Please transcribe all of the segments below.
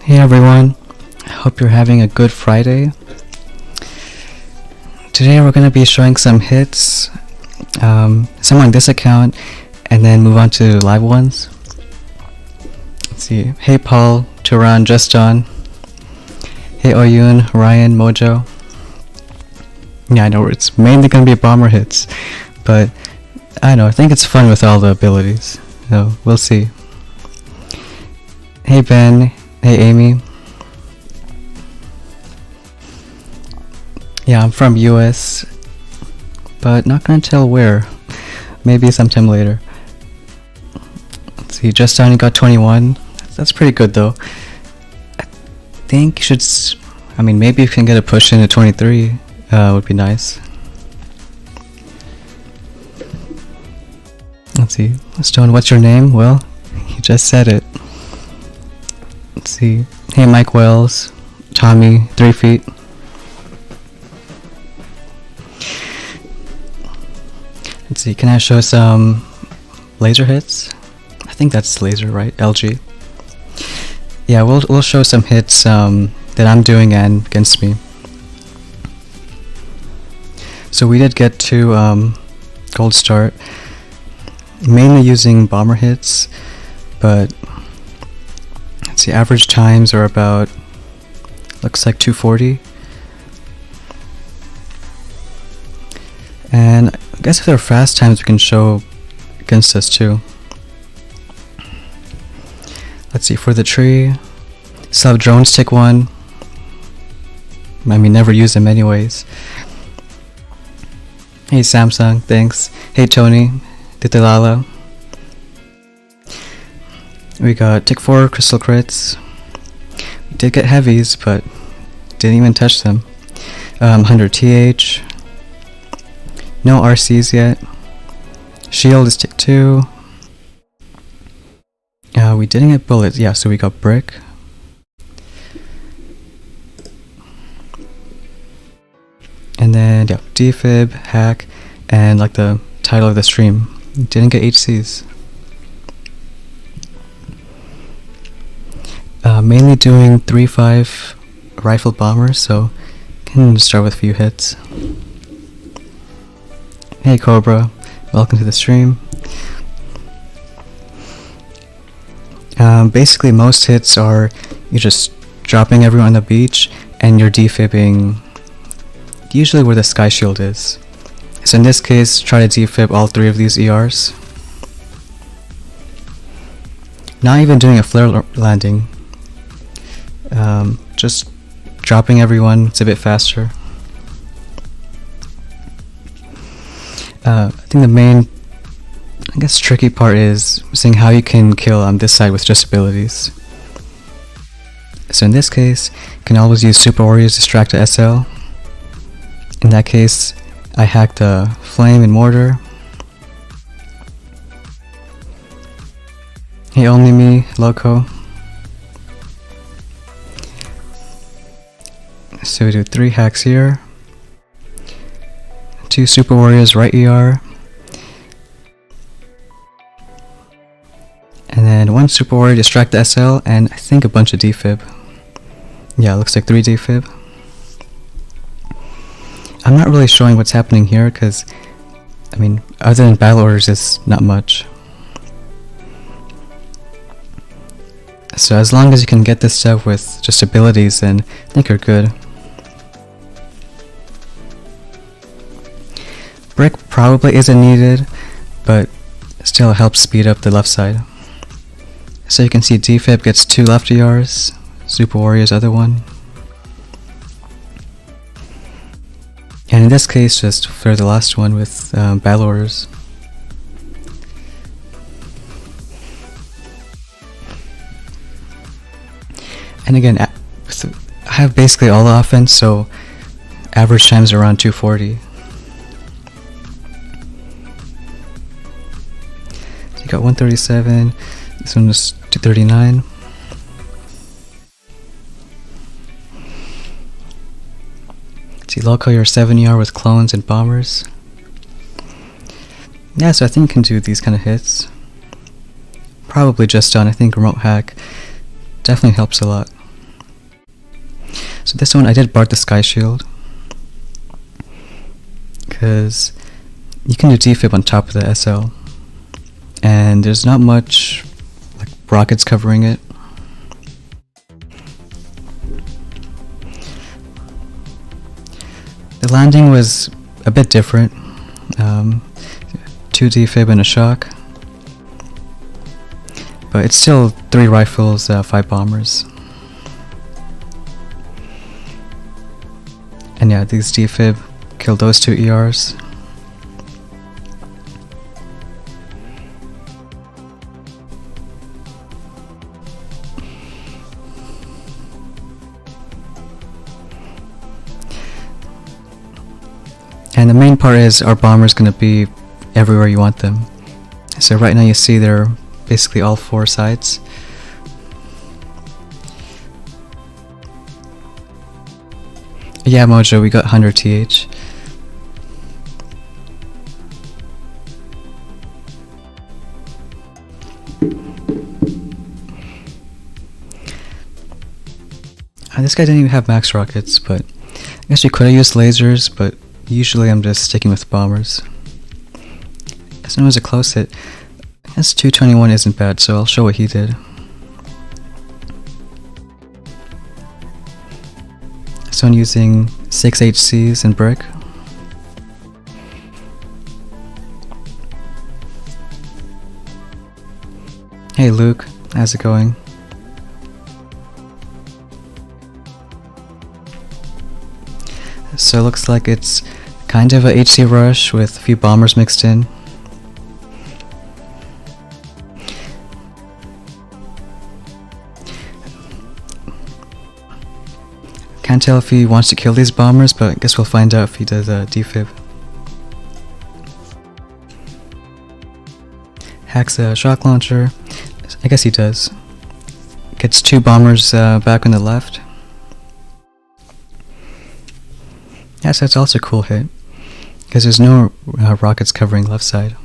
Hey everyone, I hope you're having a good Friday. Today we're going to be showing some hits, some on this account, and then move on to live ones. Let's see. Hey Paul, Turan, Just John. Hey Oyun, Ryan, Mojo. Yeah, I know it's mainly going to be bomber hits, but I don't know, I think it's fun with all the abilities, so we'll see. Hey Ben, hey Amy. Yeah, I'm from US, but not gonna tell where. Maybe sometime later. Let's see, Just Johnny got 21. That's pretty good though. I think you should, maybe you can get a push into 23. Would be nice. Let's see, Stone, what's your name? Well, you just said it. Let's see. Hey Mike Wells, Tommy, 3 feet. Let's see, can I show some laser hits? I think that's laser, right? LG. Yeah, we'll show some hits that I'm doing and against me. So we did get to gold start, mainly using bomber hits, but let's see, average times are about, looks like 240. And I guess if they're fast times we can show against us too. Let's see, for the tree, still have drones take one. Never use them anyways. Hey Samsung, thanks. Hey Tony, Titilala. We got tick 4 crystal crits. We did get heavies, but didn't even touch them. 100 TH. No RCs yet. Shield is tick 2. We didn't get bullets. Yeah, so we got brick. And then yeah, Defib, hack, and like the title of the stream. Didn't get HCs. Mainly doing 3-5 rifle bombers, so can start with a few hits. Hey Cobra, welcome to the stream. Basically most hits are you just dropping everyone on the beach and you're defibbing usually where the sky shield is. So in this case, try to defib all 3 of these ERs. Not even doing a flare landing. Just dropping everyone, it's a bit faster. I think the main, tricky part is seeing how you can kill on this side with just abilities. So in this case, you can always use Super Warriors to distract the SL. In that case, I hacked a flame and mortar. Hey, only me, Loco. So we do 3 hacks here. 2 Super Warriors right ER. And then 1 Super Warrior distract the SL, and I think a bunch of defib. Yeah, looks like 3 defib. I'm not really showing what's happening here because, other than battle orders, it's not much. So as long as you can get this stuff with just abilities, then I think you're good. Brick probably isn't needed, but still helps speed up the left side. So you can see Defib gets 2 left ERs, Super Warrior's other one. And in this case, just for the last one with battle orders. And again, I have basically all the offense, so average times are around 240. So you got 137, this one was 239. See, Loco, you're 7 ER with clones and bombers. Yeah, so I think you can do these kind of hits. Probably just done, I think remote hack definitely helps a lot. So this one I did bark the Sky Shield, because you can do defib on top of the SL, and there's not much like rockets covering it. The landing was a bit different. 2 defib and a shock, but it's still 3 rifles, 5 bombers. And yeah, these defib killed those 2 ERs. And the main part is our bombers going to be everywhere you want them. So right now you see they're basically all 4 sides. Yeah, Mojo, we got 100 TH. This guy didn't even have max rockets, but I guess we could have used lasers, but usually I'm just sticking with bombers. As soon as a close hit, I guess 221 isn't bad, so I'll show what he did. So I'm using 6 HCs and brick. Hey Luke, how's it going? So it looks like it's kind of a HC rush with a few bombers mixed in. Can't tell if he wants to kill these bombers, but I guess we'll find out if he does a defib. Hacks a shock launcher. I guess he does. Gets 2 bombers back on the left. Yeah, so that's also a cool hit, because there's no rockets covering left side.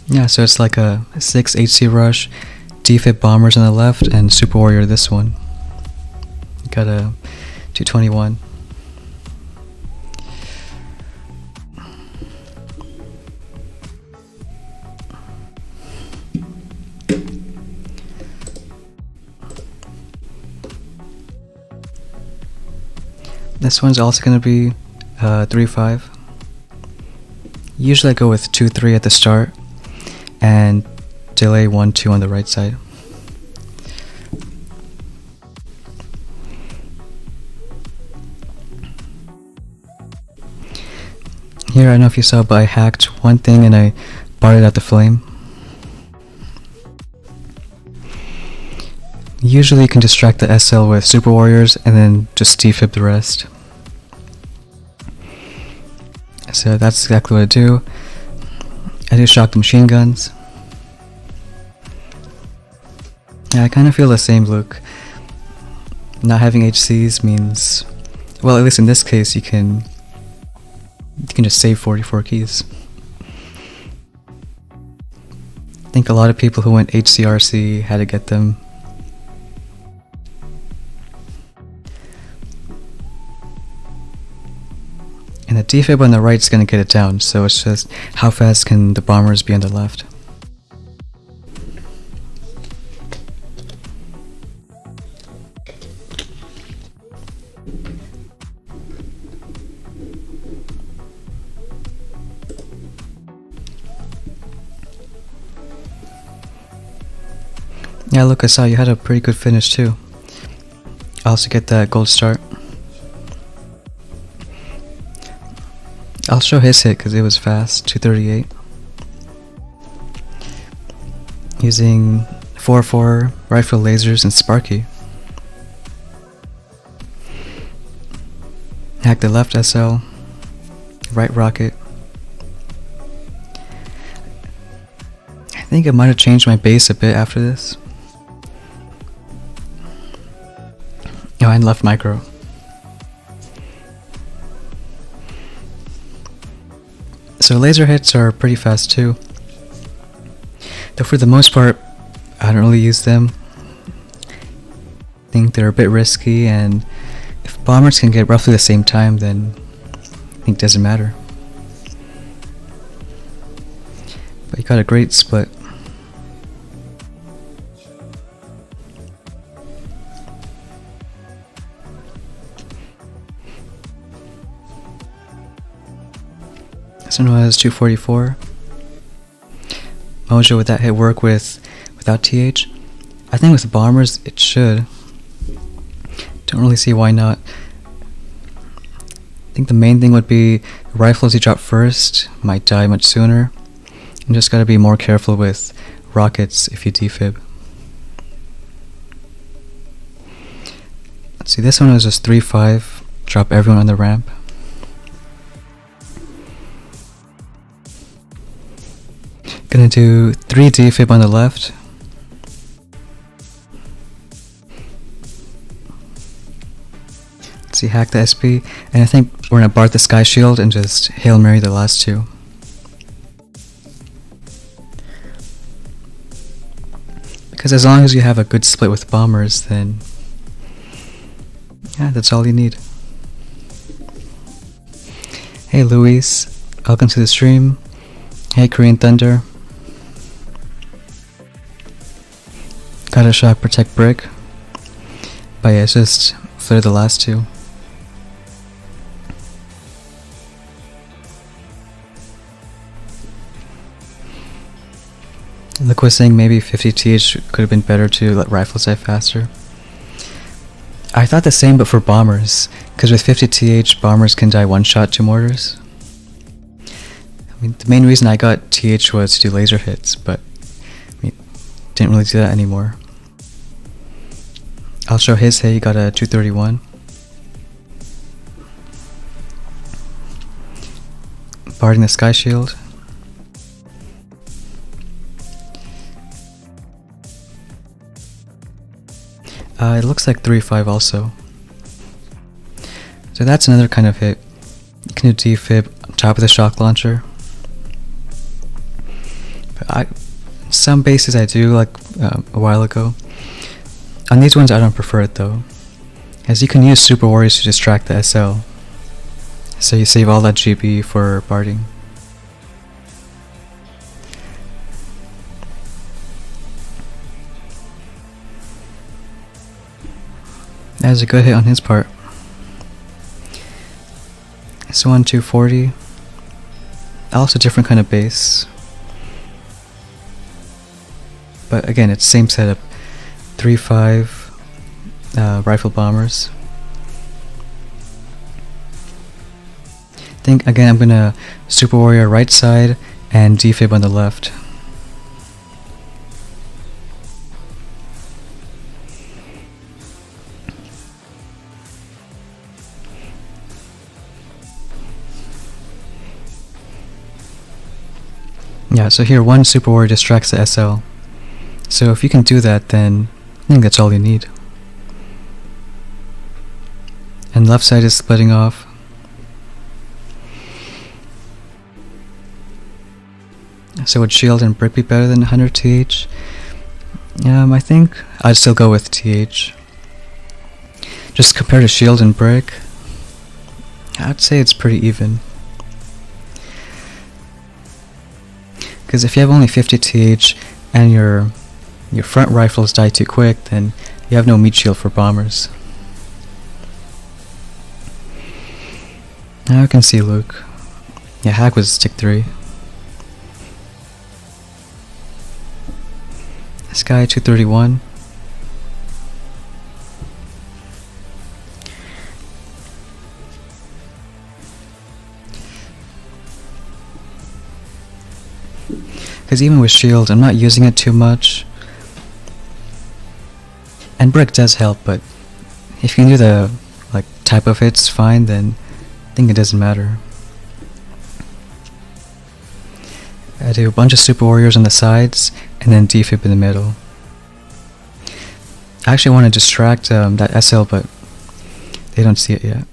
Yeah, so it's like a 6 HC rush, defib bombers on the left, and super warrior this one. Got a 221. This one's also going to be 3-5. Usually I go with 2-3 at the start and delay 1-2 on the right side. Here, I don't know if you saw, but I hacked one thing and I barred it at the flame. Usually you can distract the SL with super warriors and then just defib the rest. So that's exactly what I do. I do shock the machine guns. Yeah, I kind of feel the same, Luke. Not having HCs means, well, at least in this case, you can just save 44 keys. I think a lot of people who went HCRC had to get them. And the defib on the right is going to get it down, so it's just how fast can the bombers be on the left. Yeah, look, I saw you had a pretty good finish too. I also get that gold start. I'll show his hit because it was fast, 238. Using 4-4 rifle lasers and Sparky. Hack the left SL, right rocket. I think I might have changed my base a bit after this. Oh, and left micro. So laser hits are pretty fast too. Though for the most part, I don't really use them. I think they're a bit risky, and if bombers can get roughly the same time, then I think it doesn't matter. But you got a great split. This one was 244. Mojo, would that hit work without TH? I think with bombers it should. Don't really see why not. I think the main thing would be rifles you drop first might die much sooner. You just gotta be more careful with rockets if you defib. Let's see, this one was just 3-5. Drop everyone on the ramp. Gonna do 3 defib on the left. Let's see, hack the SP, and I think we're gonna Bart the Sky Shield and just Hail Mary the last 2. Because as long as you have a good split with bombers, then yeah, that's all you need. Hey Luis, welcome to the stream. Hey Korean Thunder. Got a shot protect brick. But yeah, it's just flare the last 2. Look was saying maybe 50 TH could have been better to let rifles die faster. I thought the same, but for bombers, because with 50 TH, bombers can die one shot to mortars. I mean, the main reason I got TH was to do laser hits, but I mean, didn't really do that anymore. I'll show his. Hey, he got a 231. Barding the Sky Shield. It looks like 3-5 also. So that's another kind of hit. You can do defib on top of the shock launcher. But some bases I do, like a while ago. On these ones I don't prefer it though, as you can use Super Warriors to distract the SL. So you save all that GB for barding. That was a good hit on his part. This one 240. Also different kind of base. But again, it's same setup. 3-5 rifle bombers. I think again I'm gonna Super Warrior right side and defib on the left. Yeah, so here one Super Warrior distracts the SL. So if you can do that, then I think that's all you need. And left side is splitting off. So would shield and brick be better than 100 TH? I think I'd still go with TH. Just compared to shield and brick, I'd say it's pretty even. Because if you have only 50 TH and your front rifles die too quick, then you have no meat shield for bombers. Now I can see Luke. Yeah, hack was stick 3. This guy 231. Because even with shield, I'm not using it too much. And brick does help, but if you can do the type of hits fine, then I think it doesn't matter. I do a bunch of Super Warriors on the sides, and then defib in the middle. I actually want to distract that SL, but they don't see it yet.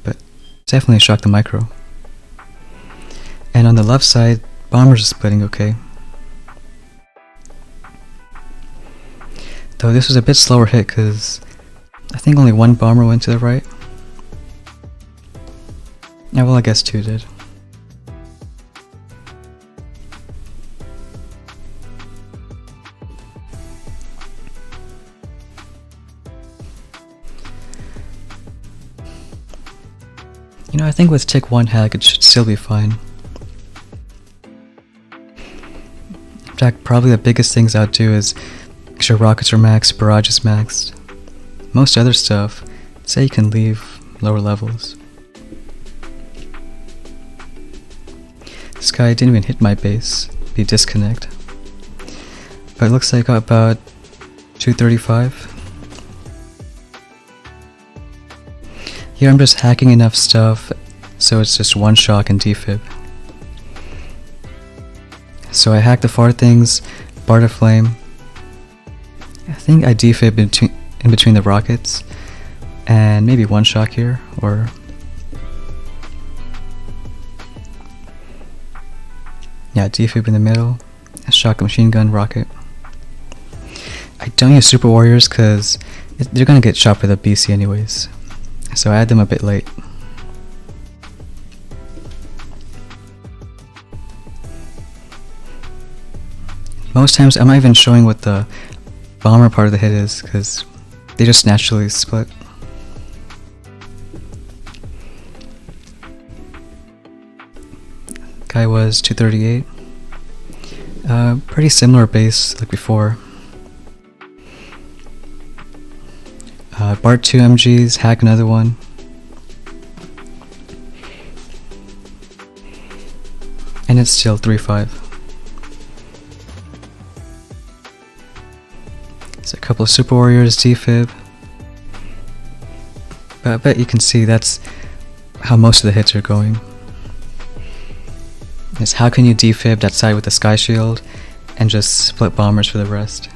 But definitely shock the micro. And on the left side, bombers are splitting okay. Though this was a bit slower hit because I think only one bomber went to the right. Yeah, well, I guess two did. You know, I think with tick 1 hack it should still be fine. In fact, probably the biggest things I'd do is make sure rockets are maxed, barrage is maxed. Most other stuff, say you can leave lower levels. This guy didn't even hit my base, be disconnect. But it looks like I got about 235. Here I'm just hacking enough stuff so it's just one shock and defib. So I hacked the far things, bar to flame. I think I defib in between the rockets, and maybe one shock here, or yeah, defib in the middle, a shock machine gun rocket. I don't use super warriors because they're gonna get shot by the BC anyways, so I add them a bit late. Most times I'm not even showing what the bomber part of the hit is because they just naturally split. Guy was 238. Pretty similar base like before. Bart 2 MGs, hack another one. And it's still 3-5. So a couple of super warriors, defib. But I bet you can see that's how most of the hits are going. Is how can you defib that side with the sky shield and just split bombers for the rest.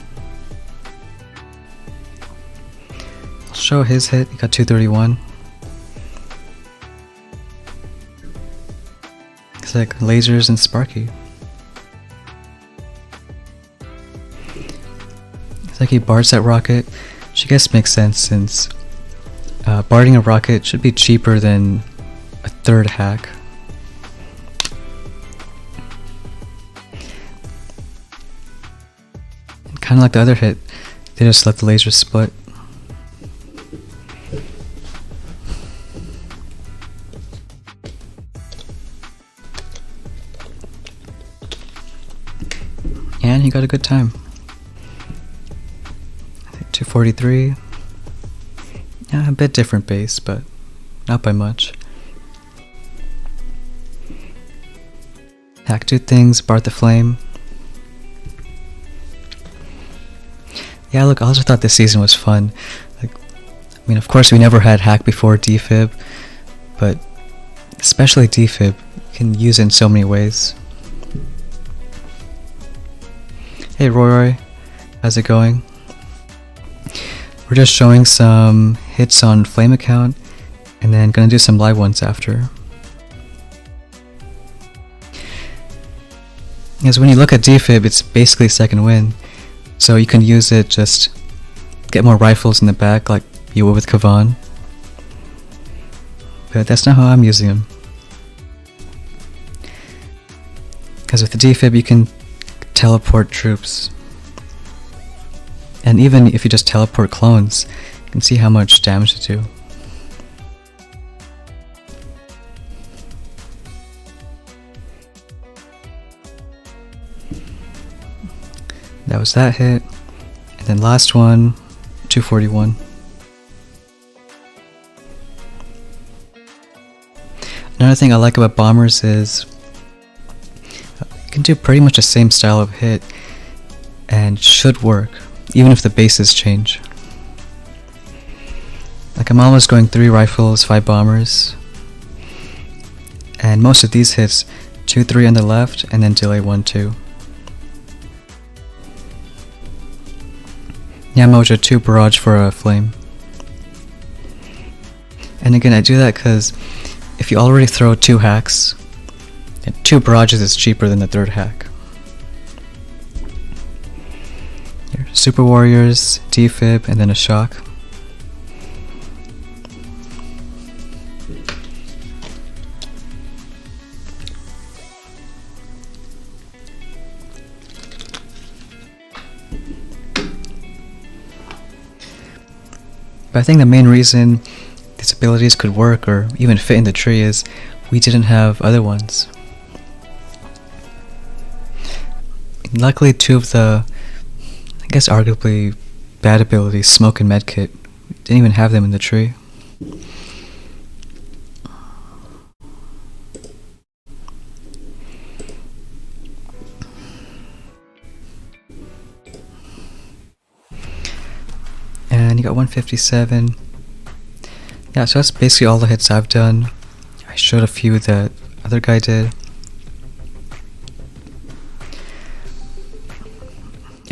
I'll show his hit, he got 231. It's like lasers and Sparky. It's like he bards that rocket, which I guess makes sense since barding a rocket should be cheaper than a third hack. Kind of like the other hit, they just let the laser split. And he got a good time. I think 243. Yeah, a bit different base, but not by much. Hack 2 things, Bart the Flame. Yeah, look, I also thought this season was fun. Like, I mean, of course, we never had hack before defib, but especially defib, you can use it in so many ways. Hey Roy, how's it going? We're just showing some hits on Flame account, and then gonna do some live ones after. Because when you look at defib, it's basically second win. So you can use it, just get more rifles in the back like you would with Kavan. But that's not how I'm using them. Because with the defib you can teleport troops. And even if you just teleport clones, you can see how much damage to do. That was that hit. And then last one, 241. Another thing I like about bombers is you can do pretty much the same style of hit and it should work, even if the bases change. Like I'm almost going 3 rifles, 5 bombers. And most of these hits, 2-3 on the left and then delay 1-2. Yeah, Mojo 2 barrage for a flame. And again, I do that because if you already throw 2 hacks, 2 barrages is cheaper than the third hack. Here, Super Warriors, Defib, and then a shock. But I think the main reason these abilities could work or even fit in the tree is we didn't have other ones. Luckily, two of the, I guess arguably bad abilities, Smoke and Medkit, didn't even have them in the tree. And you got 157. Yeah, so that's basically all the hits I've done. I showed a few that other guy did.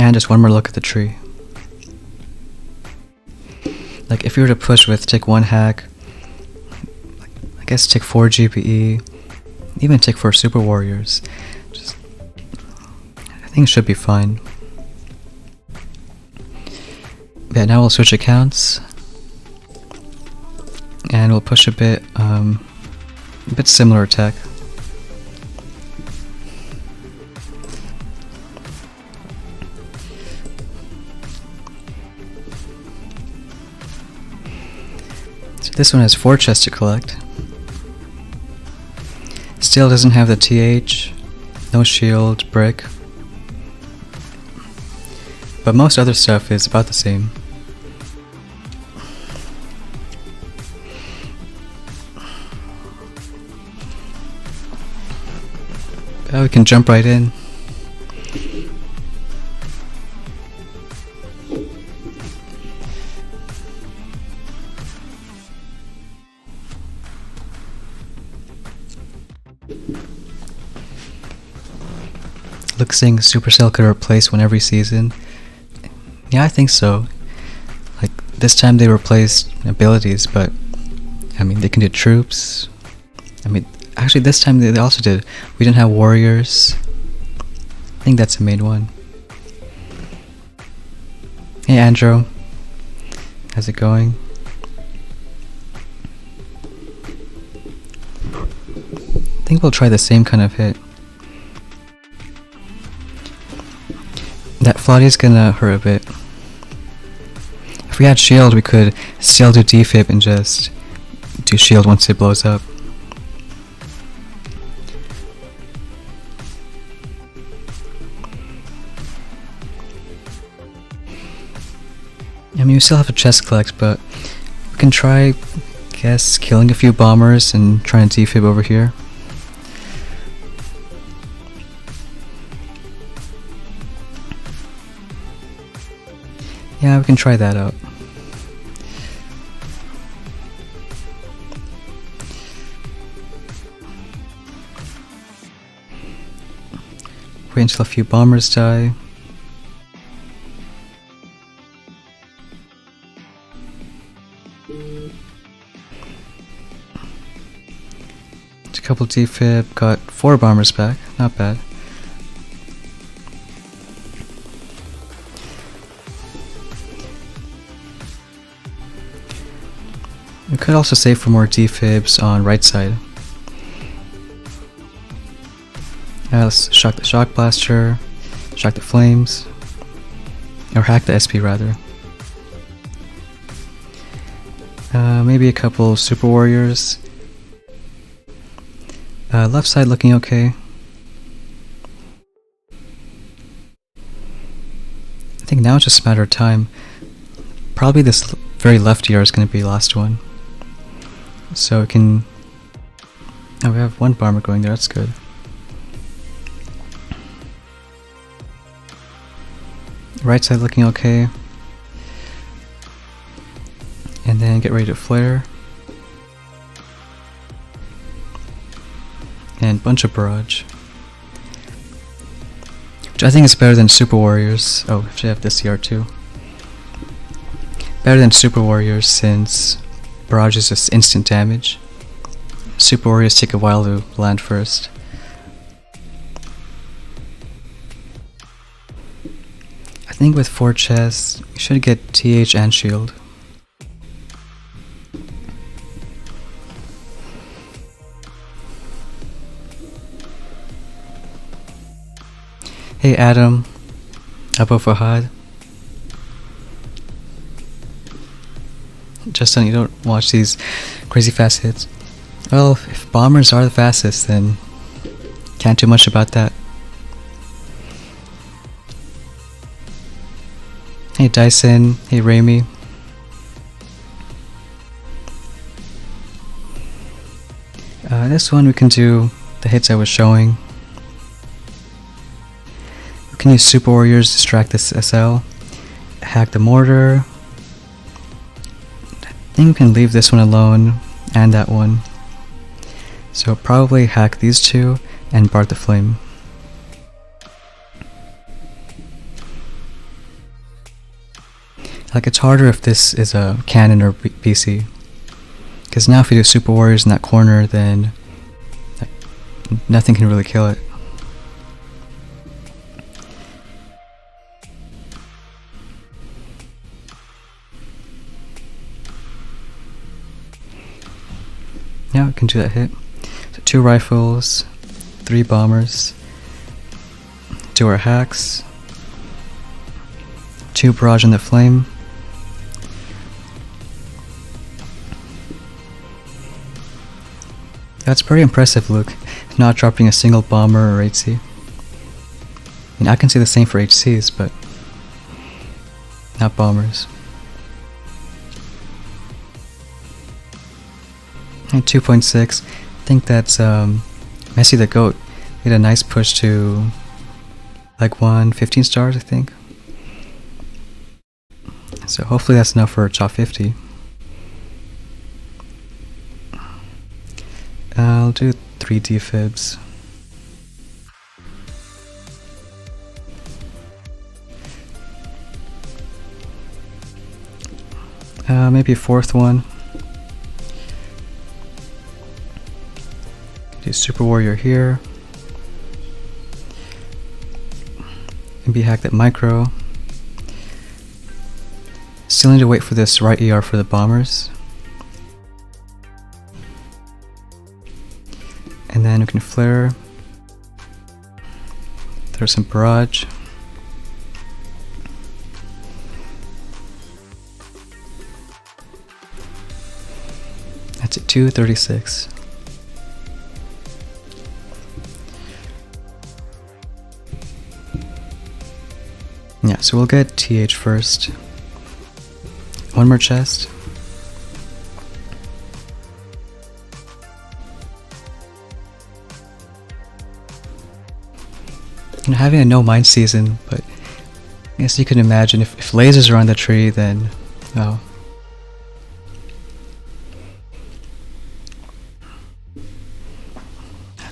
And just one more look at the tree. Like if you were to push with tick 1 hack, I guess tick 4 GPE, even tick 4 Super Warriors, I think it should be fine. Yeah, now we'll switch accounts, and we'll push a bit similar attack. So this one has 4 chests to collect. Still doesn't have the TH, no shield, brick. But most other stuff is about the same. But we can jump right in. Looks like Supercell could replace one every season. Yeah, I think so. Like, this time they replaced abilities, but I mean, they can do troops. I mean, actually this time they also did. We didn't have warriors. I think that's the main one. Hey Andrew, how's it going? I think we'll try the same kind of hit. That Flotty's gonna hurt a bit. If we had shield, we could still do defib and just do shield once it blows up. I mean, we still have a chest collect, but we can try, guess, killing a few bombers and try and defib over here. Yeah, we can try that out. Wait until a few bombers die. A couple defib, got 4 bombers back, not bad. We could also save for more defibs on right side. Let's shock the shock blaster, shock the flames, or hack the SP rather. Maybe a couple super warriors. Left side looking okay. I think now it's just a matter of time. Probably this very left ear is going to be the last one. So it can... Oh, we have one bomber going there, that's good. Right side looking okay. And then get ready to flare. And bunch of barrage. Which I think is better than Super Warriors. Oh, we actually have this CR too. Better than Super Warriors since barrage is just instant damage. Super Warriors take a while to land first. think with 4 chests, you should get TH and shield. Hey Adam, Abu Fahad. Justin, you don't watch these crazy fast hits. Well, if bombers are the fastest, then can't do much about that. Hey Dyson, hey Raimi. This one we can do the hits I was showing. We can use Super Warriors, distract this SL, hack the mortar. I think we can leave this one alone and that one. So probably hack these two and Bart the Flame. Like, it's harder if this is a cannon or PC. Because now if we do Super Warriors in that corner, then like, nothing can really kill it. Yeah, we can do that hit. So 2 rifles, 3 bombers, 2 our hacks, 2 barrage on the flame. That's pretty impressive, Luke, not dropping a single bomber or HC. I mean, I can say the same for HCs, but not bombers. And 2.6, I think that's Messi the Goat. He had a nice push to like 15 stars, I think. So hopefully that's enough for top 50. I'll do 3 defibs. Maybe a 4th one. Do Super Warrior here. Maybe hack that micro. Still need to wait for this right ER for the bombers. And then we can flare. Throw some barrage. That's at 236. Yeah, so we'll get TH first. 1 more chest. And having a no mine season, but I guess you can imagine if lasers are on the tree, then oh.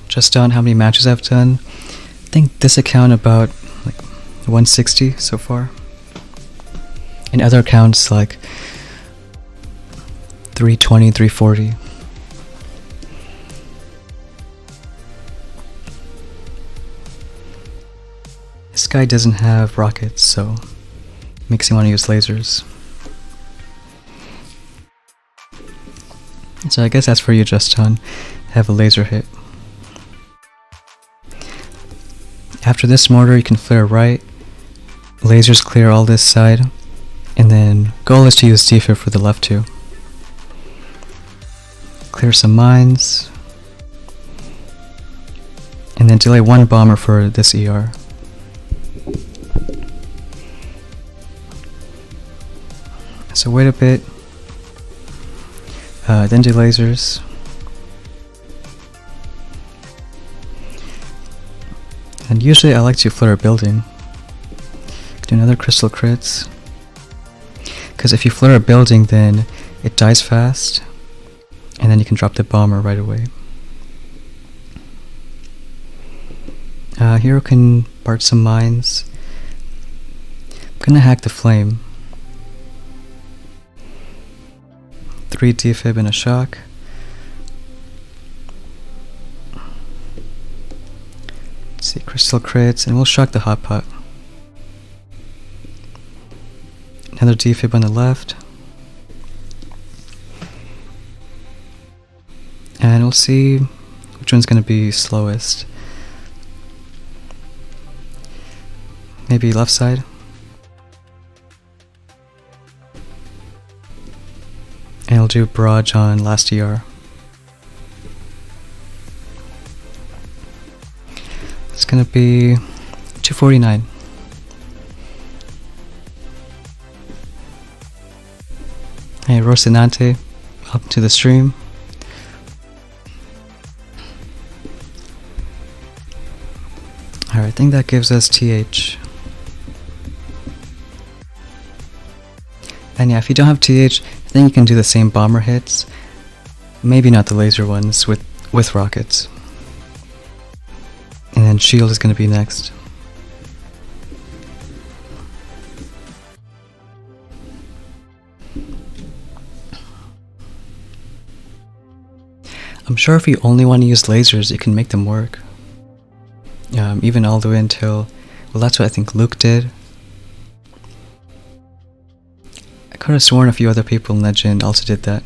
Just on how many matches I've done. I think this account about like 160 so far. And other accounts like 320, 340. This guy doesn't have rockets, so makes me want to use lasers. So I guess that's for you, Justin. Have a laser hit. After this mortar, you can flare right. Lasers clear all this side. And then goal is to use Defib for the left too. Clear some mines. And then delay 1 bomber for this ER. So wait a bit. Then do lasers. And usually I like to flare a building. Do another crystal crits. Because if you flare a building, then it dies fast. And then you can drop the bomber right away. Hero can part some mines. I'm gonna hack the flame. 3 defib and a shock. Let's see, crystal crits, and we'll shock the hot pot. Another defib on the left. And we'll see which one's going to be slowest. Maybe left side. And we'll do barrage on last ER. It's going to be 249. Hey, Rocinante, up to the stream. Alright, I think that gives us TH. And yeah, if you don't have TH, then you can do the same bomber hits. Maybe not the laser ones with rockets. And then shield is going to be next. I'm sure if you only want to use lasers, you can make them work. Even all the way until... Well, that's what I think Luke did. I could have sworn a few other people in Legend also did that.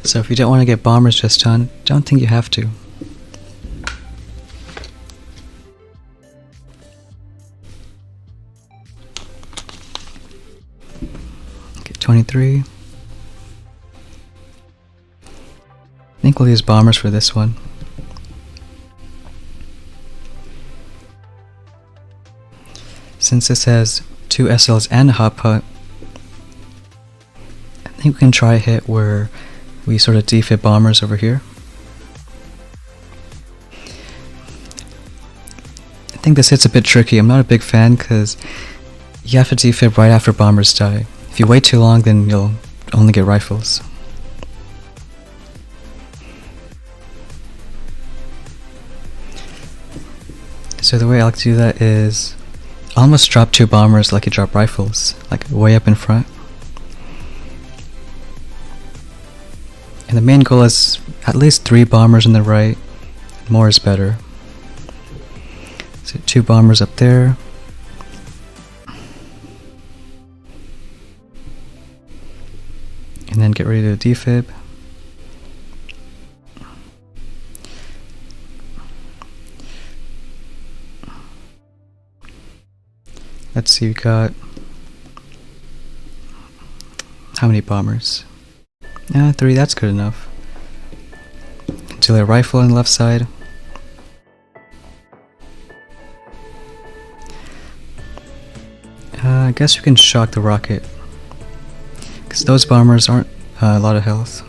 So if you don't want to get bombers just done, don't think you have to. Okay, 23. I think we'll use bombers for this one. Since this has 2 SLs and a hot pot, I think we can try a hit where we sort of defib bombers over here. I think this hit's a bit tricky. I'm not a big fan because you have to defib right after bombers die. If you wait too long, then you'll only get rifles. So the way I like to do that is almost drop 2 bombers like you drop rifles, like way up in front. And the main goal is at least 3 bombers on the right. More is better. So 2 bombers up there. And then get ready to defib. Let's see, we got... How many bombers? 3, that's good enough. Until a rifle on the left side. I guess we can shock the rocket. Because those bombers aren't a lot of health.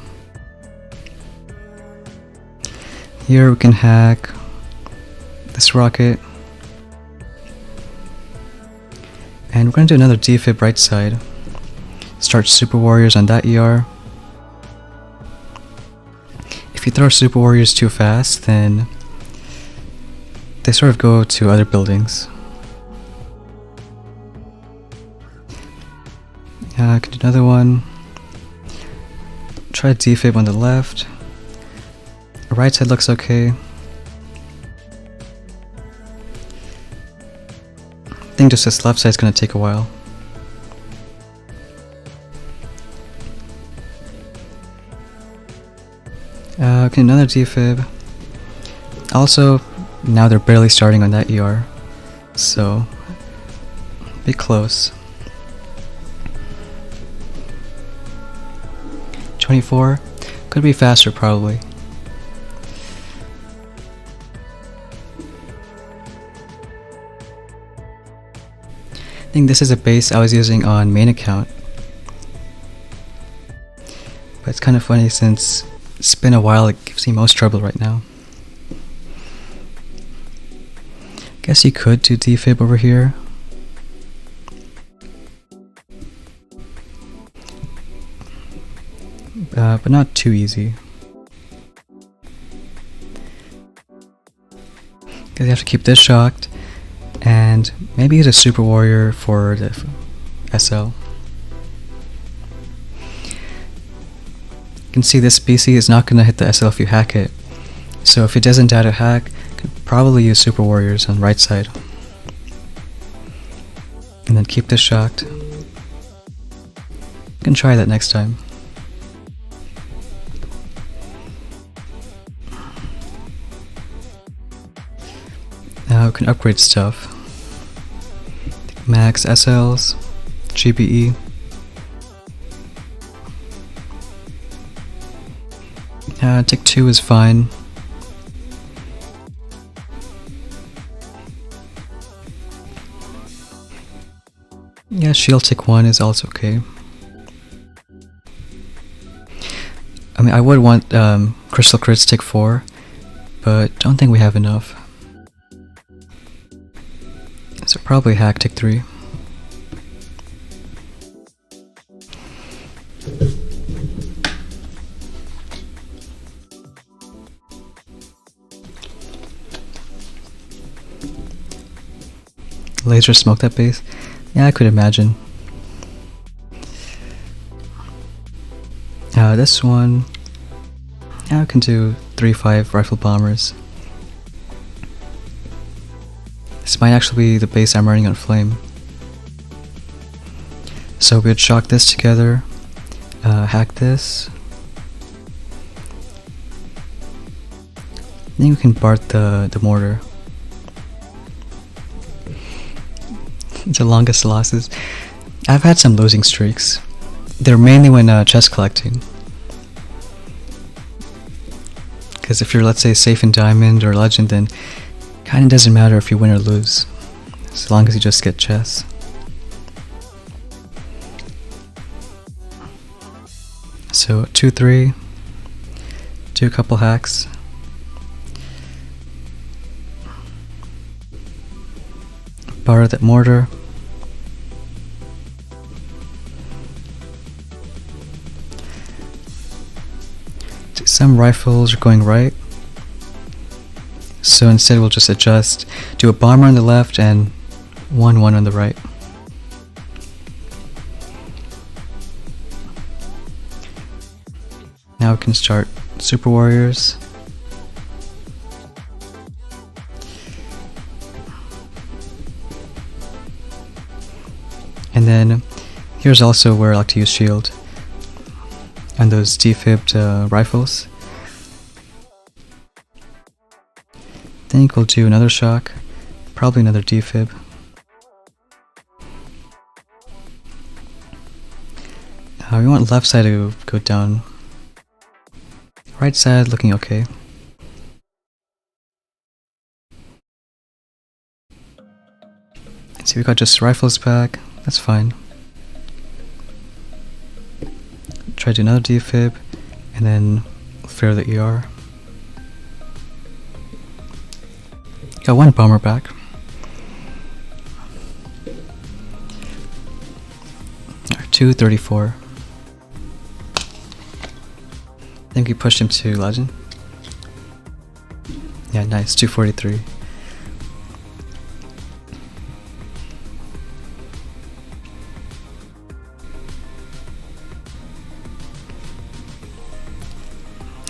Here we can hack this rocket. And we're going to do another defib right side. Start Super Warriors on that ER. If you throw Super Warriors too fast, then they sort of go to other buildings. I could do another one. Try defib on the left. The right side looks okay. I think just this left side is going to take a while. Okay, another defib. Also, now they're barely starting on that ER, so be close. 24, could be faster probably. I think this is a base I was using on main account. But it's kind of funny since it's been a while, it gives me most trouble right now. Guess you could do defib over here. But not too easy. Because you have to keep this shocked. And maybe use a Super Warrior for the SL. You can see this BC is not going to hit the SL if you hack it. So if it doesn't die to hack, you could probably use Super Warriors on the right side. and keep this shocked. You can try that next time. Now we can upgrade stuff. Max SLs, GBE. Tick 2 is fine. Yeah, shield tick 1 is also okay. I mean, I would want crystal crits tick 4, but don't think we have enough. So probably hack tick 3. Laser smoke that base? Yeah, I could imagine. This one, yeah, I can do 3-5 rifle bombers. This might actually be the base I'm running on flame. So we would shock this together, hack this. Then we can BART the mortar. The longest losses. I've had some losing streaks. They're mainly when chest collecting. Because if you're, let's say, safe in diamond or legend, then kinda doesn't matter if you win or lose, as long as you just get chests. So 2-3, do a couple hacks. Borrow that mortar. Some rifles are going right, so instead we'll just adjust, do a bomber on the left and 1-1 on the right. Now we can start Super Warriors. And then here's also where I like to use shield and those defibbed rifles. Think we'll do another shock, probably another defib. We want left side to go down. Right side looking okay. See, we got just rifles back. That's fine. Try to do another defib, and then fair the ER. Got one bomber back. 234. I think we pushed him to legend. Yeah, nice. 243.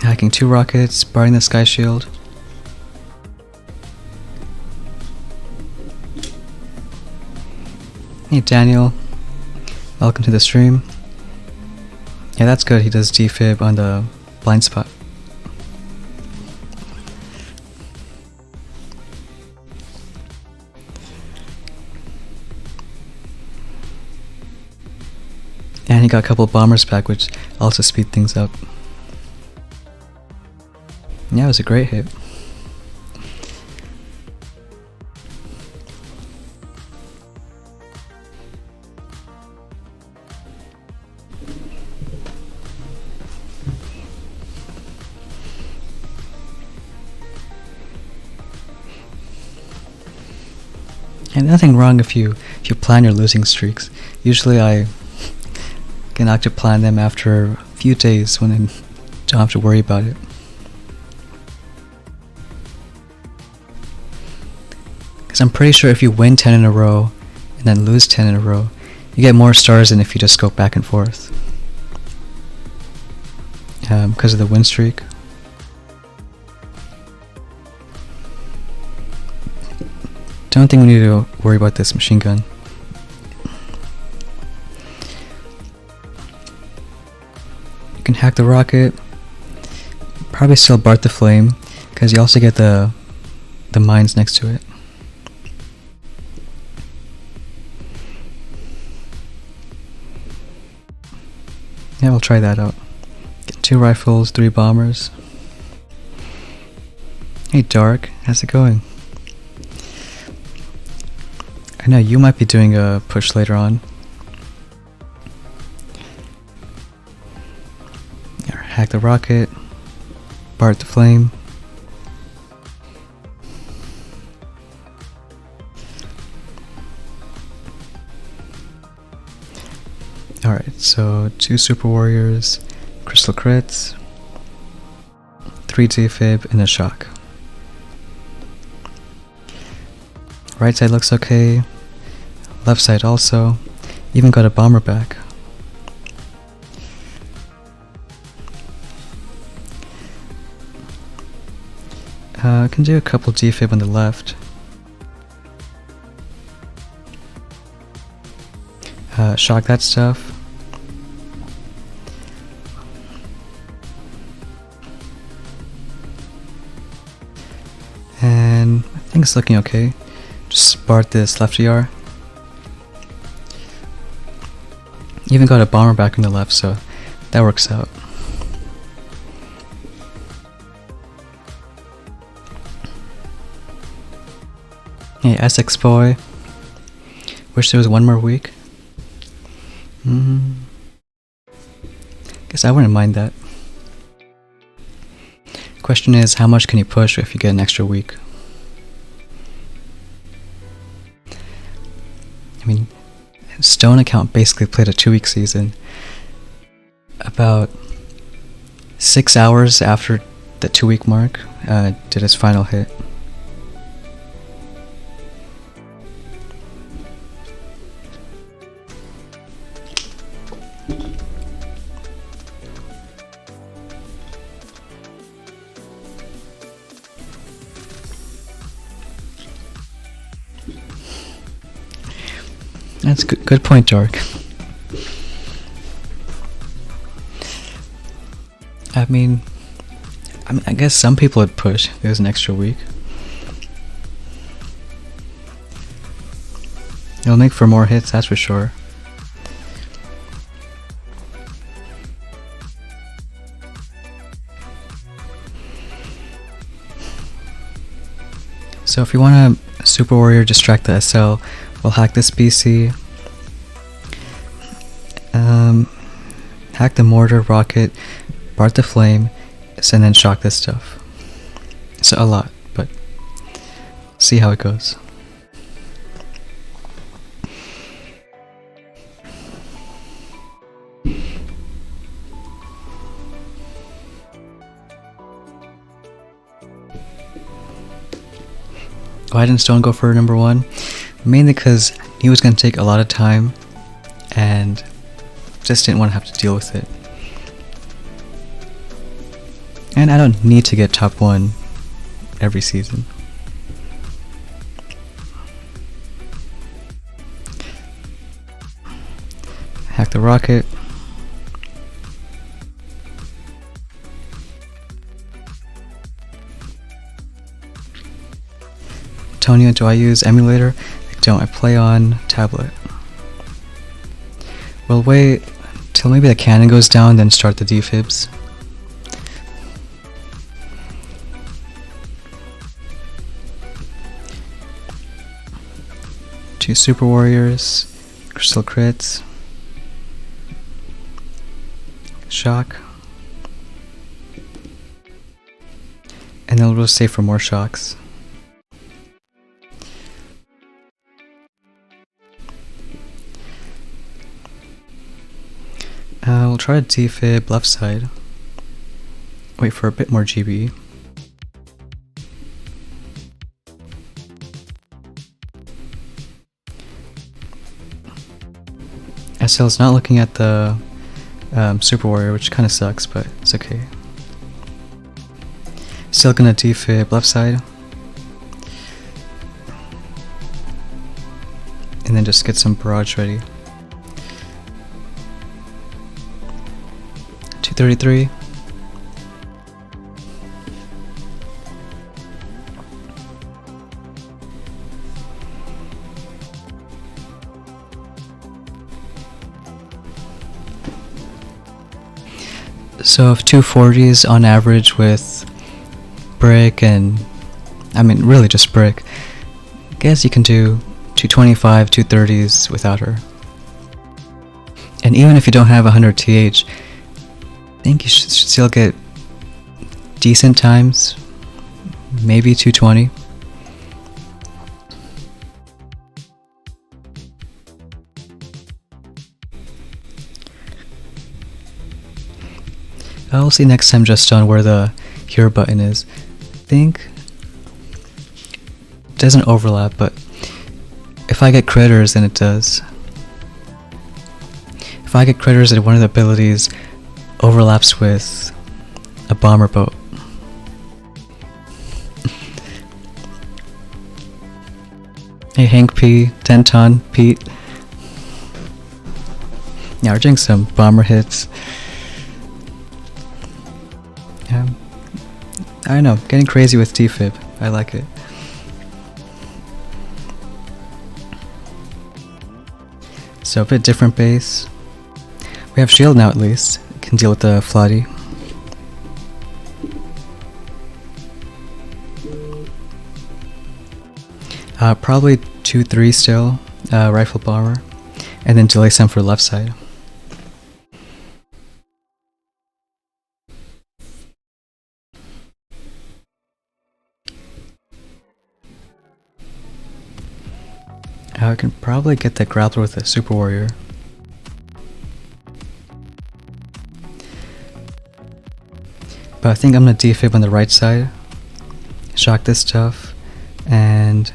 Hacking 2 rockets, barring the sky shield. Hey Daniel, welcome to the stream. Yeah, that's good, he does defib on the blind spot. And he got a couple of bombers back, which also speed things up. Yeah, it was a great hit. And nothing wrong if you plan your losing streaks. Usually I can actually plan them after a few days when I don't have to worry about it. Because I'm pretty sure if you win 10 in a row and then lose 10 in a row, you get more stars than if you just go back and forth. Because of the win streak. Don't think we need to worry about this machine gun. hack the rocket. Probably still Bart the Flame, because you also get the mines next to it. Yeah, we'll try that out. Get 2 rifles, 3 bombers. Hey Dark, how's it going? I know you might be doing a push later on. Yeah, hack the rocket. Bart the Flame. Alright, so 2 Super Warriors, Crystal Crits, 3 Defib, and a Shock. Right side looks okay, left side also, even got a bomber back. I can do a couple Defib on the left. Shock that stuff. And I think it's looking okay. Just Bart this left ER. Even got a bomber back on the left, so that works out. Hey, Essex boy. Wish there was one more week. Guess I wouldn't mind that. Question is, how much can you push if you get an extra week? I mean, Stone account basically played a 2-week season. About 6 hours after the 2-week mark, did his final hit. That's good point, Dark. I mean, I guess some people would push if there's an extra week. It'll make for more hits, that's for sure. So if you want to Super Warrior distract the SL, we'll hack this BC. Hack the mortar, rocket, Bart the Flame, and then shock this stuff. So a lot, but see how it goes. Why didn't Stone go for number 1? Mainly because he was going to take a lot of time and just didn't want to have to deal with it. And I don't need to get top 1 every season. Hack the rocket. Tonya, do I use emulator? I don't, I play on tablet. We'll wait till maybe the cannon goes down, then start the defibs. Two Super Warriors, Crystal Crits, Shock, and then we'll just save for more shocks. We'll try to defib left side. Wait for a bit more GB. SL's not looking at the Super Warrior, which kind of sucks, but it's okay. Still gonna defib left side. And then just get some barrage ready. 233. So if 240s on average with brick and, I mean really just brick, I guess you can do 225, 230s without her. And even if you don't have 100 TH, I think you should still get decent times, maybe 220. I'll see next time just on where the hero button is. I think it doesn't overlap, but if I get critters, then it does. If I get critters, then one of the abilities overlaps with a bomber boat. Hey Hank P, 10 ton, Pete. Yeah, we're doing some bomber hits. I don't know, getting crazy with Defib. I like it. So a bit different base. We have shield now at least. Can deal with the floody. Probably 2-3 still, rifle bomber, and then delay some for left side. I can probably get the grappler with a super warrior. But I think I'm gonna defib on the right side, shock this stuff, and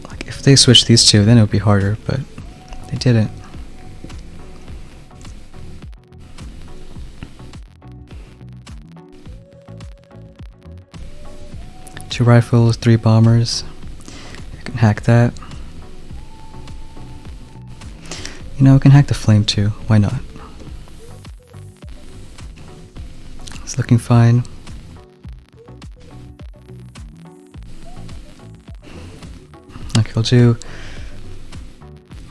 like if they switch these two, then it would be harder, but they didn't. Two rifles, 3 bombers. I can hack that. You know, we can hack the flame too, why not? It's looking fine. Okay, I'll do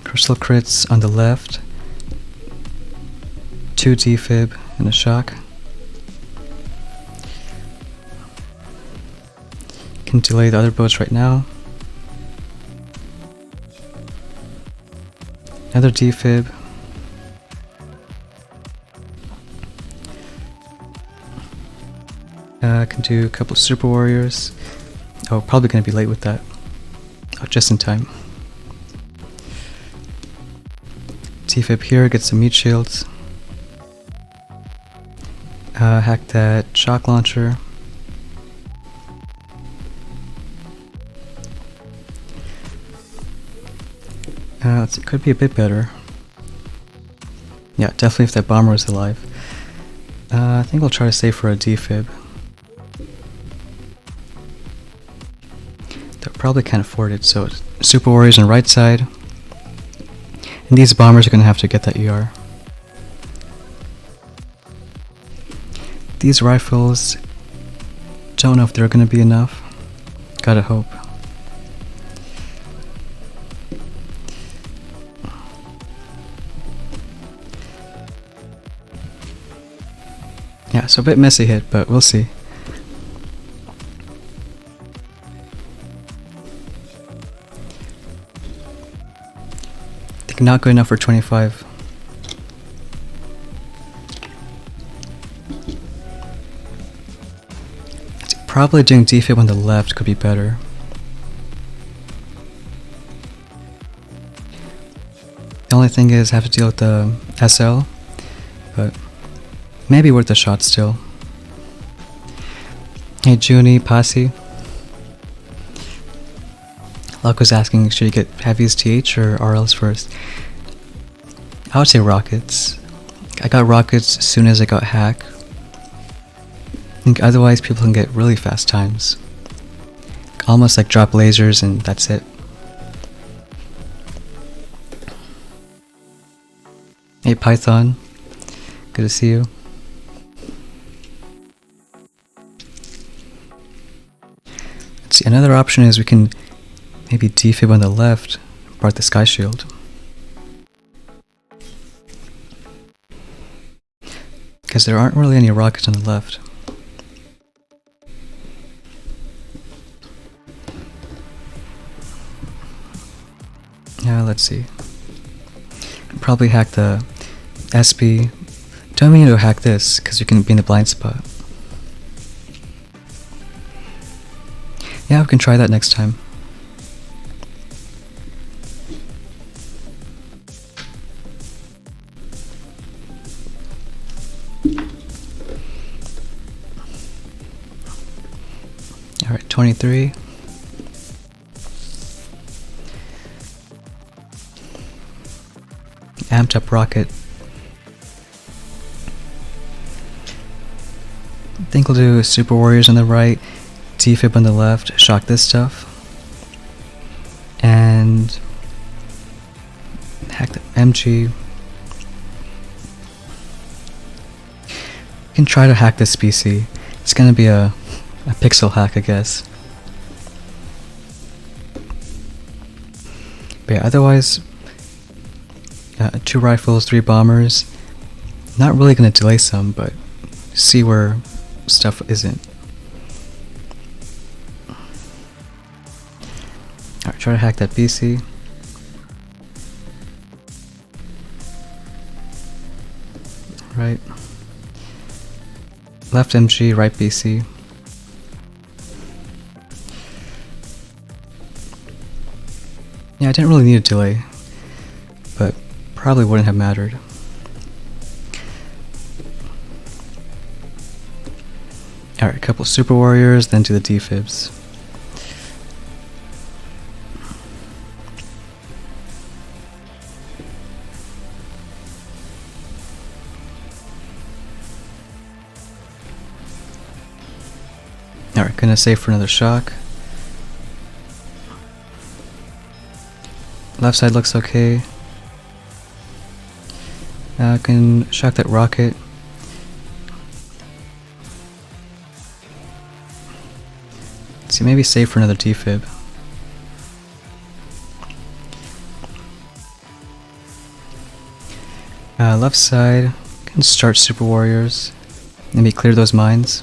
crystal crits on the left, 2 defib and a shock. Can delay the other boats right now. Another defib. Can do a couple of super warriors. Oh, probably gonna be late with that. Oh, just in time. Defib here, get some meat shields. Hack that shock launcher. It could be a bit better. Yeah, definitely if that bomber was alive. I think I'll try to save for a defib. They probably can't afford it, so super warriors on right side. And these bombers are going to have to get that ER. These rifles, don't know if they're going to be enough. Gotta hope. Yeah, so a bit messy hit, but we'll see. I think not good enough for 25. Probably doing defib on the left could be better. The only thing is I have to deal with the SL, but maybe worth a shot still. Hey Junie, Posse. Luck was asking, should you get heavies TH or RLs first? I would say rockets. I got rockets as soon as I got hack. I think otherwise people can get really fast times. Almost like drop lasers and that's it. Hey Python. Good to see you. Let's see, another option is we can maybe defib on the left, part the sky shield. Because there aren't really any rockets on the left. Yeah, let's see. Probably hack the SB. Don't mean to hack this, because you can be in the blind spot. Yeah, we can try that next time. Alright, 23. Amped up rocket. I think we'll do Super Warriors on the right, Defib on the left, shock this stuff, and hack the MG. We can try to hack this BC. It's gonna be a pixel hack, I guess. But yeah, otherwise, 2 rifles, 3 bombers. Not really gonna delay some, but see where stuff isn't. Alright, try to hack that BC. Right. Left MG, right BC. Yeah, I didn't really need a delay, but probably wouldn't have mattered. Alright, a couple Super Warriors, then do the Defibs. Alright, gonna save for another shock. Left side looks okay. I can shock that rocket. Let's see, maybe save for another defib. Left side, can start Super Warriors. Maybe clear those mines.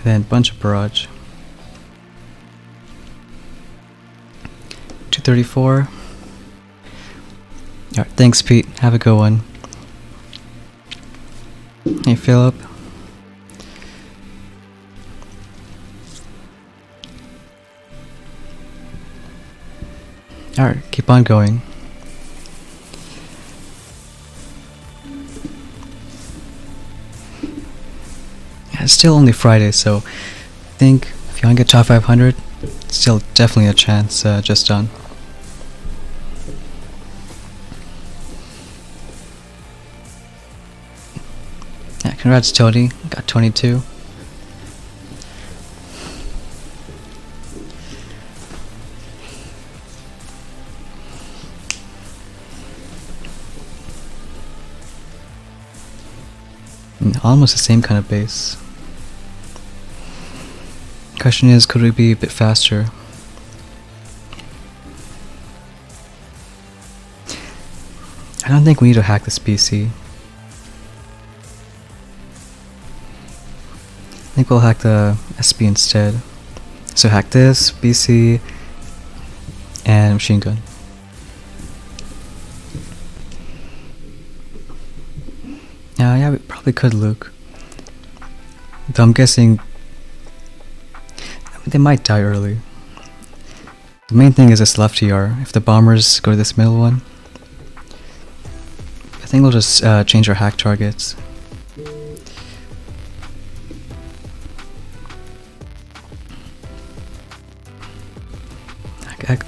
Then bunch of barrage. 234. Alright, thanks Pete. Have a good one. Hey Philip. Alright, keep on going. Yeah, it's still only Friday, so I think if you want to get top 500, it's still definitely a chance just done. Yeah, congrats Tony, got 22. Almost the same kind of base. Question is, could we be a bit faster? I don't think we need to hack this PC. I think we'll hack the SB instead. So hack this, BC, and machine gun. Yeah, we probably could Luke. Though I'm guessing they might die early. The main thing is this left TR. If the bombers go to this middle one, I think we'll just change our hack targets.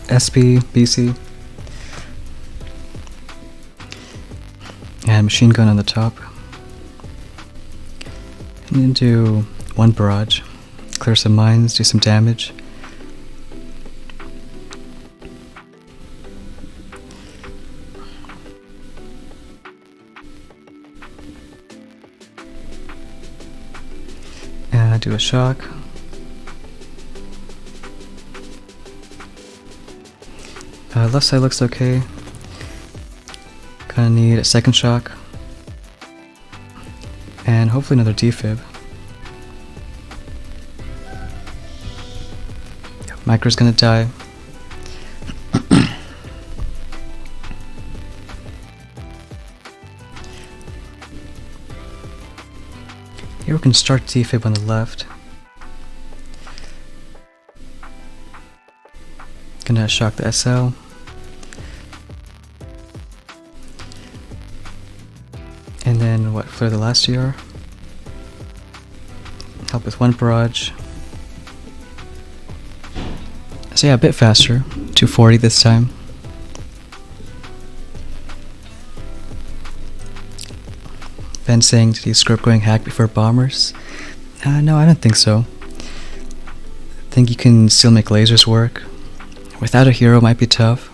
SB, BC, and machine gun on the top. I'm gonna do one barrage, clear some mines, do some damage. do a shock. Left side looks okay. Gonna need a second shock. And hopefully another defib. Micro's gonna die. Here we can start defib on the left. Gonna shock the SL. And then what, flare the last GR? Help with one barrage. So yeah, a bit faster. 240 this time. Ben saying, did you screw up going hack before bombers? No, I don't think so. I think you can still make lasers work. Without a hero might be tough.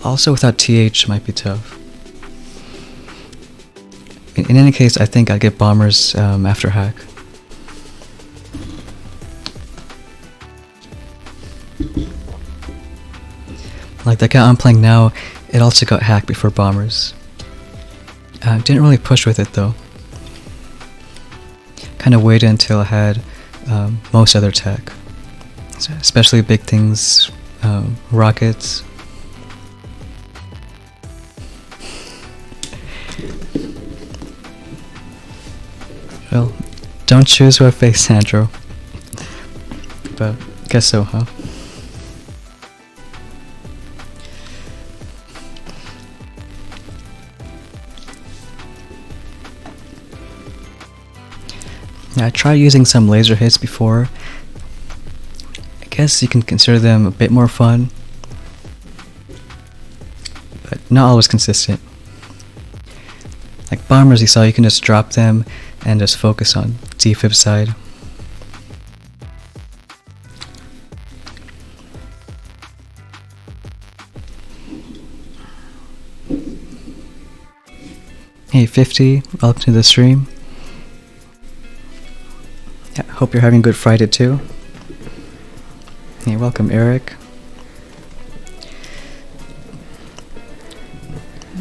Also without TH might be tough. In any case, I think I'd get bombers after hack. Like the account I'm playing now, it also got hacked before bombers. Didn't really push with it though. Kind of waited until I had most other tech. So especially big things, rockets. Well, don't choose who I face, Sandro. But guess so, huh? Yeah, I tried using some laser hits before. I guess you can consider them a bit more fun, but not always consistent. Like bombers you saw, you can just drop them and just focus on defib side. Hey 50, welcome to the stream. Yeah, hope you're having a good Friday too. Hey, welcome Eric.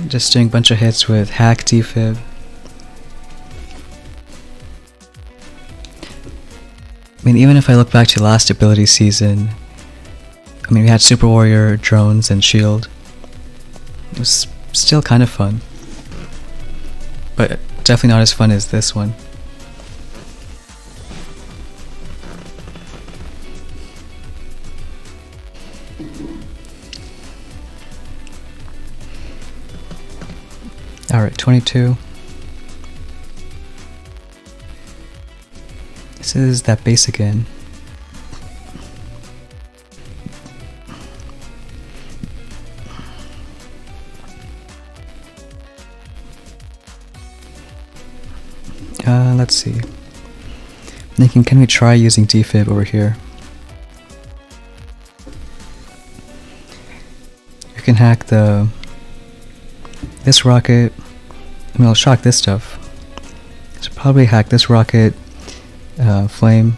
Just doing a bunch of hits with hack defib. I mean, even if I look back to last ability season, I mean, we had Super Warrior, drones, and shield. It was still kind of fun. But definitely not as fun as this one. Alright, 22. This is that base again. Let's see. Thinking, can we try using defib over here? You can hack this rocket. I mean, I'll shock this stuff. So probably hack this rocket, flame.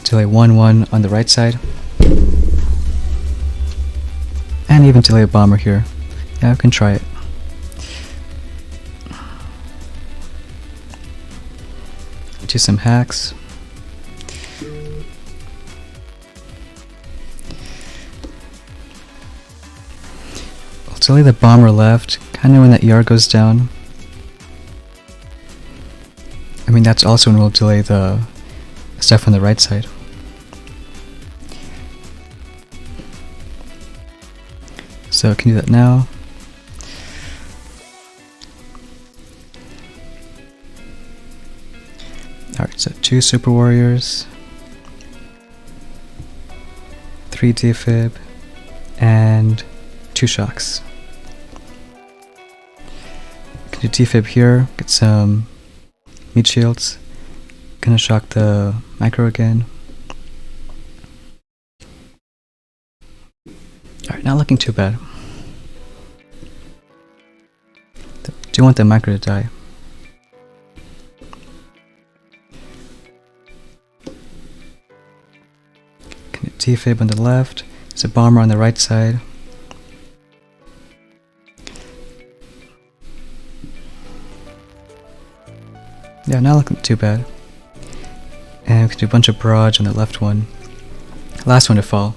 Delay 1-1 on the right side. And even delay a bomber here. Yeah, I can try it. Do some hacks. I'll delay the bomber left, kind of when that ER goes down. I mean, that's also when we'll delay the stuff on the right side. So I can do that now. Alright, so 2 Super Warriors, 3 Defib, and 2 shocks. Can do Defib here, get some meat shields. Gonna shock the micro again. Alright, not looking too bad. Do want the micro to die. Defib on the left. There's a bomber on the right side. Yeah, not looking too bad. And we can do a bunch of barrage on the left one. Last one to fall.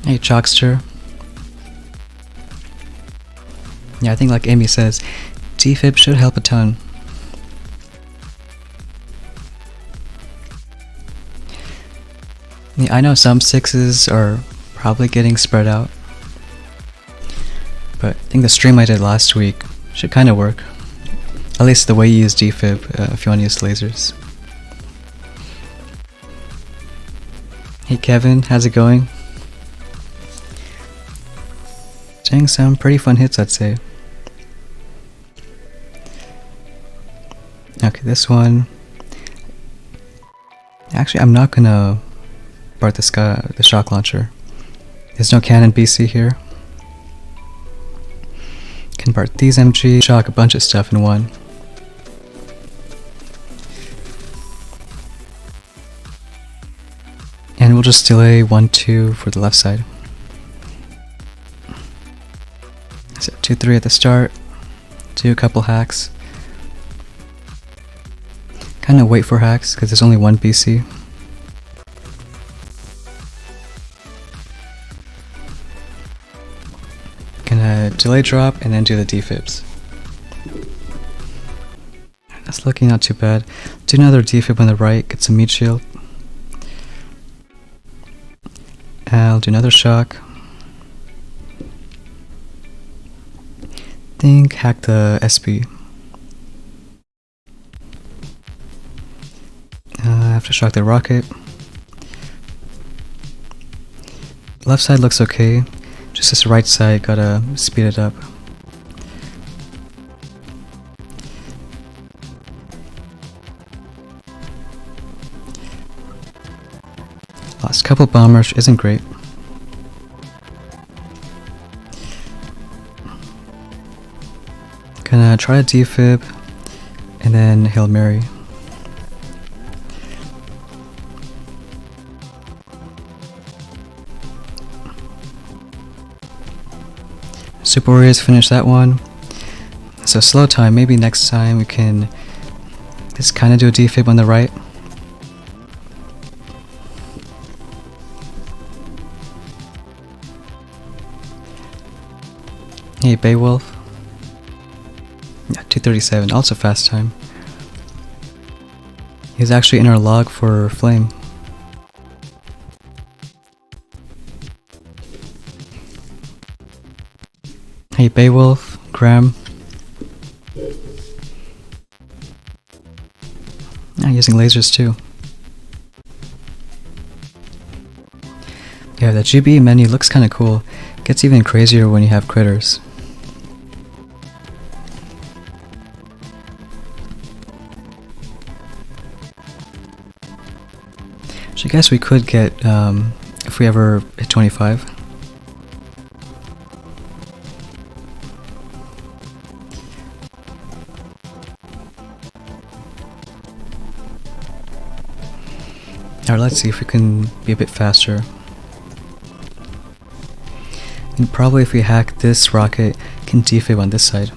Hey, Chalkster. Yeah, I think like Amy says, Defib should help a ton. Yeah, I know some 6s are probably getting spread out, but I think the stream I did last week should kind of work. At least the way you use Defib if you want to use lasers. Hey Kevin, how's it going? Doing some pretty fun hits, I'd say. Okay, this one. Actually, I'm not gonna BART the shock launcher. There's no cannon BC here. Can BART these MG, shock a bunch of stuff in one. And we'll just delay 1-2 for the left side. So 2-3 at the start. Do a couple hacks. Kind of wait for hacks because there's only one BC. Gonna delay drop and then do the defibs. That's looking not too bad. Do another defib on the right, get some meat shield. I'll do another shock. Think hack the SB. I have to shock the rocket. Left side looks okay. Just this right side, gotta speed it up. Last couple bombers isn't great. Gonna try a defib and then Hail Mary. Super Warriors finish that one. So slow time, maybe next time we can just kind of do a defib on the right. Hey Beowulf. Yeah, 237, also fast time. He's actually in our log for Flame. Hey Beowulf, Graham. Using lasers too. Yeah, the GB menu looks kinda cool. Gets even crazier when you have critters. So I guess we could get, if we ever hit 25. Alright, let's see if we can be a bit faster. And probably if we hack this rocket, can defib on this side.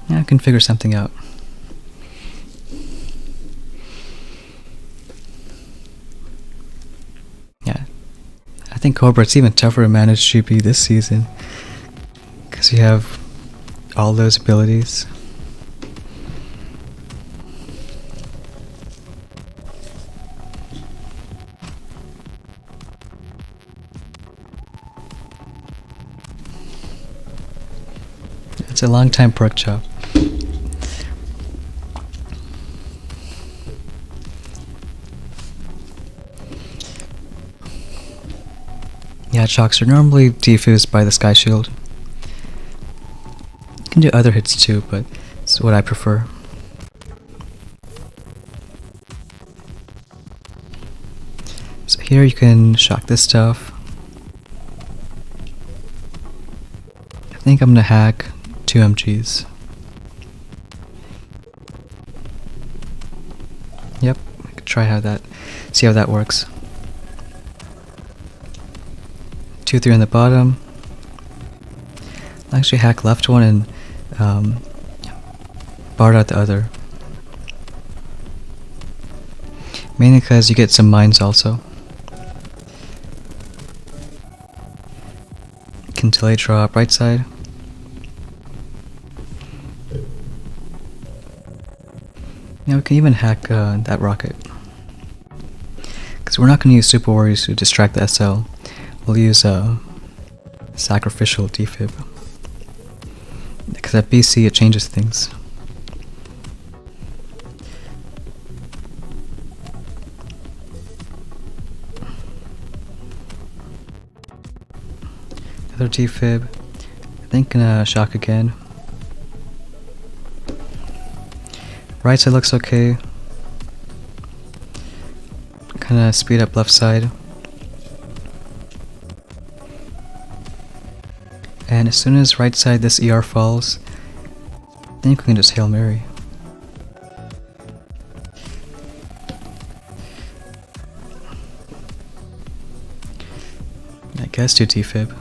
Yeah, I can figure something out. Yeah, I think Cobra, it's even tougher to manage GB this season because you have all those abilities. It's a long time pork chop. Yeah, chocks are normally defused by the sky shield. You can do other hits too, but it's what I prefer. So here you can shock this stuff. I think I'm gonna hack 2 MGs. Yep, I could try see how that works. 2, 3 on the bottom. I'll actually hack left one and barred out the other. Mainly because you get some mines also. Can delay drop right side. Yeah, we can even hack that rocket. Because we're not going to use Super Warriors to distract the SL. We'll use sacrificial defib. Because at BC it changes things. Another defib. I think gonna shock again. Right side looks okay. Kinda speed up left side. And as soon as right side this ER falls, I think we can just Hail Mary. I guess do defib.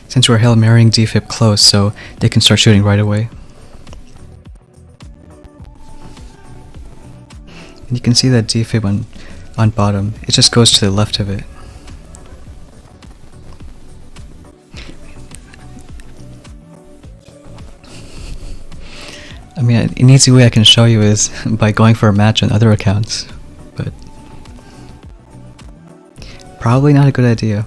Since we're Hail Marying defib close, so they can start shooting right away. And you can see that defib on bottom, it just goes to the left of it. I mean, an easy way I can show you is by going for a match on other accounts, but probably not a good idea.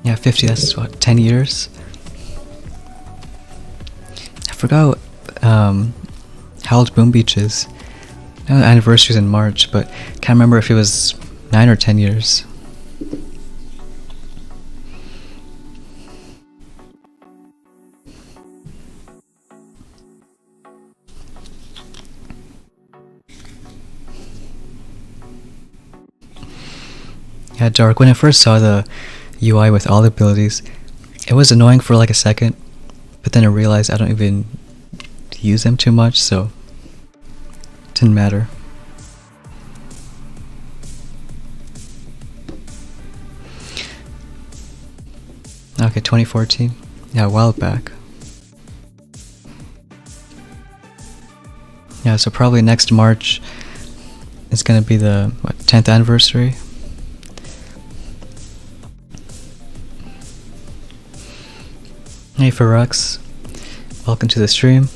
Yeah, 50, that's what, 10 years? I forgot how old Boom Beach is. I know the anniversary's in March, but can't remember if it was 9 or 10 years. Yeah, Dark, when I first saw the UI with all the abilities, it was annoying for like a second, but then I realized I don't even use them too much, so it didn't matter. Okay, 2014. Yeah, a while back. Yeah, so probably next March is gonna be the 10th anniversary. Hey Ferrux, welcome to the stream.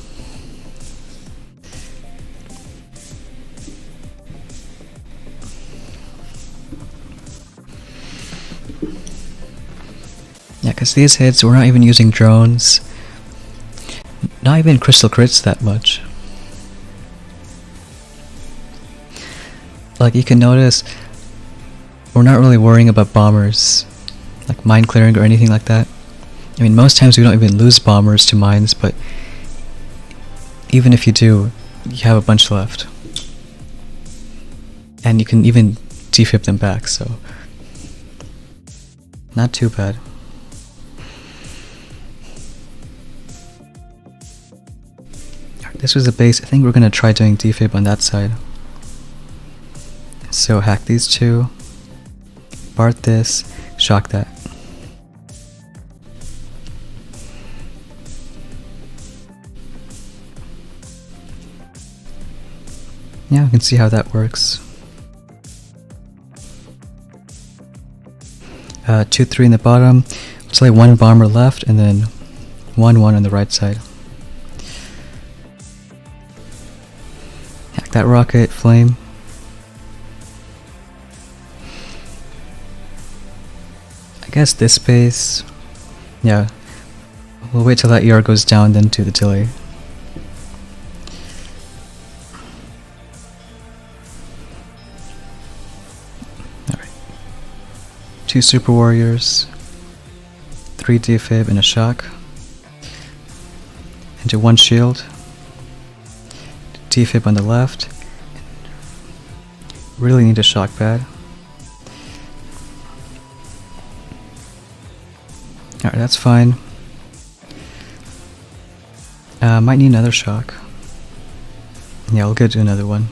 Yeah, because these hits, we're not even using drones. Not even crystal crits that much. Like you can notice, we're not really worrying about bombers, like mine clearing or anything like that. I mean, most times we don't even lose bombers to mines, but even if you do, you have a bunch left. And you can even defib them back, so not too bad. This was the base. I think we're gonna try doing defib on that side. So hack these two, BART this, shock that. Yeah, we can see how that works. 2, 3 in the bottom. Looks like 1 bomber left, and then 1, 1 on the right side. Hack that rocket, flame. I guess this base. Yeah. We'll wait till that ER goes down, then do the delay. 2 Super Warriors, 3 Defib and a shock, into 1 shield, Defib on the left. Really need a shock pad. Alright, that's fine. Might need another shock. Yeah, I'll get another one.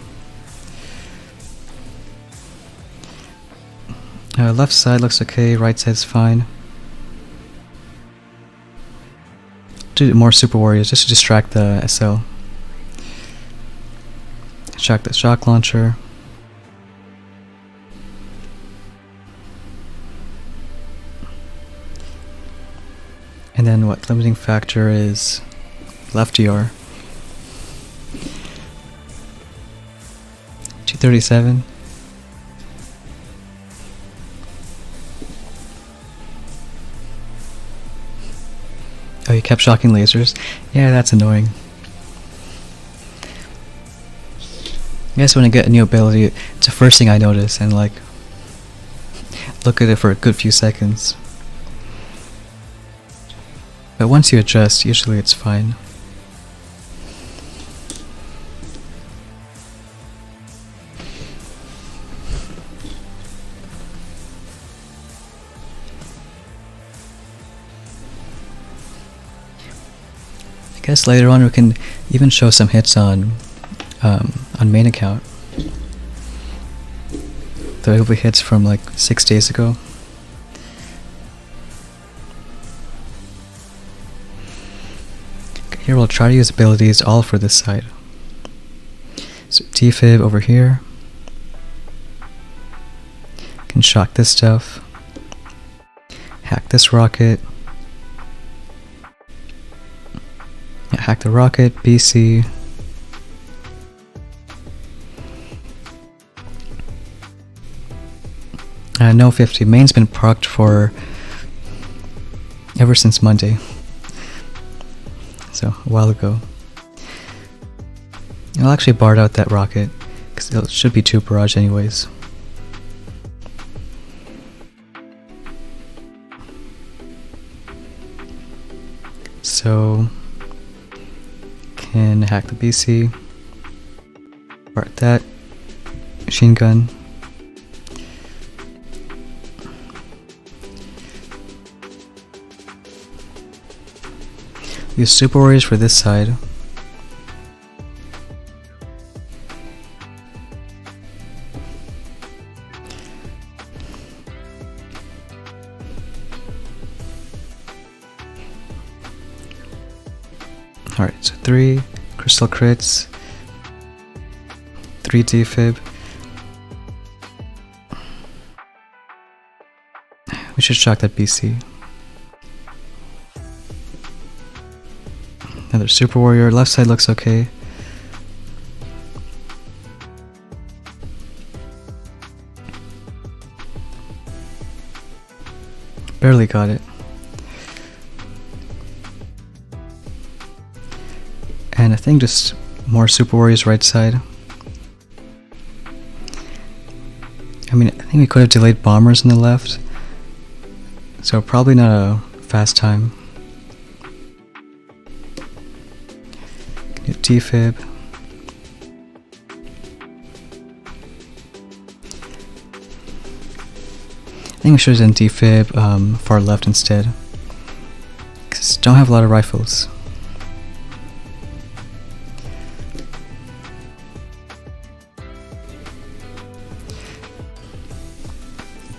Left side looks okay, right side's fine. Do more Super Warriors just to distract the SL. Shock the shock launcher. And then what limiting factor is left ER. 237. Oh, you kept shocking lasers? Yeah, that's annoying. I guess when I get a new ability, it's the first thing I notice and like look at it for a good few seconds. But once you adjust, usually it's fine. I guess later on we can even show some hits on main account. The OV hits from like 6 days ago. Here we'll try to use abilities all for this side. So Defib over here. Can shock this stuff. Hack this rocket. Yeah, hack the rocket, BC. No 50. Main's been procced for ever since Monday. So, a while ago. I'll actually barred out that rocket, because it should be 2 barrage anyways. So, can hack the BC, barred that, machine gun. Use Super Warriors for this side. Alright, so 3 crystal crits, 3 defib. We should shock that BC. Another Super Warrior. Left side looks okay. Barely got it. And I think just more Super Warriors right side. I mean, I think we could have delayed bombers on the left. So probably not a fast time. Defib. I think we should have done defib far left instead, because don't have a lot of rifles.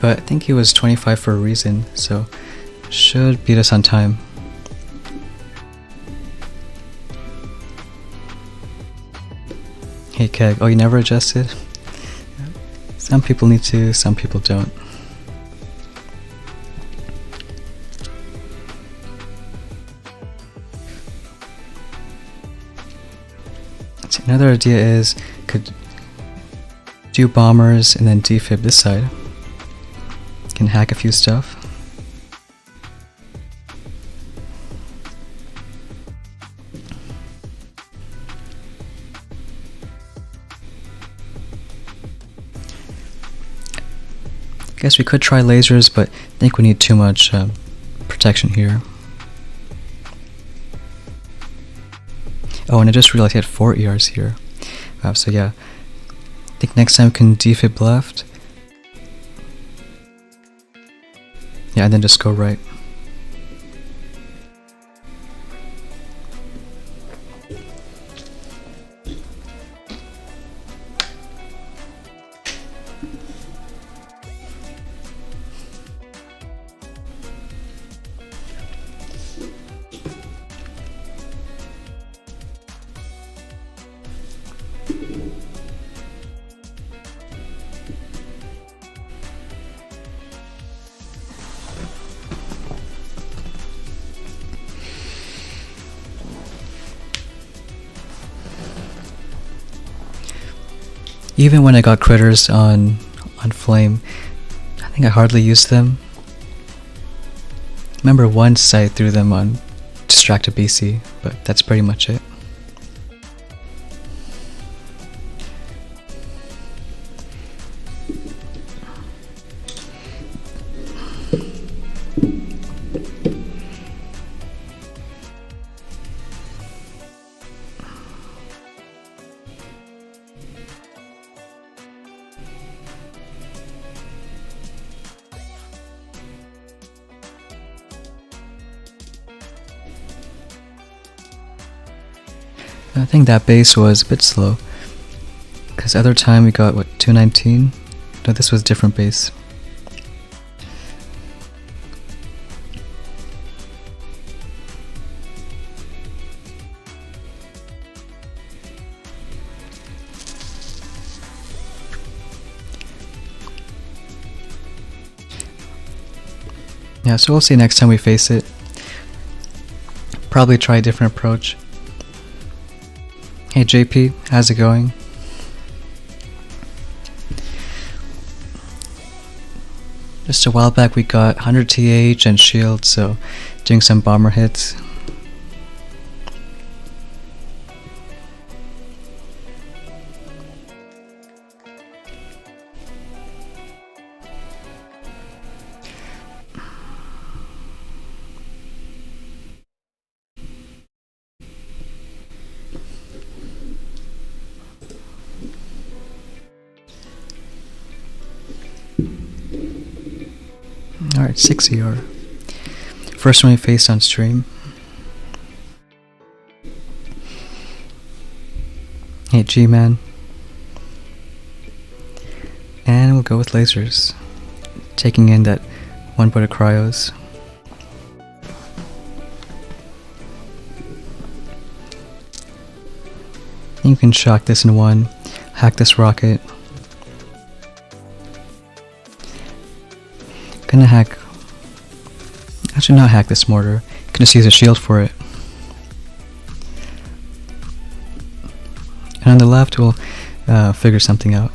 But I think he was 25 for a reason, so should beat us on time. Hey Keg, oh, you never adjusted? Some people need to, some people don't. So another idea is, could do bombers and then defib this side. Can hack a few stuff. Guess we could try lasers, but I think we need too much protection here. Oh, and I just realized he had 4 ERs here. Wow, so yeah. I think next time we can defib left. Yeah, and then just go right. Even when I got critters on flame, I think I hardly used them. Remember once I threw them on distracted BC, but that's pretty much it. I think that base was a bit slow, because other time we got, what, 219? No, this was different base. Yeah, so we'll see next time we face it. Probably try a different approach. Hey JP, how's it going? Just a while back we got 100 TH and shield, so doing some bomber hits. Alright, 6 ER. First one we faced on stream. Hey G-Man. And we'll go with lasers. Taking in that one point of cryos. You can shock this in one, hack this rocket. Gonna hack, actually not hack this mortar, gonna use a shield for it. And on the left we'll figure something out.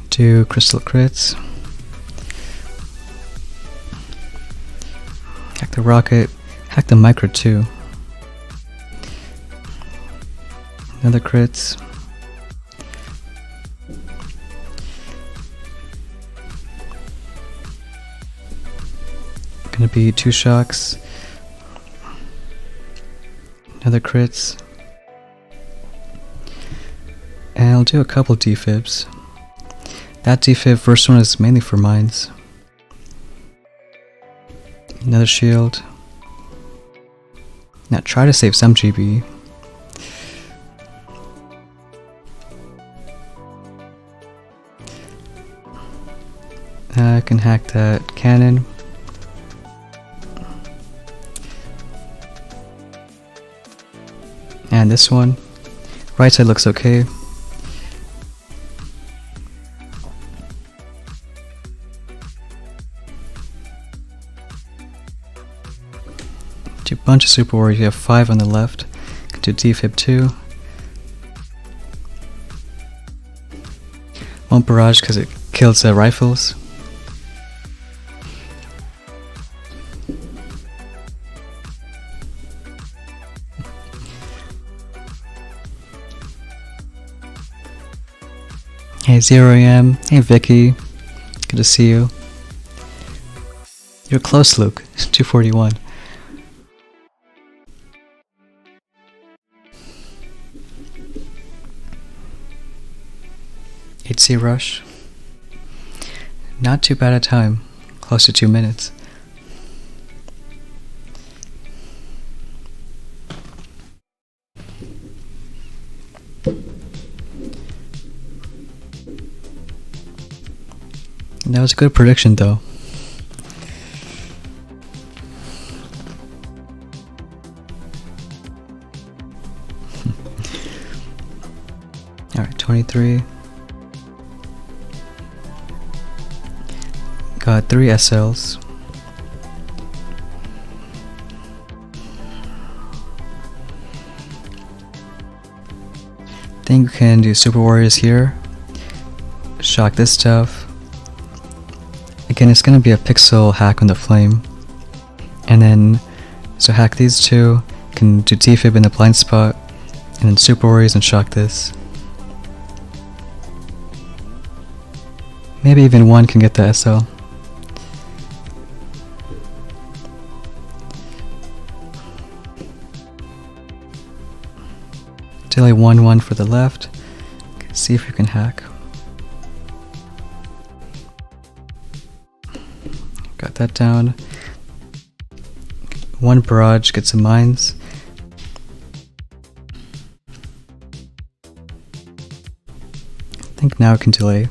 Do crystal crits. Hack the rocket, hack the micro too. Another crits. Gonna be 2 shocks. Another crits. And I'll do a couple defibs. That defib first one is mainly for mines. Another shield. Now try to save some GB. I can hack that cannon. And this one. Right side looks okay. Do a bunch of super warriors. You have 5 on the left. Can do defib 2. Won't barrage because it kills the rifles. Hey 0am, hey Vicky, good to see you. You're close, Luke. 241. HC rush. Not too bad a time. Close to 2 minutes. That was a good prediction though. Alright, 23. Got 3 SLs. Think we can do Super Warriors here. Shock this stuff. Again, it's gonna be a pixel hack on the flame. And then, so hack these two, can do Defib in the blind spot, and then Super Warriors and shock this. Maybe even one can get the SL. Delay 1-1 for the left. Okay, see if we can hack. Got that down. One barrage, get some mines. I think now I can delay.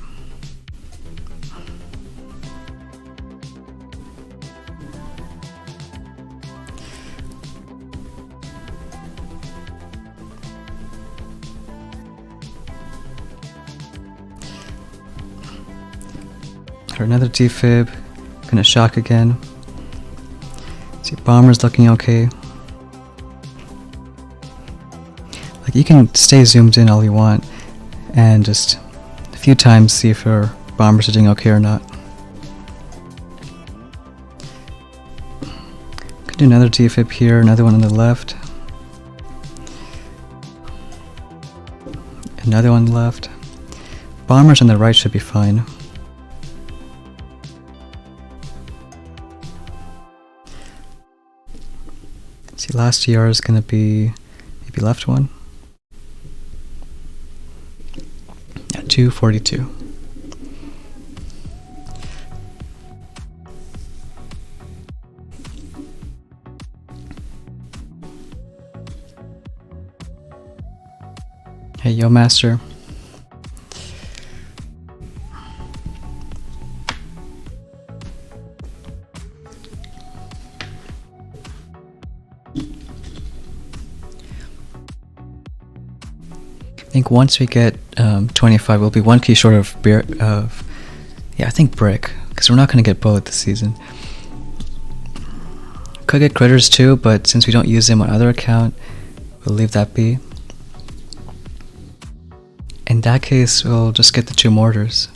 Another defib. Gonna shock again. See, bomber's looking okay. Like, you can stay zoomed in all you want and just a few times see if your bombers are doing okay or not. Could do another defib here, another one on the left. Another one left. Bombers on the right should be fine. See, last ER is gonna be maybe left one. Yeah, 242. Hey, yo, master. I think once we get 25, we'll be one key short of yeah, I think brick, because we're not going to get bullet this season. Could get critters too, but since we don't use them on other account, we'll leave that be. In that case, we'll just get the 2 mortars,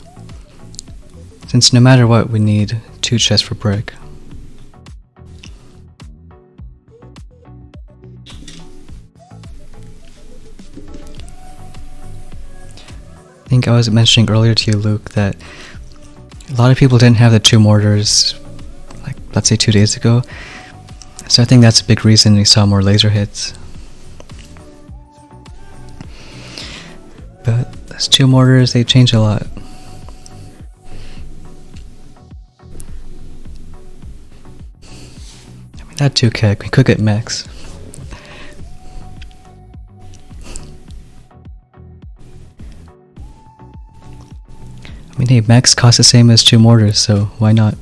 since no matter what, we need 2 chests for brick. I think I was mentioning earlier to you, Luke, that a lot of people didn't have the 2 mortars, like, let's say 2 days ago. So I think that's a big reason we saw more laser hits. But those 2 mortars, they change a lot. I mean, that 2 keg, we could get mechs. I mean, hey, mechs cost the same as 2 mortars, so why not?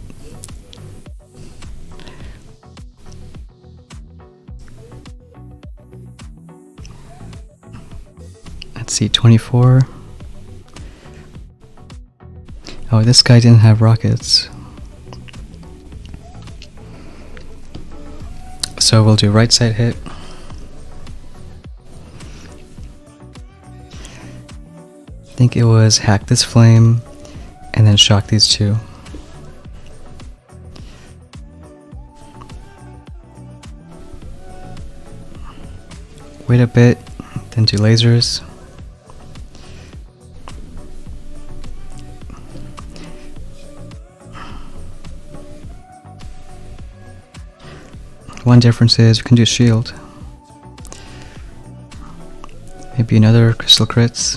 Let's see, 24. Oh, this guy didn't have rockets. So we'll do right side hit. I think it was hack this flame and then shock these 2. Wait a bit, then do lasers. one difference is we can do shield. Maybe another crystal crits.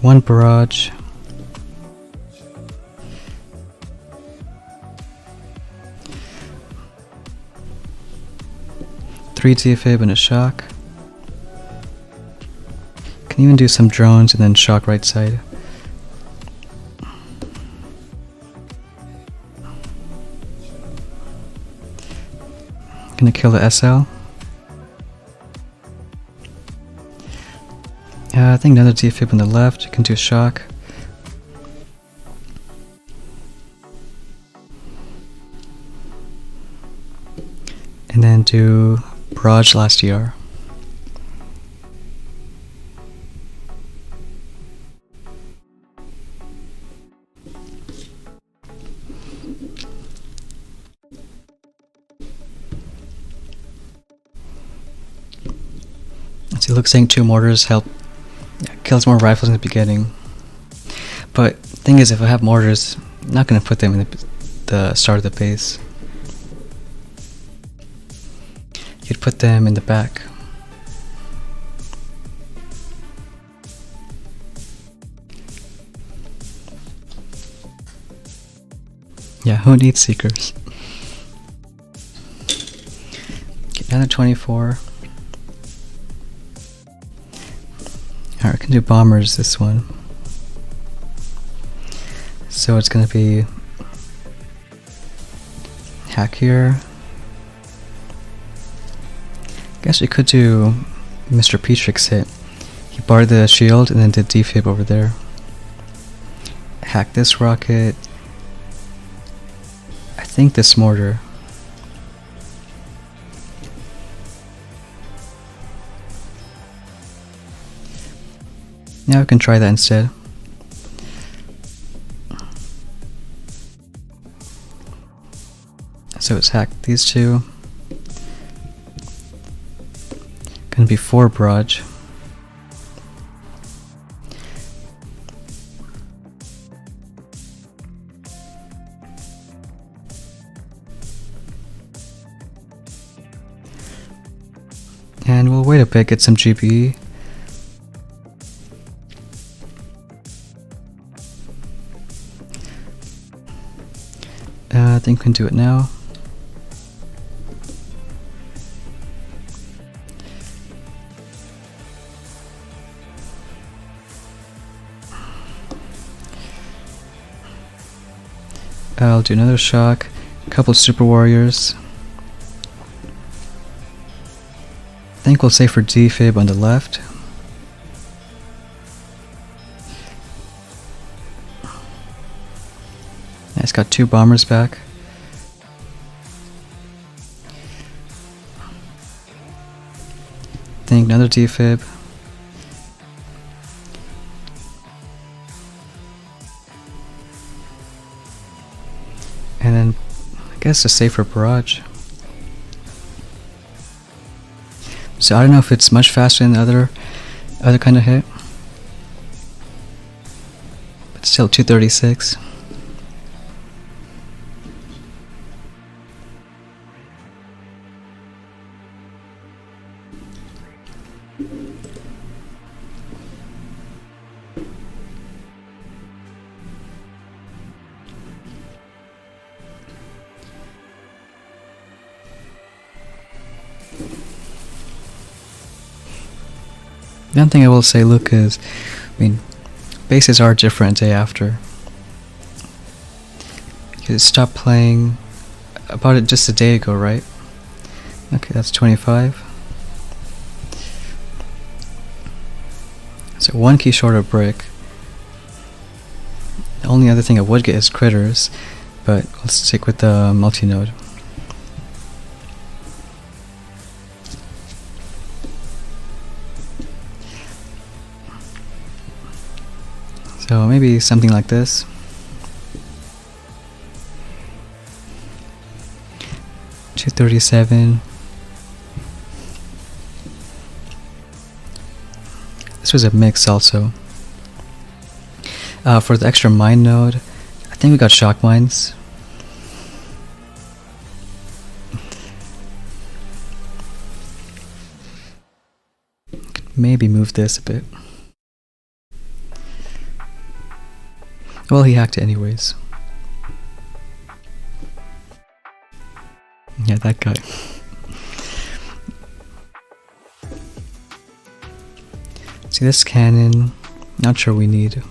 One barrage. Three defib and a shock. Can even do some drones and then shock right side. Gonna kill the SL. I think another defib on the left. You can do shock. And then do barrage last ER. So it looks like 2 mortars help kills more rifles in the beginning. But thing is, if I have mortars, I'm not going to put them in the start of the base. You'd put them in the back. Yeah, who needs seekers? Okay, another 24. Alright, we can do bombers this one. So it's gonna be hack here. Guess we could do Mr. Petrix hit. He barred the shield and then did defib over there. Hack this rocket. I think this mortar. Yeah, we can try that instead. So it's hacked these two. Gonna be 4 barrage. And we'll wait a bit, get some GBE. I think we can do it now. I'll do another shock, a couple super warriors. I think we'll save for defib on the left. Yeah, it's got 2 bombers back. Think another defib. And then I guess a safer barrage. So I don't know if it's much faster than the other kind of hit. But still 236. The one thing I will say, Luke, is, bases are different day after. You stopped playing about it just a day ago, right? Okay, that's 25. So 1 key short of brick. The only other thing I would get is critters, but let's stick with the multi-node. So maybe something like this. $237. This was a mix also. For the extra mine node, I think we got shock mines. Maybe move this a bit. Well, he hacked it anyways. Yeah, that guy. See this cannon, not sure we need.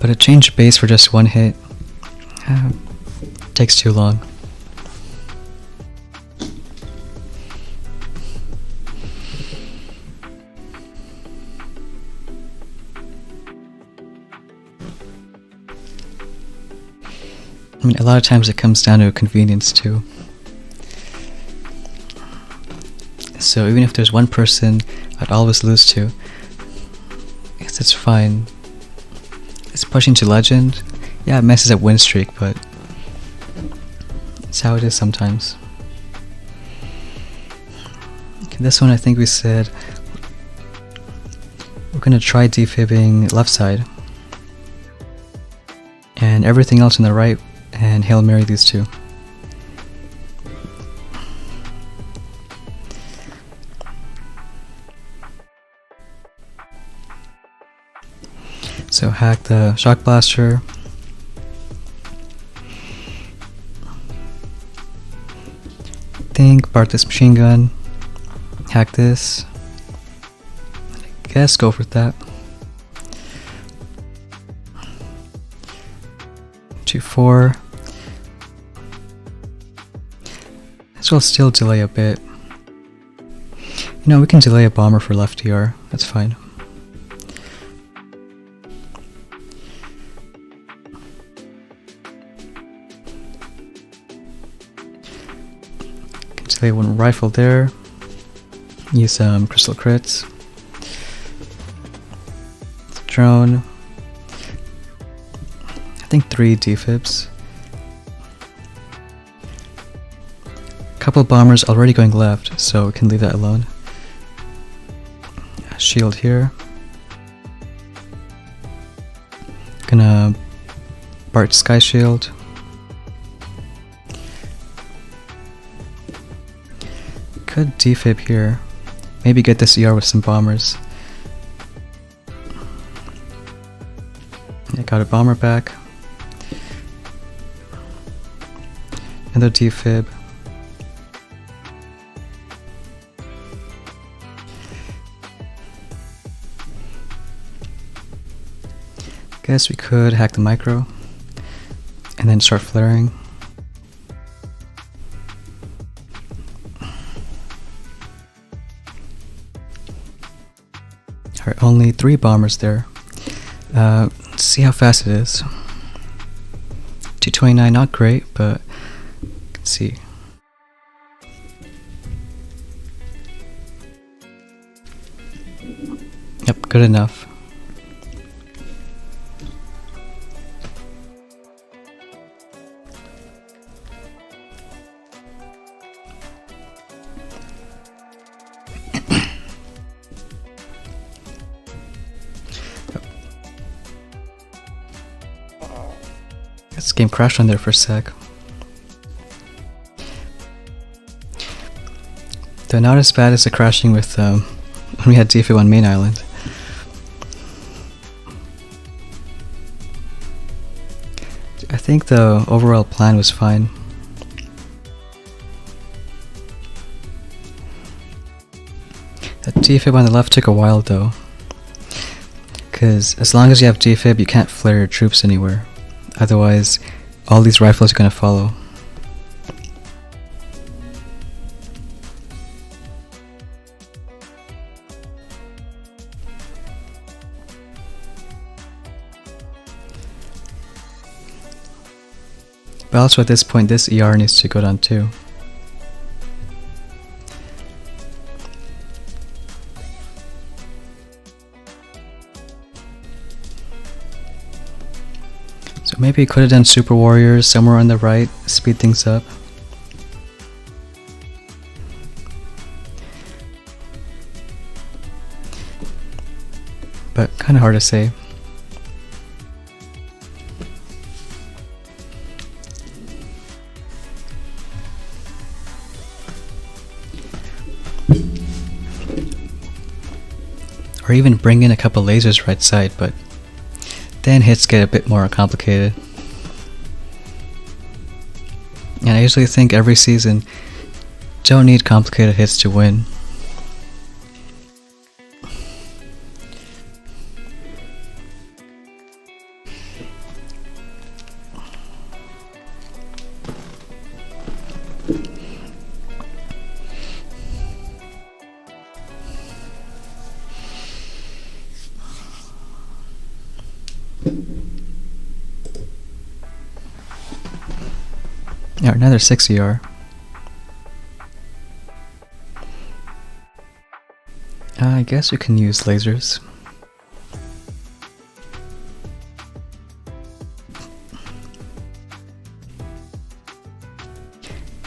But a change base for just one hit takes too long. I mean, a lot of times it comes down to convenience too. So even if there's one person I'd always lose to, I guess it's fine. It's pushing to legend. Yeah, it messes up win streak, but it's how it is sometimes. Okay, this one I think we said we're gonna try defibbing left side. And everything else on the right, and Hail Mary these two. So hack the shock blaster. Think part this machine gun. Hack this. I guess go for that. 2-4. This will still delay a bit. You know, we can delay a bomber for left DR. That's fine. Can delay one rifle there. Use some crystal crits. Drone. I think 3 defibs. Couple bombers already going left, so we can leave that alone. Shield here. Gonna Bart Sky Shield. Could defib here. Maybe get this ER with some bombers. I got a bomber back. Another defib. Guess we could hack the micro and then start flaring. Alright, only 3 bombers there. Let's see how fast it is. 229, not great, but let's see. Yep, good enough. This game crashed on there for a sec. Though not as bad as the crashing with when we had Defib on main island. I think the overall plan was fine. That Defib on the left took a while though. Because as long as you have Defib, you can't flare your troops anywhere. Otherwise, all these rifles are going to follow. But also at this point, this ER needs to go down too. So maybe he could have done Super Warriors somewhere on the right, speed things up. Kind of hard to say. Or even bring in a couple lasers right side, but then hits get a bit more complicated. And I usually think every season, don't need complicated hits to win. Yeah, another 6 ER. I guess we can use lasers.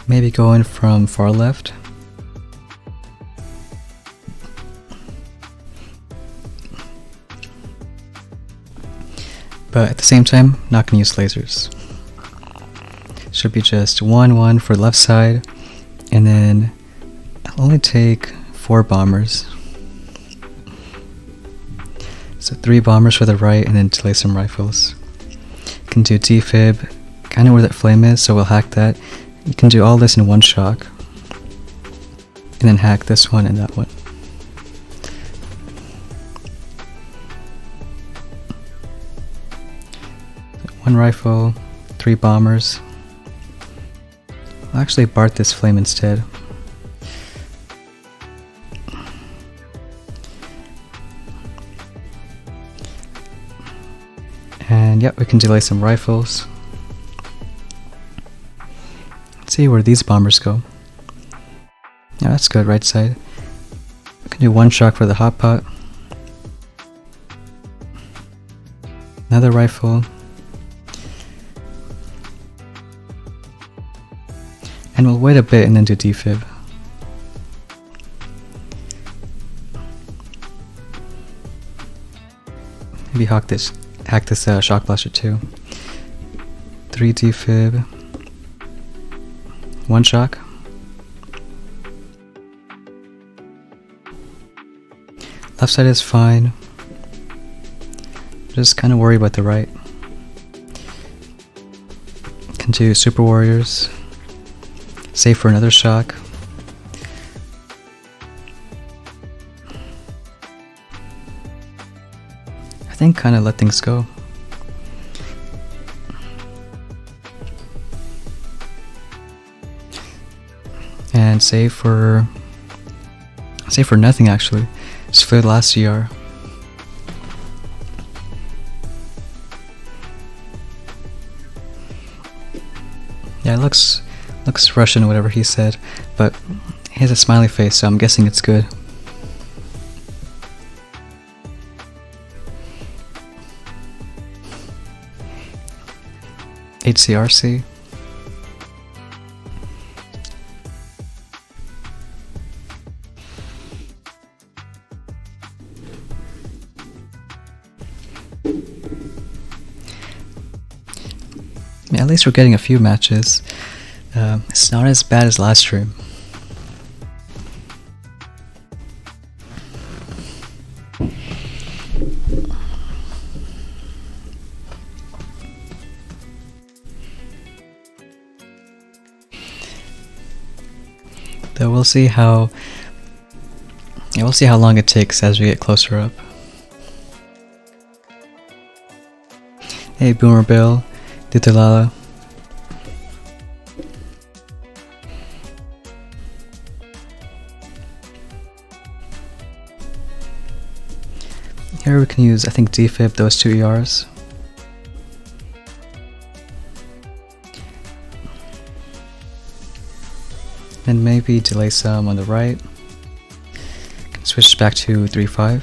Maybe go in from far left. But at the same time, not gonna use lasers. Should be just 1-1 for left side, and then I'll only take 4 bombers. So 3 bombers for the right, and then delay some rifles. You can do defib, kind of where that flame is, so we'll hack that. You can do all this in one shock, and then hack this one and that one. One rifle, 3 bombers. I'll actually BART this flame instead. And yep, we can delay some rifles. Let's see where these bombers go. Yeah, that's good, right side. We can do 1 shock for the hot pot. Another rifle. And we'll wait a bit and then do defib. Maybe hack this shock blaster too. 3 defib. 1 shock. Left side is fine. Just kind of worry about the right. Can do super warriors. Save for another shock. I think kind of let things go. And save for nothing actually. Just for the last CR. Yeah, it looks Russian, whatever he said, but he has a smiley face, so I'm guessing it's good. HCRC. Yeah, at least we're getting a few matches. It's not as bad as last stream. Though we'll see how long it takes as we get closer up. Hey Boomer Bill, Ditalala. Here we can use, I think, defib those 2 ERs. Then maybe delay some on the right. Can switch back to 3-5.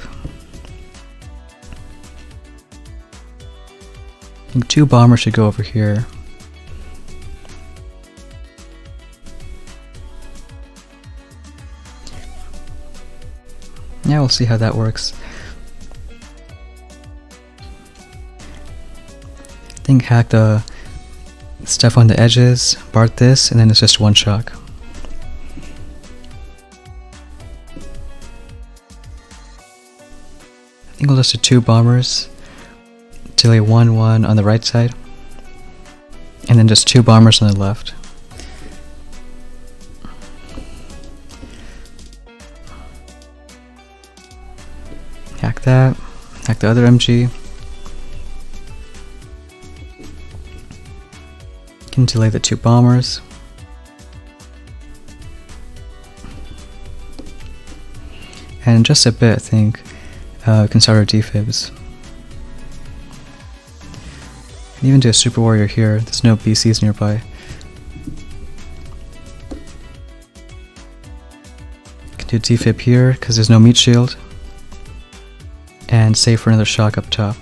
I think 2 bombers should go over here. Yeah, we'll see how that works. think hack the stuff on the edges, BART this, and then it's just one shock. I think we'll just do 2 bombers, delay 1-1 on the right side, and then just 2 bombers on the left. Hack that, hack the other MG. Can delay the 2 bombers. And in just a bit, I think, we can start our defibs. Can even do a super warrior here, there's no BCs nearby. Can do defib here, because there's no meat shield. And save for another shock up top.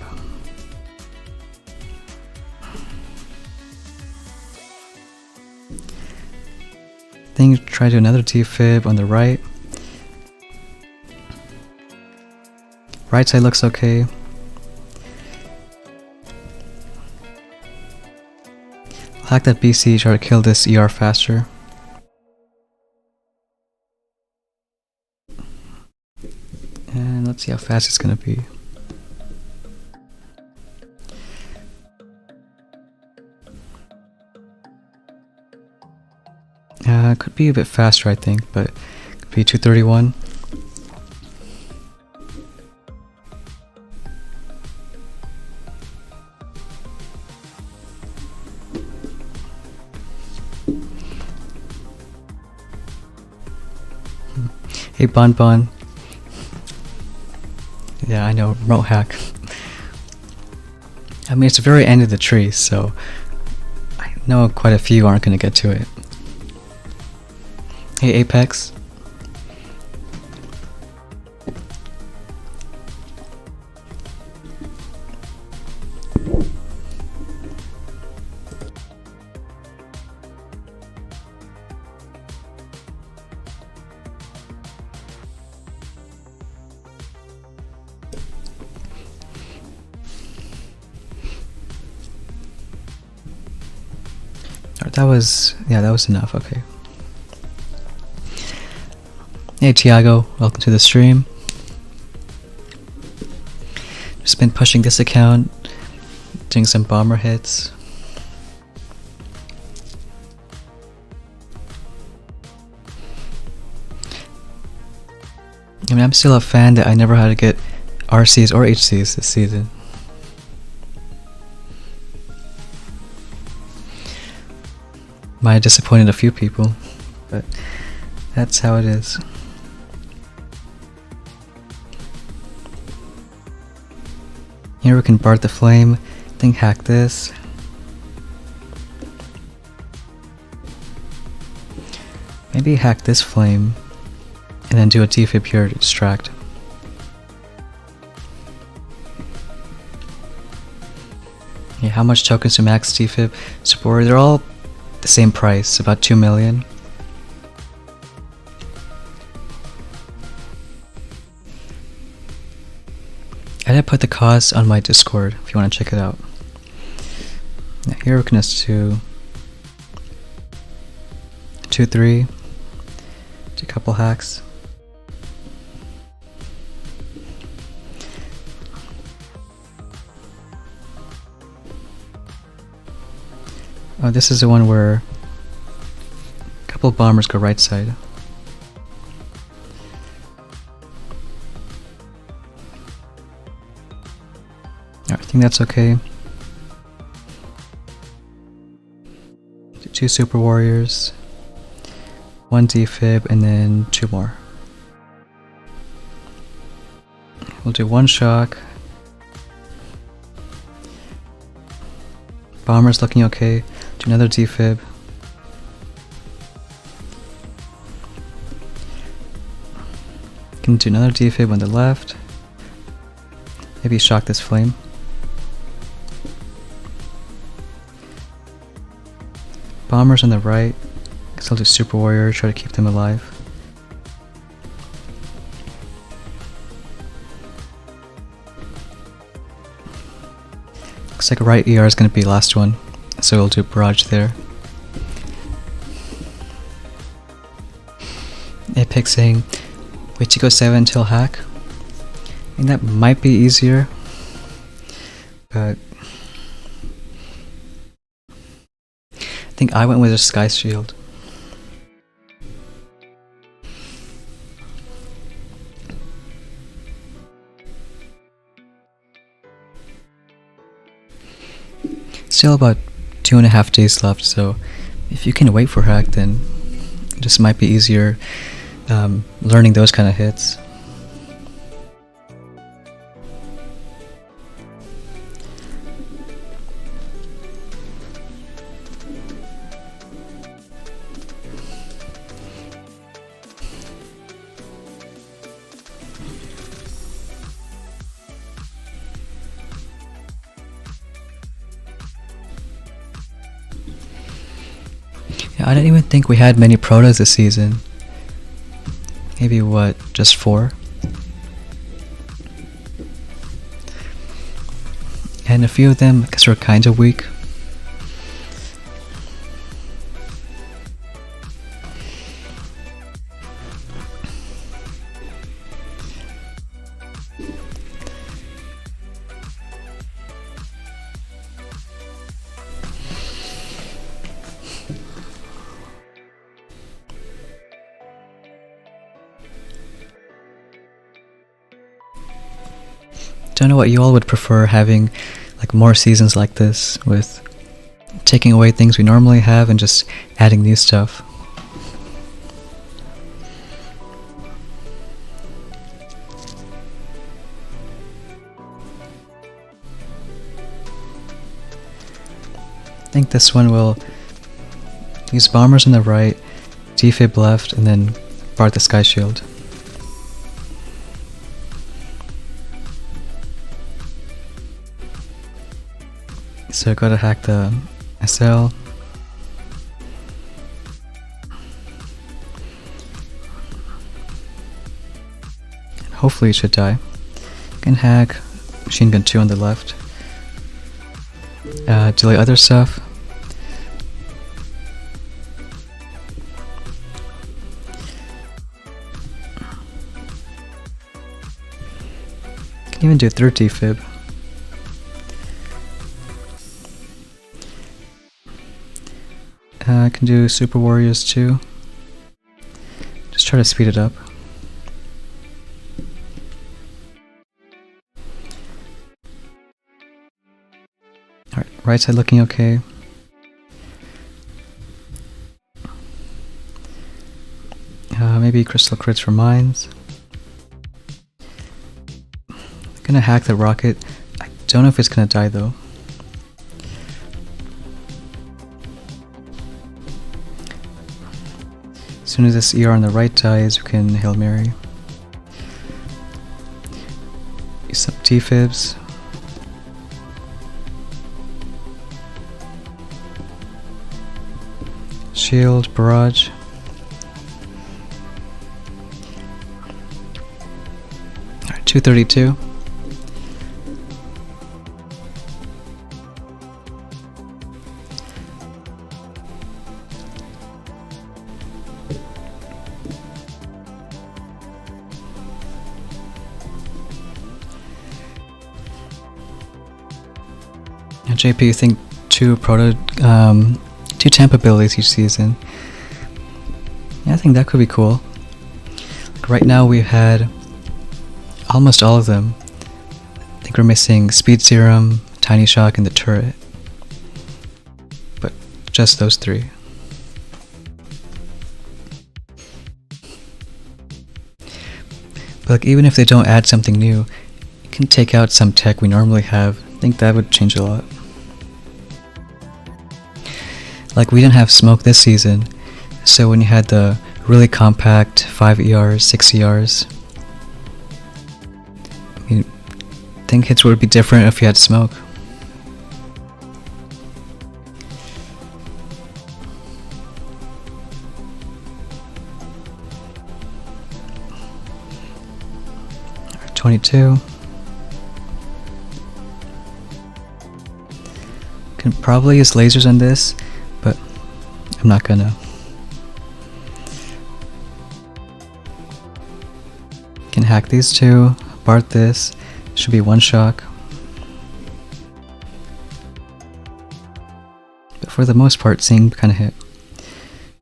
Then try to do another defib on the right. Right side looks okay. I'll hack that BC, try to kill this ER faster. And let's see how fast it's gonna be. Could be a bit faster, I think, but could be 231. Hey Bon Bon. Yeah, I know, remote hack. I mean, it's the very end of the tree, so I know quite a few aren't going to get to it. Hey Apex. That was enough, okay. Hey Tiago, welcome to the stream. Just been pushing this account, doing some bomber hits. I mean, I'm still a fan that I never had to get RCs or HCs this season. Might have disappointed a few people, but that's how it is. Here we can BART the flame, then hack this. Maybe hack this flame, and then do a defib here to distract. Yeah, how much tokens to max defib support? They're all the same price, about 2 million. I did put the cost on my Discord if you want to check it out. Now here we can just do 2-3, do a couple hacks. Oh, this is the one where a couple of bombers go right side. I think that's okay. 2 super warriors, 1 defib, and then 2 more. We'll do 1 shock. Bomber's looking okay. Do another defib. Can do another defib on the left. Maybe shock this flame. Bombers on the right. Guess I'll do super warrior, try to keep them alive. Looks like right ER is going to be last one, so we'll do barrage there. Apex saying, wait to go 7 till hack. I think that might be easier, but I think I went with a Sky Shield. Still about 2.5 days left, so if you can wait for hack, then it just might be easier learning those kind of hits. I didn't even think we had many protos this season. Maybe what, just 4? And a few of them, I guess, were kind of weak. Don't know what you all would prefer, having like more seasons like this with taking away things we normally have and just adding new stuff. I think this one will use bombers on the right, Defib left, and then bar the Sky Shield. So gotta hack the SL. Hopefully it should die. Can hack Machine Gun 2 on the left. Delay other stuff. Can even do 3rd Defib. I can do Super Warriors too. Just try to speed it up. Alright, right side looking okay. Maybe crystal crits for mines. Gonna hack the rocket. I don't know if it's gonna die though. As soon as this ER on the right dies, we can Hail Mary. Use some Defibs. Shield, barrage. Alright, 232. JP, you think 2 temp abilities each season? Yeah, I think that could be cool. Like right now we've had almost all of them. I think we're missing Speed Serum, Tiny Shock, and the turret. But just those 3. But like, even if they don't add something new, you can take out some tech we normally have. I think that would change a lot. Like, we didn't have smoke this season, so when you had the really compact 5 ERs, 6 ERs, I mean, I think hits would be different if you had smoke. Alright, 22. Can probably use lasers on this, but I'm not gonna. Can hack these two, Bart this, should be one shock. But for the most part, seeing kind of hit.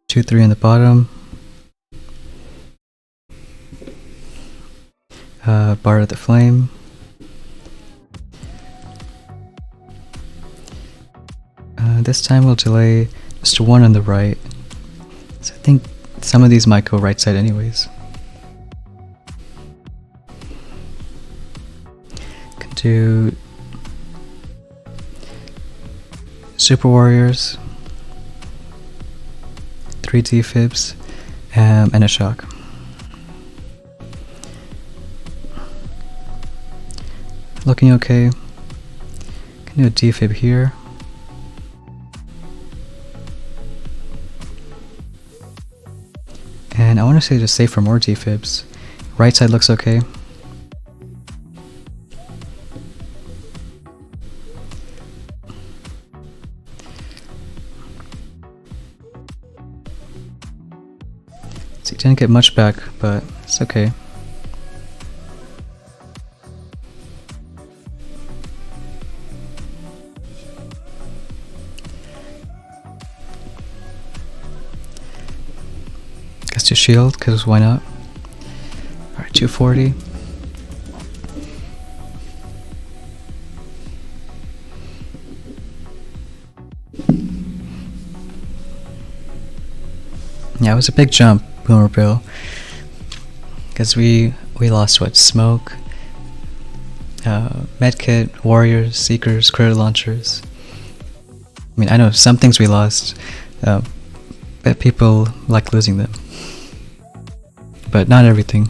2, 3 on the bottom. Bart at the flame. This time we'll delay just 1 on the right. So I think some of these might go right side anyways. Can do Super Warriors, 3 Defibs, and a shock. Looking okay. Can do a Defib here. And I want to say just save for more Defibs. Right side looks okay. So you didn't get much back, but it's okay. To shield, because why not? Alright, 240. Yeah, it was a big jump, Boomer Bill. Because we lost what? Smoke, Medkit, Warriors, Seekers, Critter Launchers. I mean, I know some things we lost, but people like losing them. But not everything.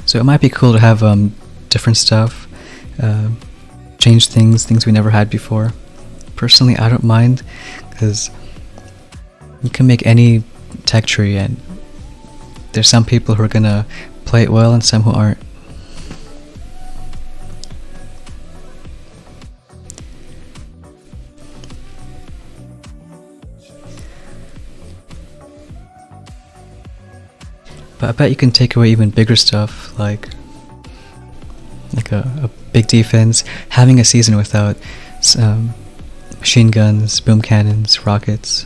So it might be cool to have different stuff, change things we never had before. Personally, I don't mind, because you can make any tech tree, and there's some people who are gonna play it well and some who aren't. But I bet you can take away even bigger stuff, like a big defense, having a season without machine guns, boom cannons, rockets.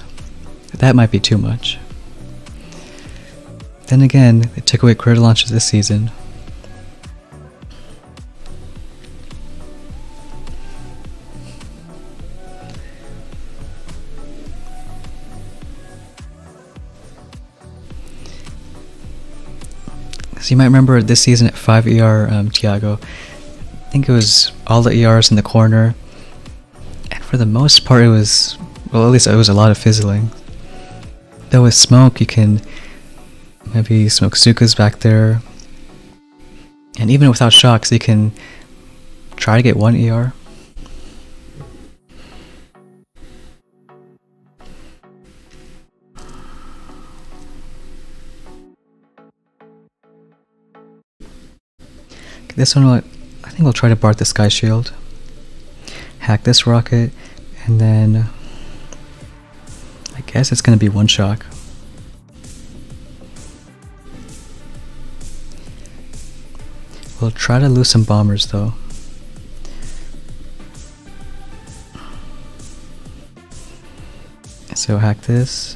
That might be too much. Then again, they took away critter launches this season. So you might remember this season at 5 ER Tiago, I think it was all the ERs in the corner, and for the most part it was, well, at least it was a lot of fizzling. Though with smoke you can maybe smoke Sukas back there, and even without shocks you can try to get 1 ER. This one, I think we'll try to Bart the Sky Shield, hack this rocket, and then I guess it's going to be 1 shock. We'll try to lose some bombers though. So hack this.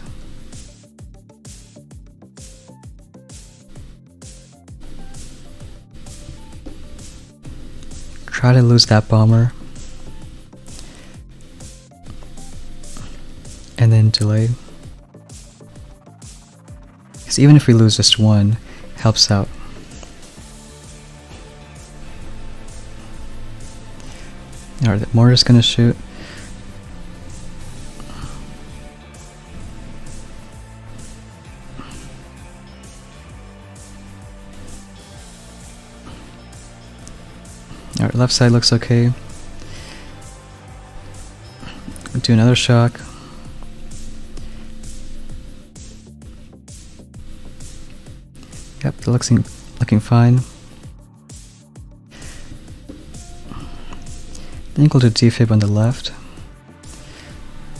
Try to lose that bomber. And then delay. Because even if we lose just 1, helps out. Alright, the mortar's gonna shoot. Alright, left side looks okay. Do another shock. Yep, they're looking fine. Then equal to Defib on the left.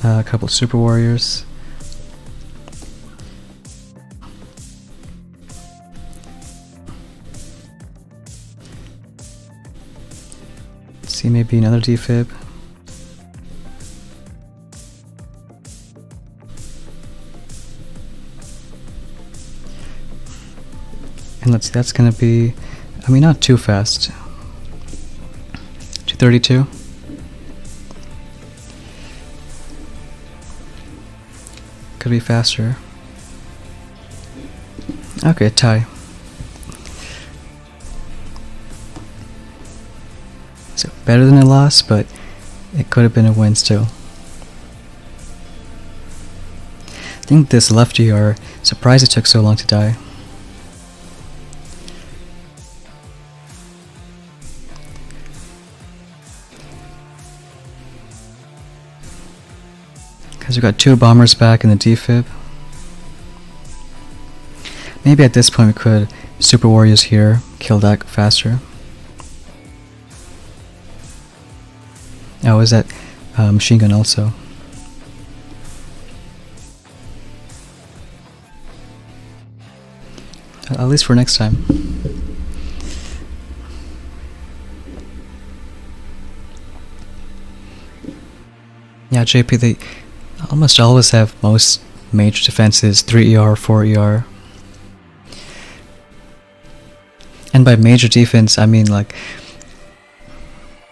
A couple of Super Warriors. Let's see, maybe another Defib. And let's see, that's gonna be, I mean, not too fast. 232. Could be faster. Okay, tie. So better than a loss, but it could have been a win still. I think this left ER, surprised it took so long to die. Because we got 2 bombers back in the Defib. Maybe at this point we could Super Warriors here, kill that faster. Oh, is that machine gun also? At least for next time. Yeah, JP, they almost always have most major defenses, 3 ER, 4 ER. And by major defense, I mean like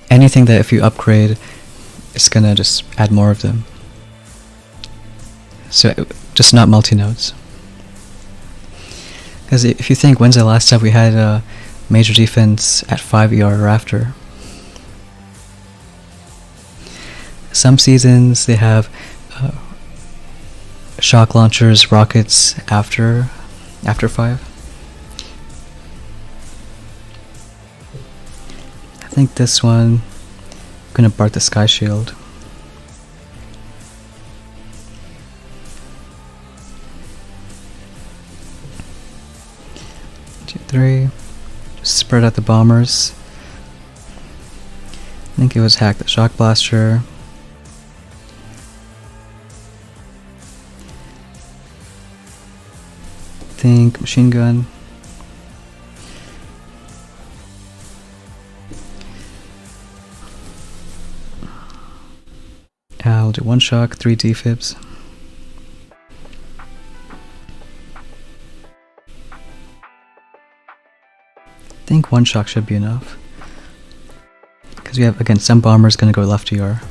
anything that if you upgrade, it's gonna just add more of them. So just not multi-nodes. Because if you think, when's the last time we had a major defense at 5 ER or after? Some seasons they have shock launchers, rockets after 5. I think this one, I'm gonna bark the Sky Shield. Two, three. Just spread out the bombers. I think it was hack the shock blaster. Think machine gun. I'll do 1 shock, 3 defibs. I think 1 shock should be enough. Because we have, again, some bombers gonna go left ER.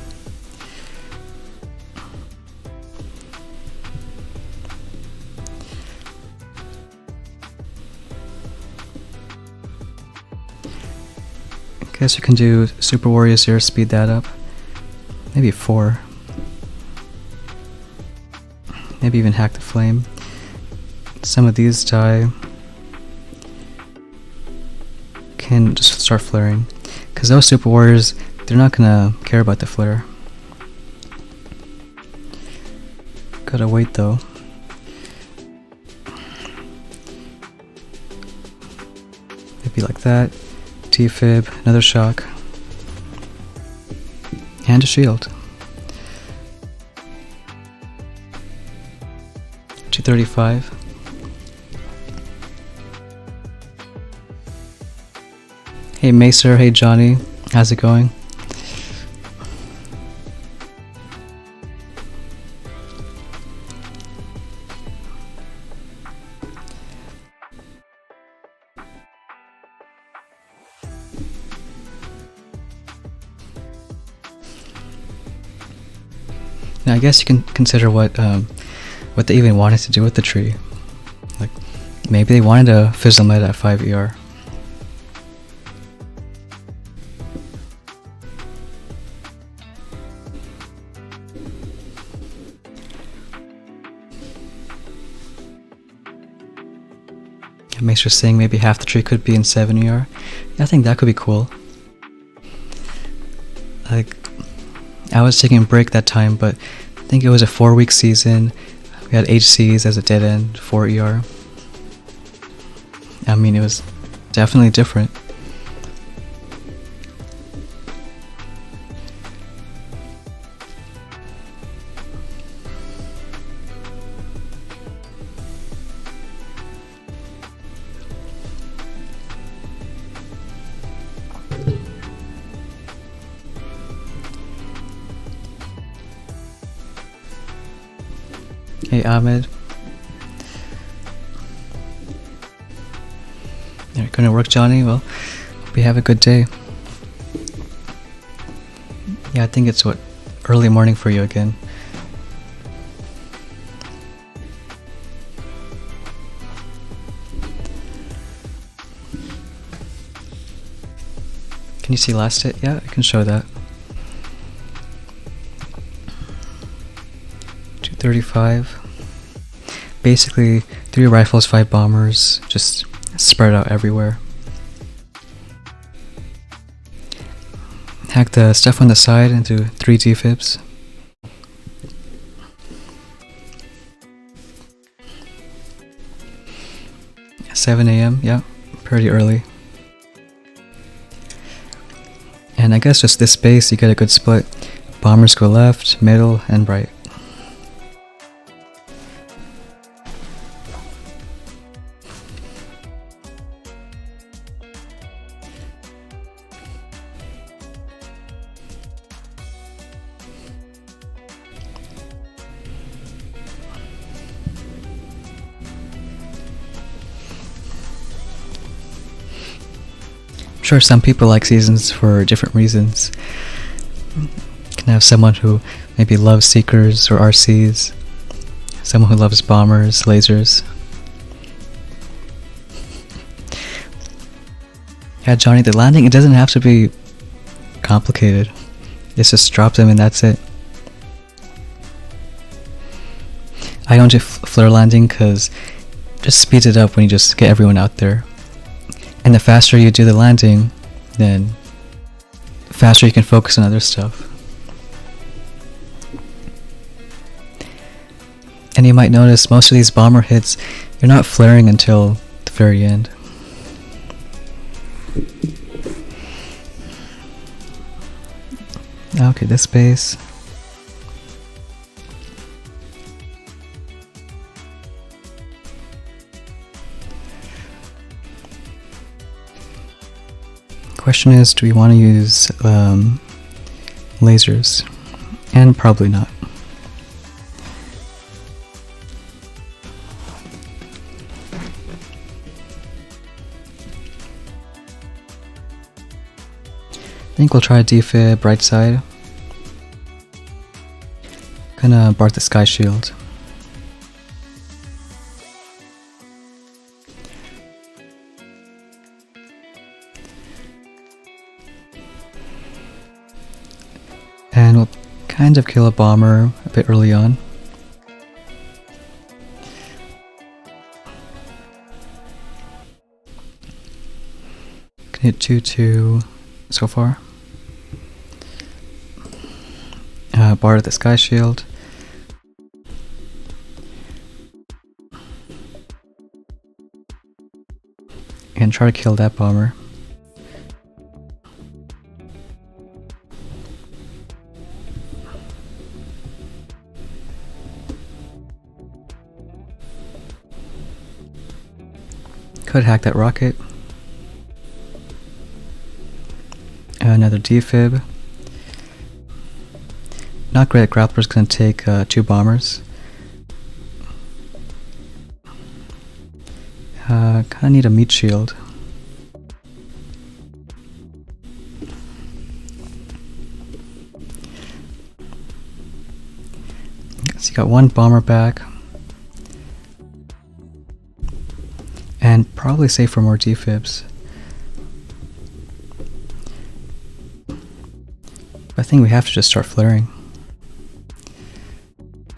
Guess you can do Super Warriors here, speed that up. Maybe 4. Maybe even hack the flame. Some of these die. Can just start flaring. Because those Super Warriors, they're not gonna care about the flare. Gotta wait though. Maybe like that. Defib, another shock. And a shield. 235. Hey Macer, hey Johnny, how's it going? Now I guess you can consider what they even wanted to do with the tree. Like maybe they wanted a fizzle med at 5 ER. Maester saying maybe half the tree could be in 7 ER. I think that could be cool. Like, I was taking a break that time, but I think it was a 4-week season. We had HCS as a dead end, 4 ER. I mean, it was definitely different. Hey Ahmed. You're gonna work, Johnny? Well, hope you have a good day. Yeah, I think it's early morning for you again. Can you see last hit? Yeah, I can show that. 235. Basically, 3 rifles, 5 bombers, just spread out everywhere. Hack the stuff on the side into 3 Defibs. Yeah, 7 AM, yeah, pretty early. And I guess just this base, you get a good split. Bombers go left, middle, and right. Sure, some people like seasons for different reasons. You can have someone who maybe loves Seekers or RCs, someone who loves bombers, lasers. Yeah, Johnny, the landing, it doesn't have to be complicated. It's just drop them and that's it. I don't do flare landing because it just speeds it up when you just get everyone out there. And the faster you do the landing, then the faster you can focus on other stuff. And you might notice most of these bomber hits, you're not flaring until the very end. Okay, this base. Question is, do we want to use lasers? And probably not. I think we'll try Defib right side. Gonna bark the sky shield. And we'll kind of kill a bomber a bit early on. Can hit 2-2 so far. Bar the sky shield. And try to kill that bomber. Could hack that rocket. Another Defib. Not great. Grappler's gonna take 2 bombers. Kinda need a meat shield. So you got 1 bomber back. And probably save for more Defibs. I think we have to just start flaring.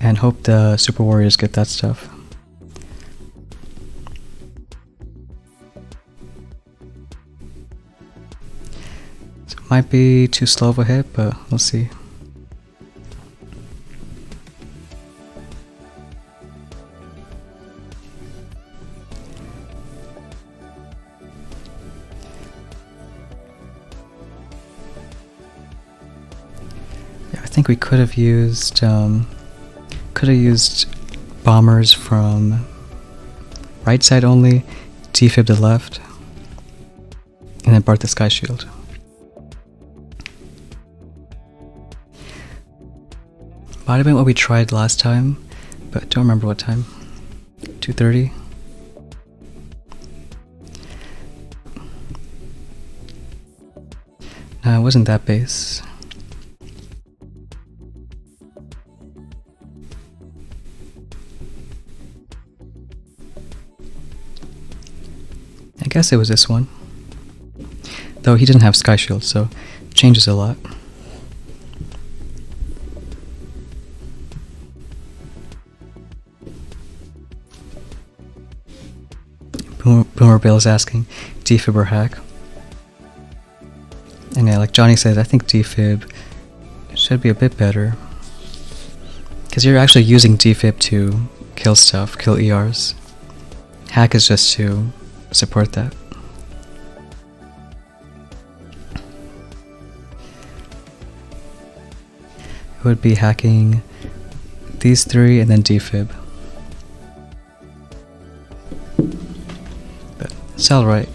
And hope the Super Warriors get that stuff. So it might be too slow of a hit, but we'll see. think we could have used bombers from right side only, defib to left, and then Bart the Sky Shield. Might have been what we tried last time, but I don't remember what time. 2:30. No, it wasn't that base. I guess it was this one. Though he didn't have Sky Shield, so it changes a lot. Boomer Bill is asking, defib or hack? And yeah, like Johnny said, I think defib should be a bit better. Because you're actually using defib to kill stuff, kill ERs. Hack is just to support that. It would be hacking these three and then defib. But it's alright.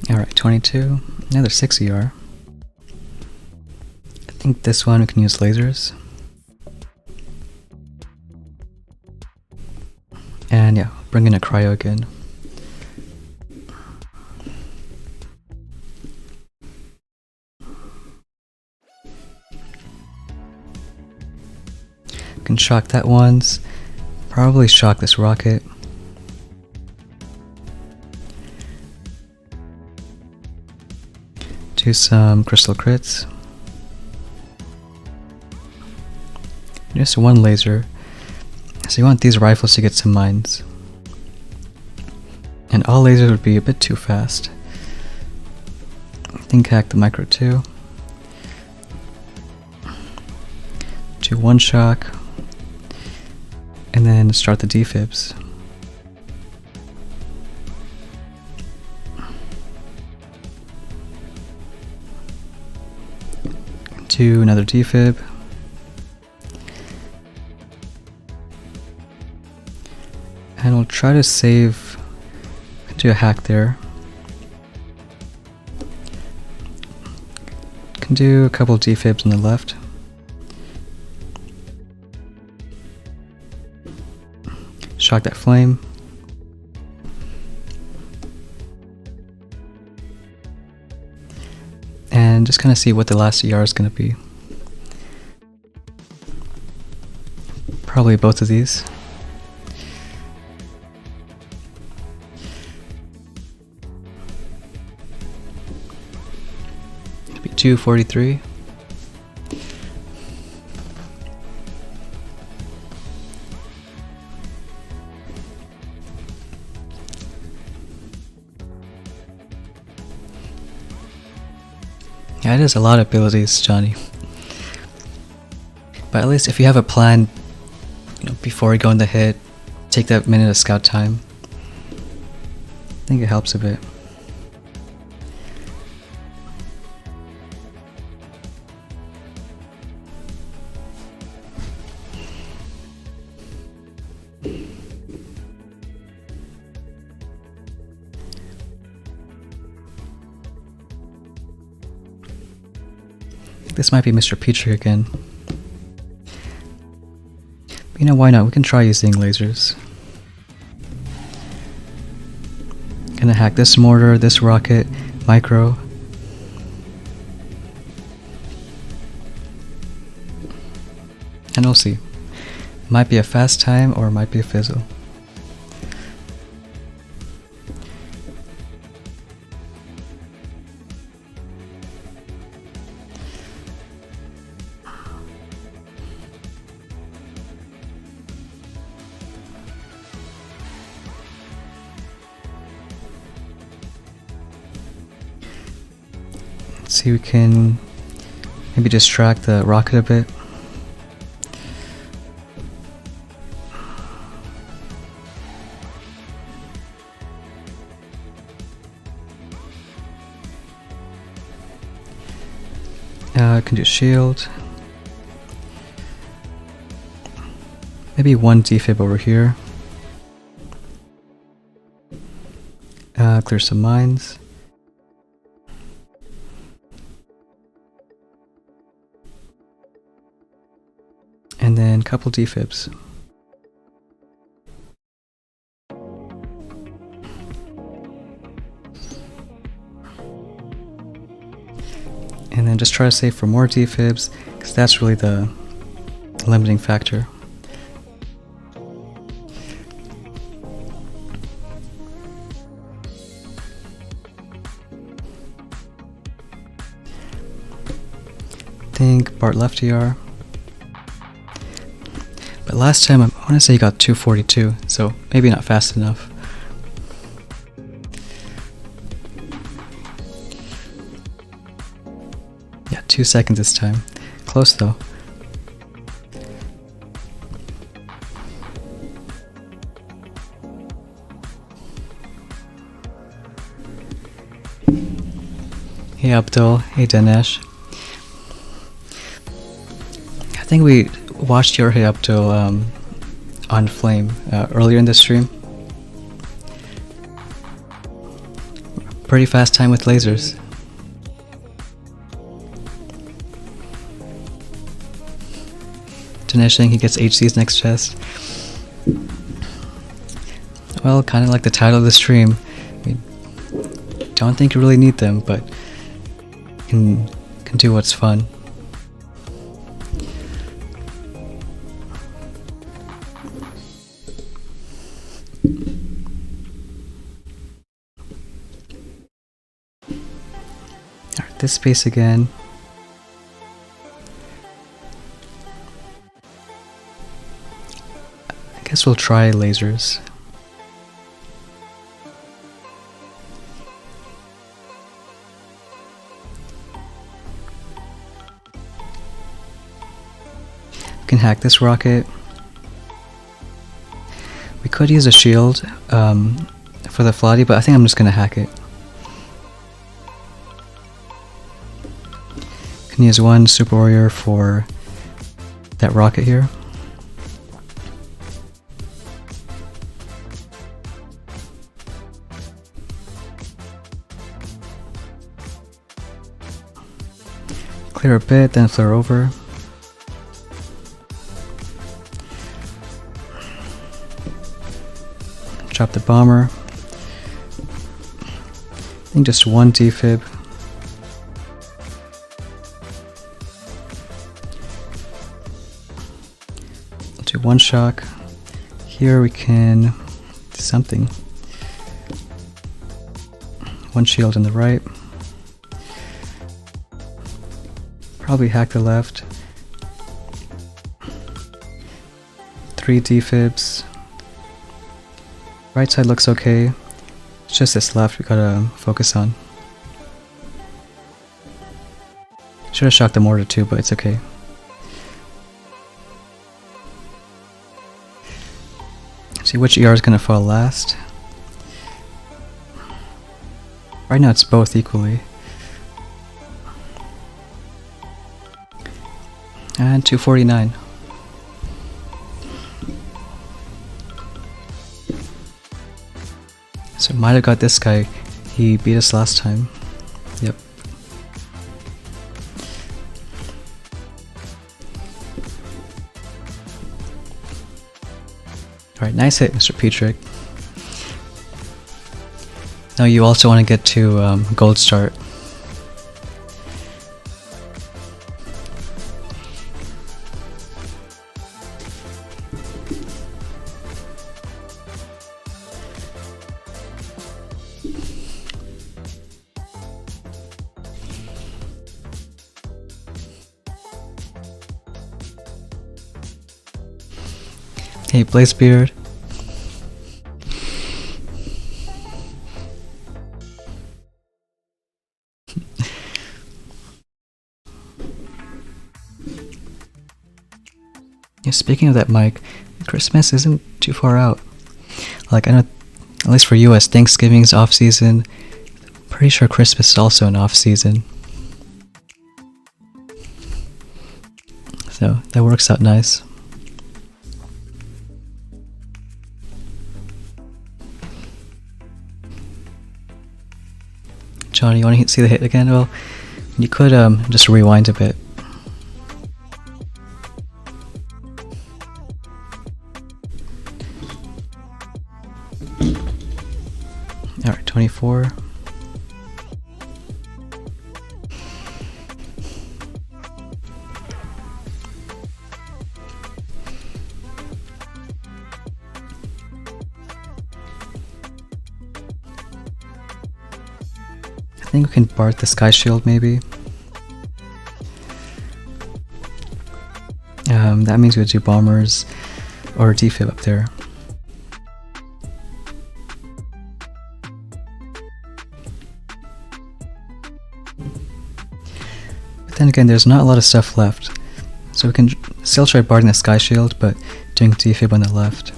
Alright, 22. Another 6 ER. I think this one we can use lasers. And yeah, bring in a cryo again. Can shock that once. Probably shock this rocket. Do some crystal crits. Just one laser. So you want these rifles to get some mines. And all lasers would be a bit too fast. I think hack the micro too. Do one shock. And then start the defibs. Do another defib. And we'll try to save, do a hack there. Can do a couple defibs on the left. Shock that flame. And just kind of see what the last ER is going to be. Probably both of these. It'll be 243. Yeah, it is a lot of abilities, Johnny. But at least if you have a plan, before you go in the hit, take that minute of scout time. I think it helps a bit. This might be Mr. Petrie again. But why not? We can try using lasers. Gonna hack this mortar, this rocket, micro. And we'll see. Might be a fast time or it might be a fizzle. See, we can maybe distract the rocket a bit. I can do shield. Maybe one defib over here. Clear some mines. And then a couple defibs. And then just try to save for more defibs, because that's really the limiting factor. I think Bart left ER. But last time I want to say he got 242, so maybe not fast enough. Yeah, 2 seconds this time. Close though. Hey Abdul, hey Dinesh. I think we watched your Hey Abdul on Flame earlier in the stream. Pretty fast time with lasers. Dinesh saying he gets HC's next chest. Well, kind of like the title of the stream. I mean, don't think you really need them, but can do what's fun. Alright, this space again. I guess we'll try lasers. Can hack this rocket. We could use a shield for the floaty, but I think I'm just gonna hack it. Can use one super warrior for that rocket here. Clear a bit, then flare over. Drop the bomber. I think just one defib. I'll do one shock. Here we can do something. One shield on the right. Probably hack the left. 3 defibs. Right side looks okay. It's just this left we gotta focus on. Should have shocked the mortar too, but it's okay. See which ER is gonna fall last. Right now it's both equally. And 249. So might have got this guy. He beat us last time. Yep. Alright, nice hit, Mr. Petrick. Now you also want to get to gold start. Hey, Blazebeard. Yeah, speaking of that, Mike, Christmas isn't too far out. Like, I know, at least for US, Thanksgiving's off season. Pretty sure Christmas is also an off season. So that works out nice. Johnny, you want to see the hit again? Well, you could just rewind a bit. Alright, 24. I think we can bar the Sky Shield maybe. That means we would do bombers or defib up there. But then again, there's not a lot of stuff left. So we can still try barding the Sky Shield, but doing defib on the left.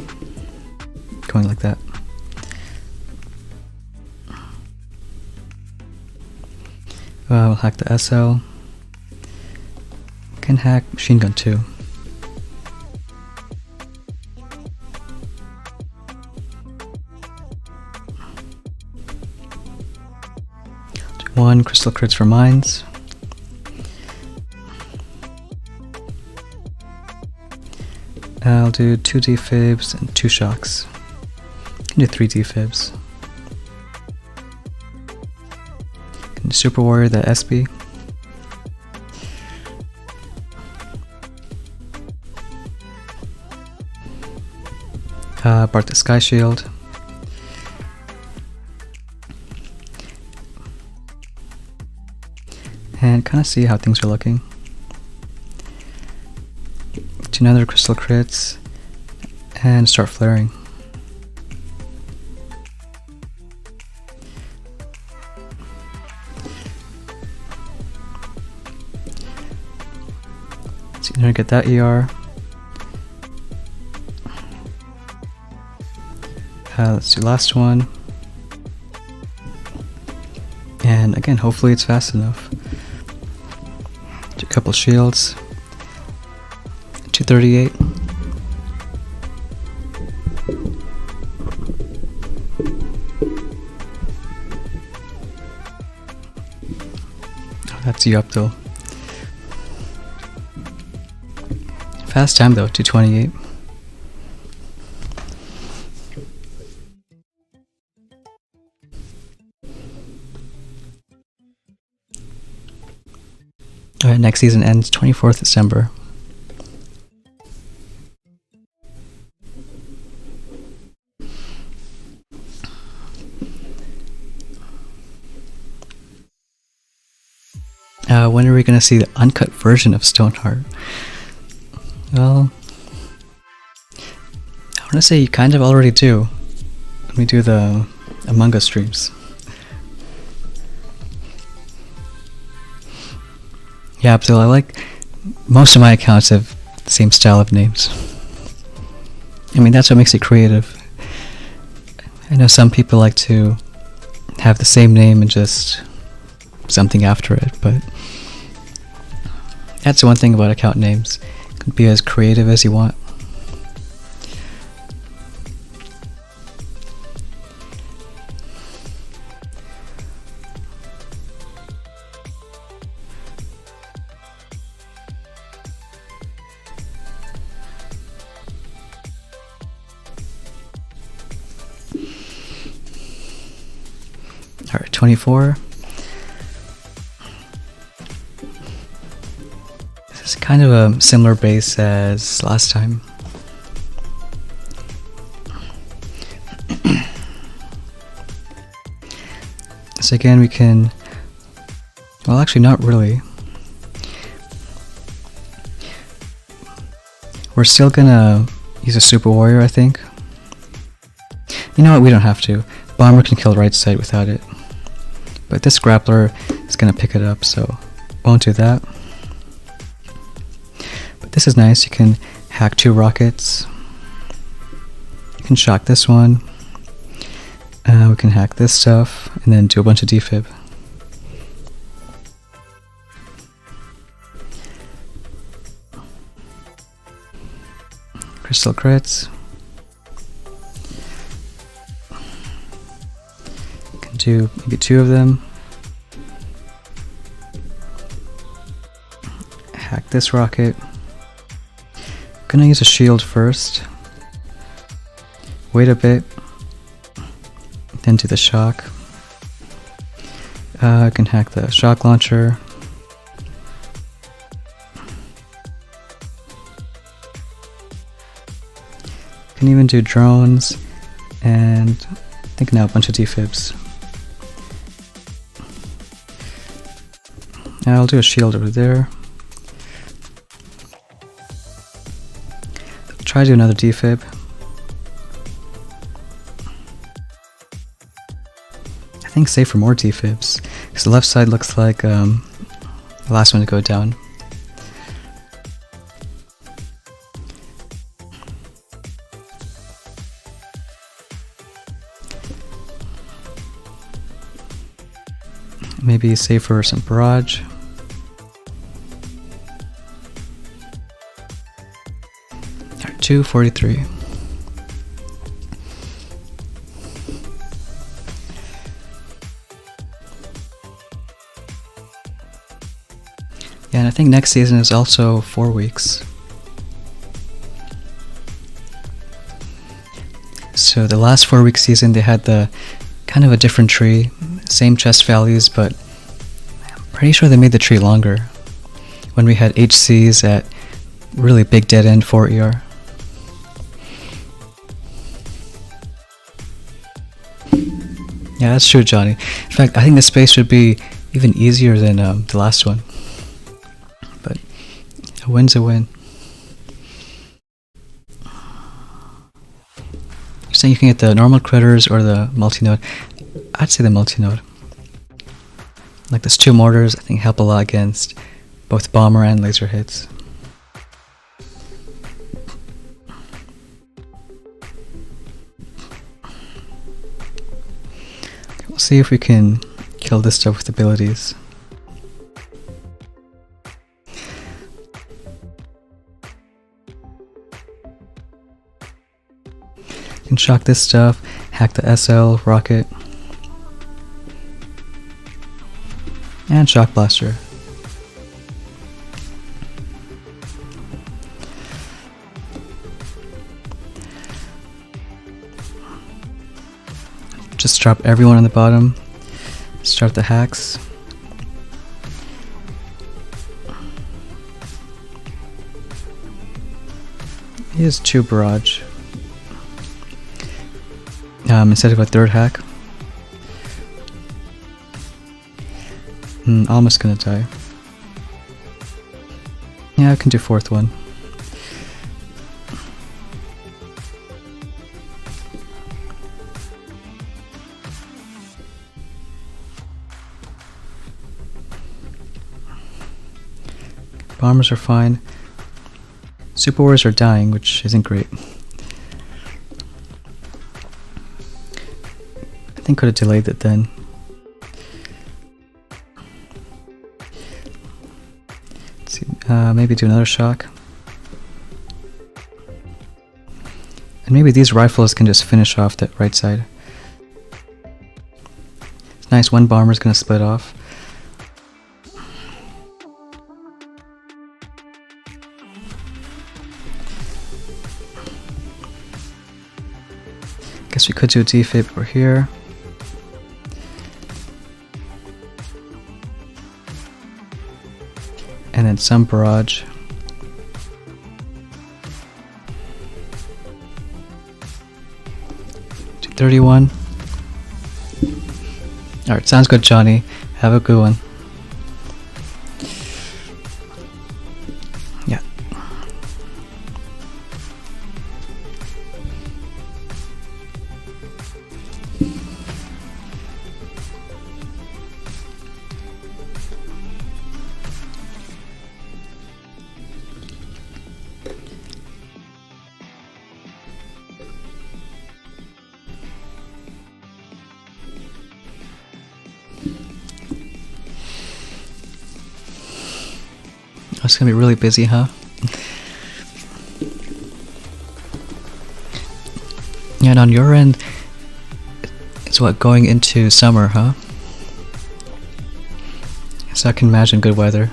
Going like that. We'll hack the SL. Can hack machine gun too. Do 1 crystal crits for mines. I'll do 2 defibs and 2 shocks. Can do 3 defibs. Can Super Warrior the SB. Bark the Sky Shield. And kind of see how things are looking. Do another crystal crits and start flaring. So you're gonna get that ER. Let's do last one. And again, hopefully it's fast enough. Do a couple shields. 238. Oh, that's you up though. Fast time though, 228. Alright, next season ends 24th December. When are we going to see the uncut version of Stoneheart? Well, I want to say you kind of already do when we do the Among Us streams. Yeah, Abdul, I like most of my accounts have the same style of names. I mean, that's what makes it creative. I know some people like to have the same name and just something after it, but that's the one thing about account names. You can be as creative as you want. Alright, 24. This is kind of a similar base as last time. So again, we can... Well, actually not really. We're still gonna use a Super Warrior, I think. You know what, we don't have to. Bomber can kill right side without it. But this grappler is gonna pick it up, so won't do that. But this is nice, you can hack 2 rockets. You can shock this one. We can hack this stuff and then do a bunch of defib. Crystal crits. Can do maybe 2 of them. Hack this rocket. Gonna use a shield first. Wait a bit. Then do the shock. I can hack the shock launcher. Can even do drones, and I think now a bunch of defibs. I'll do a shield over there. Try to do another defib. I think save for more defibs, because the left side looks like the last one to go down. Maybe save for some barrage. Alright, 243. Yeah, and I think next season is also 4 weeks. So the last 4-week season they had the kind of a different tree, same chest values, but I'm pretty sure they made the tree longer when we had HCs at really big dead end 4 ER. Yeah, that's true, Johnny. In fact, I think this space should be even easier than the last one. But a win's a win. You're saying you can get the normal critters or the multi-node? I'd say the multi-node. Like those 2 mortars, I think help a lot against both bomber and laser hits. Okay, we'll see if we can kill this stuff with abilities. Can shock this stuff, hack the SL rocket, and shock blaster. Just drop everyone on the bottom, start the hacks. Here's 2 barrage. Instead of a 3rd hack. Almost gonna die. Yeah, I can do 4th one. Bombers are fine. Super Wars are dying, which isn't great. I think could have delayed it then. Let's see, maybe do another shock. And maybe these rifles can just finish off that right side. It's nice, 1 bomber's gonna split off. Guess we could do a defib over here. And then some barrage. Do 31. Alright, sounds good, Johnny. Have a good one. Yeah. It's gonna be really busy, huh? And on your end, it's what, going into summer, huh? So I can imagine good weather.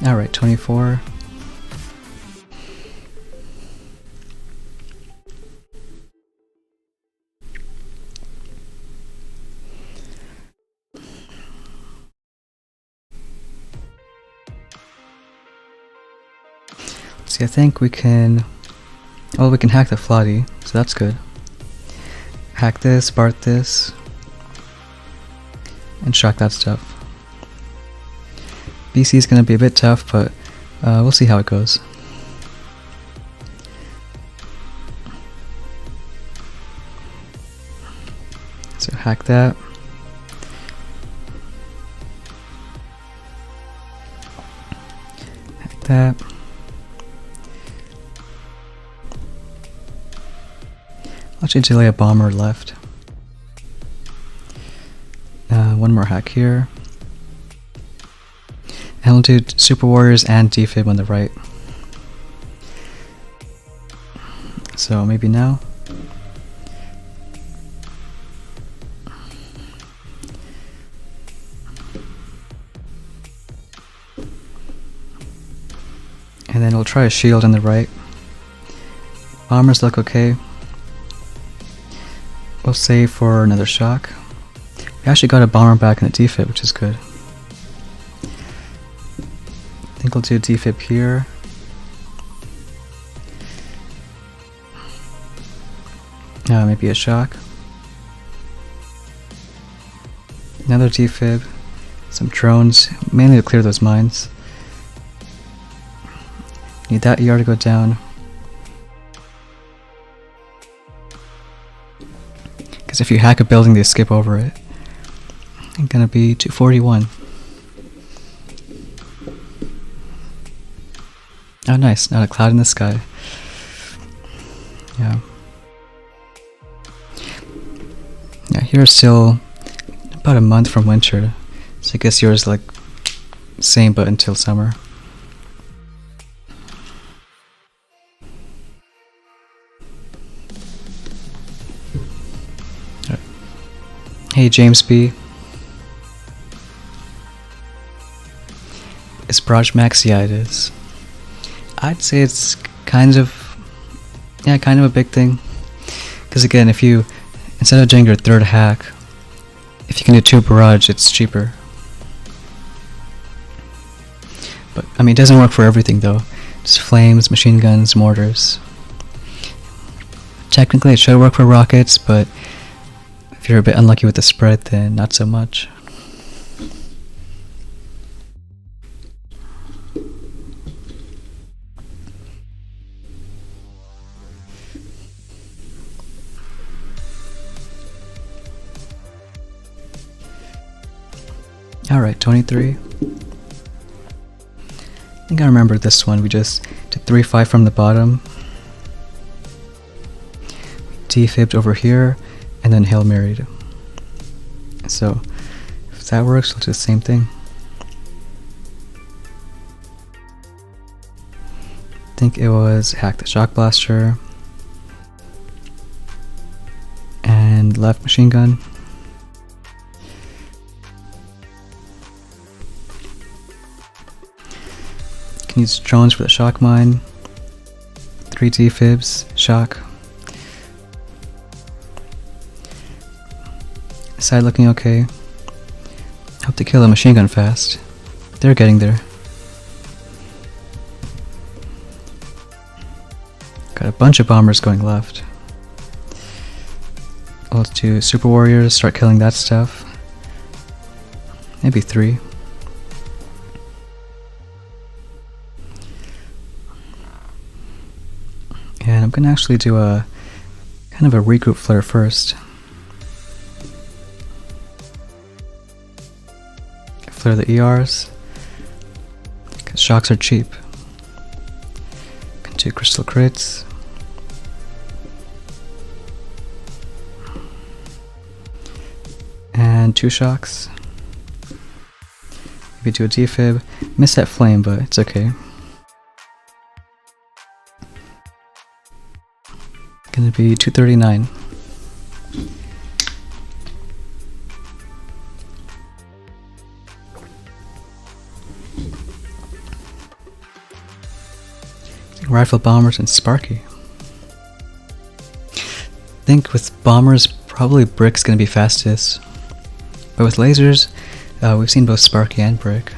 Alright, 24. See, I think we can... Well, we can hack the Flotty, so that's good. Hack this, Bart this, and shock that stuff. BC is going to be a bit tough, but we'll see how it goes. So hack that. Hack that. I'll actually delay a bomber left. One more hack here. And we'll do Super Warriors and Defib on the right. So maybe now. And then we'll try a shield on the right. Bombers look okay. We'll save for another shock. We actually got a bomber back in the defib, which is good. I think we'll do defib here. Maybe a shock. Another defib. Some drones, mainly to clear those mines. Need that ER to go down. Because if you hack a building, they skip over it. It's gonna be 241. Oh nice, not a cloud in the sky. Yeah. Yeah, here's still about a month from winter. So I guess yours like same but until summer. Hey James B. Is Barrage Max? Yeah, it is. I'd say it's kind of a big thing. Because again, if you, instead of doing your third hack, if you can do 2 barrage, it's cheaper. But, I mean, it doesn't work for everything though. Just flames, machine guns, mortars. Technically it should work for rockets, but if you're a bit unlucky with the spread, then not so much. Alright, 23. I think I remember this one. We just did 3-5 from the bottom. Defibbed over here, and then Hail Married. So, if that works, we'll do the same thing. I think it was hack the Shock Blaster, and left machine gun. Can use drones for the shock mine. 3 defibs, shock. Side looking okay. Hope to kill a machine gun fast. They're getting there. Got a bunch of bombers going left. Let's do Super Warriors, start killing that stuff. Maybe 3. And I'm gonna actually do a kind of a regroup flare first. Flare the ERs, because shocks are cheap. Can do crystal crits. and 2 shocks. Maybe do a defib. Miss that flame, but it's okay. Gonna be 239. Rifle bombers and Sparky. I think with bombers, probably Brick's gonna be fastest. But with lasers, we've seen both Sparky and Brick.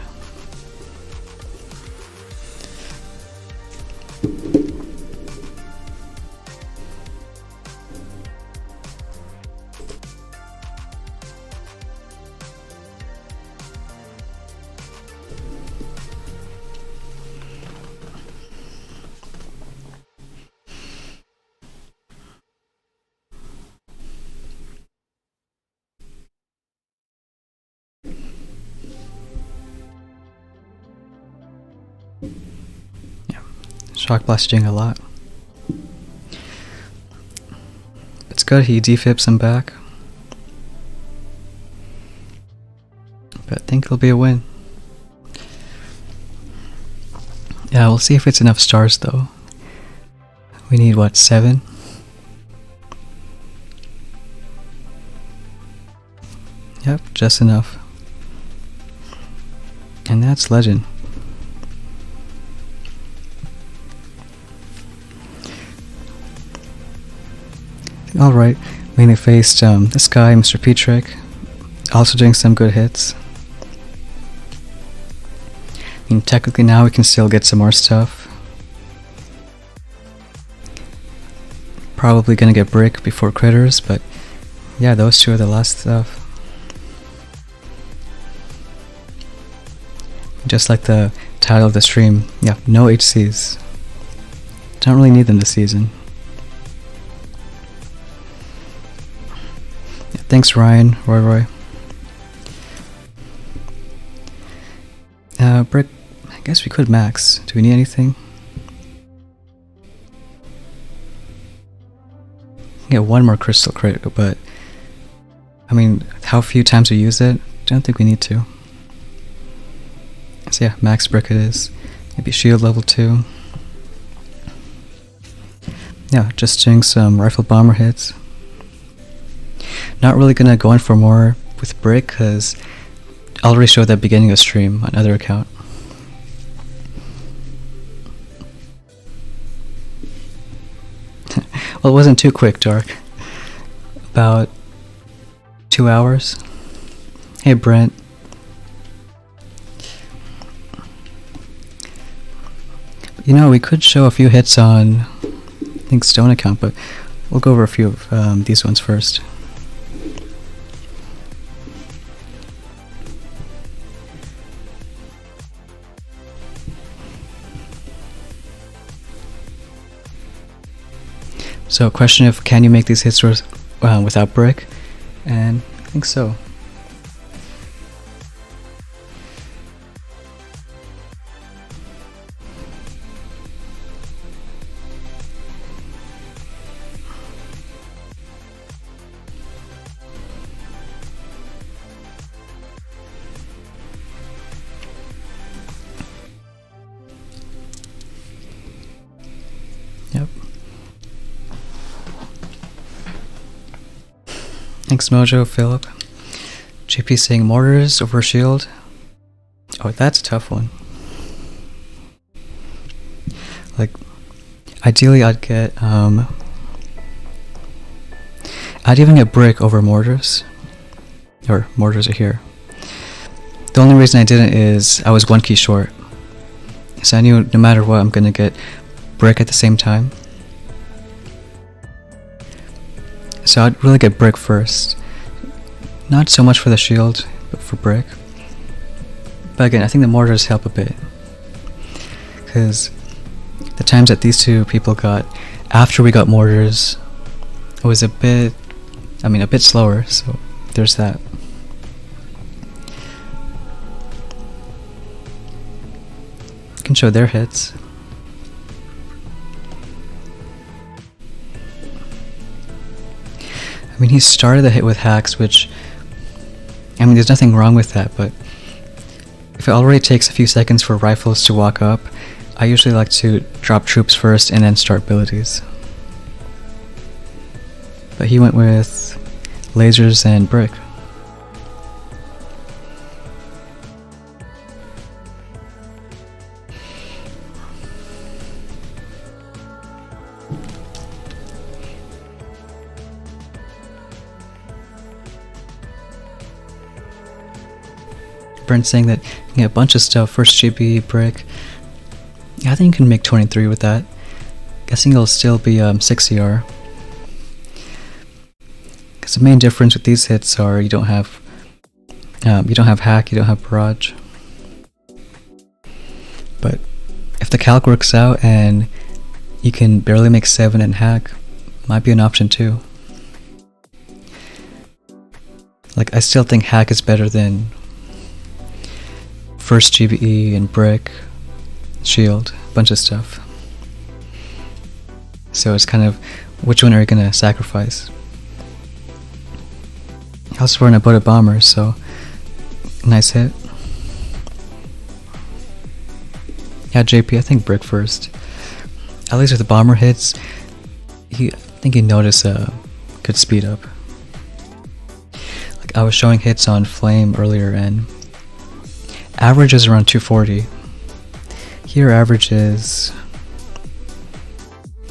Shock blasting a lot. It's good he defibs him back. But I think it'll be a win. Yeah, we'll see if it's enough stars though. We need what, 7? Yep, just enough. And that's legend. Alright, mainly faced this guy, Mr. Petrick, also doing some good hits. I mean, technically now we can still get some more stuff. Probably gonna get Brick before Critters, but yeah, those two are the last stuff. Just like the title of the stream, yeah, no HCs. Don't really need them this season. Thanks, Ryan, Roy. Brick, I guess we could max. Do we need anything? Get one more crystal crit, but I mean, how few times we use it, don't think we need to. So yeah, max Brick it is. Maybe shield level 2. Yeah, just doing some rifle bomber hits. Not really gonna go in for more with Brick because I already showed that beginning of stream on another account. Well, it wasn't too quick, Dark. About 2 hours. Hey, Brent. You know, we could show a few hits on, I think, Stone account, but we'll go over a few of these ones first. So, question of can you make these hits without Brick? And I think so. Yep. Thanks, Mojo, Philip. JP saying mortars over shield. Oh, that's a tough one. Like, ideally I'd get, I'd even get Brick over mortars. Or mortars are here. The only reason I didn't is I was 1 key short. So I knew no matter what I'm gonna get Brick at the same time. So I'd really get Brick first. Not so much for the shield, but for Brick. But again, I think the mortars help a bit. Because the times that these two people got after we got mortars, it was a bit slower, so there's that. I can show their hits. I mean, he started the hit with hacks, which I mean, there's nothing wrong with that, but if it already takes a few seconds for rifles to walk up, I usually like to drop troops first and then start abilities. But he went with lasers and brick. Brent's saying that you can get a bunch of stuff, first GB, brick. Yeah, I think you can make 23 with that. Guessing it'll still be 6 CR. Because the main difference with these hits are you don't have hack, you don't have barrage. But if the calc works out and you can barely make 7 and hack, might be an option too. Like, I still think hack is better than first GBE and brick, shield, bunch of stuff. So it's kind of, which one are you gonna sacrifice? I was wearing a Buddha bomber, so nice hit. Yeah, JP, I think brick first. At least with the bomber hits, I think you notice a good speed up. Like, I was showing hits on flame earlier and average is around 240. Here average is,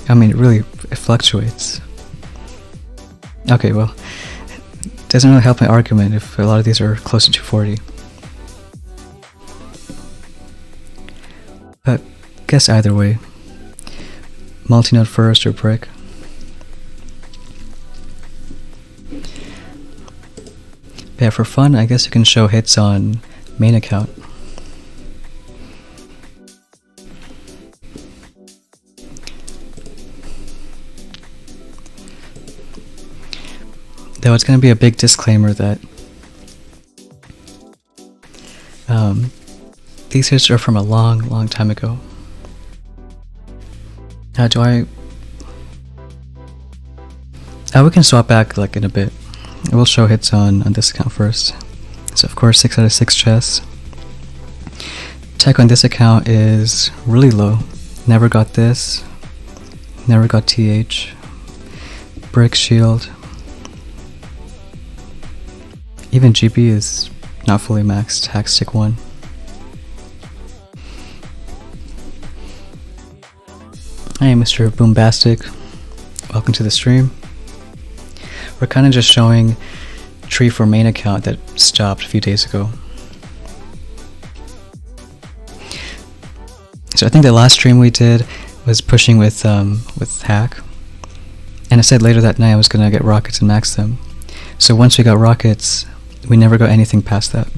I mean, it fluctuates. Okay, well, it doesn't really help my argument if a lot of these are close to 240. But guess either way. Multi-node first or brick. But yeah, for fun, I guess you can show hits on main account. Though it's going to be a big disclaimer that these hits are from a long time ago. Now we can swap back like in a bit. We'll show hits on this account first. So of course 6 out of 6 chests. Tech on this account is really low. Never got this. Never got TH. Brick shield. Even GB is not fully maxed. Hack stick 1. Hey Mr. Boombastic. Welcome to the stream. We're kind of just showing tree for main account that stopped a few days ago. So I think the last stream we did was pushing with hack, and I said later that night I was gonna get rockets and max them. So once we got rockets, we never got anything past that.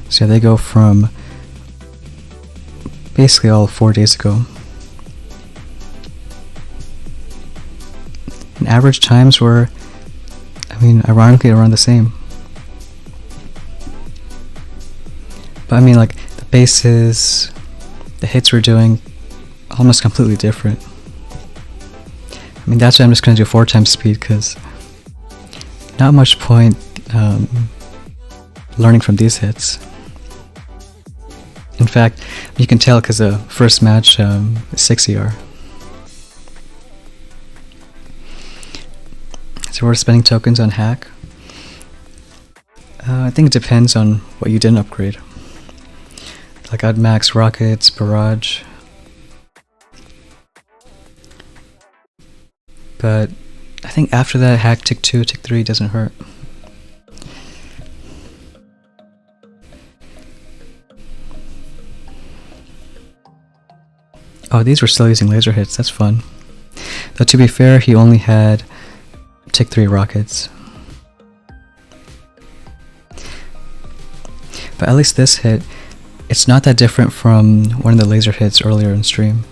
So they go from basically all 4 days ago. And average times were, I mean, ironically around the same. But I mean, like, the bases, the hits we're doing, almost completely different. I mean, that's why I'm just going to do 4 times speed, because not much point learning from these hits. In fact, you can tell because the first match is 6 ER. So we're spending tokens on hack. I think it depends on what you didn't upgrade. Like, I'd max rockets, barrage. But I think after that, hack tick 2, tick 3 doesn't hurt. Oh, these were still using laser hits, that's fun. Though to be fair, he only had tick 3 rockets. But at least this hit, it's not that different from one of the laser hits earlier in stream.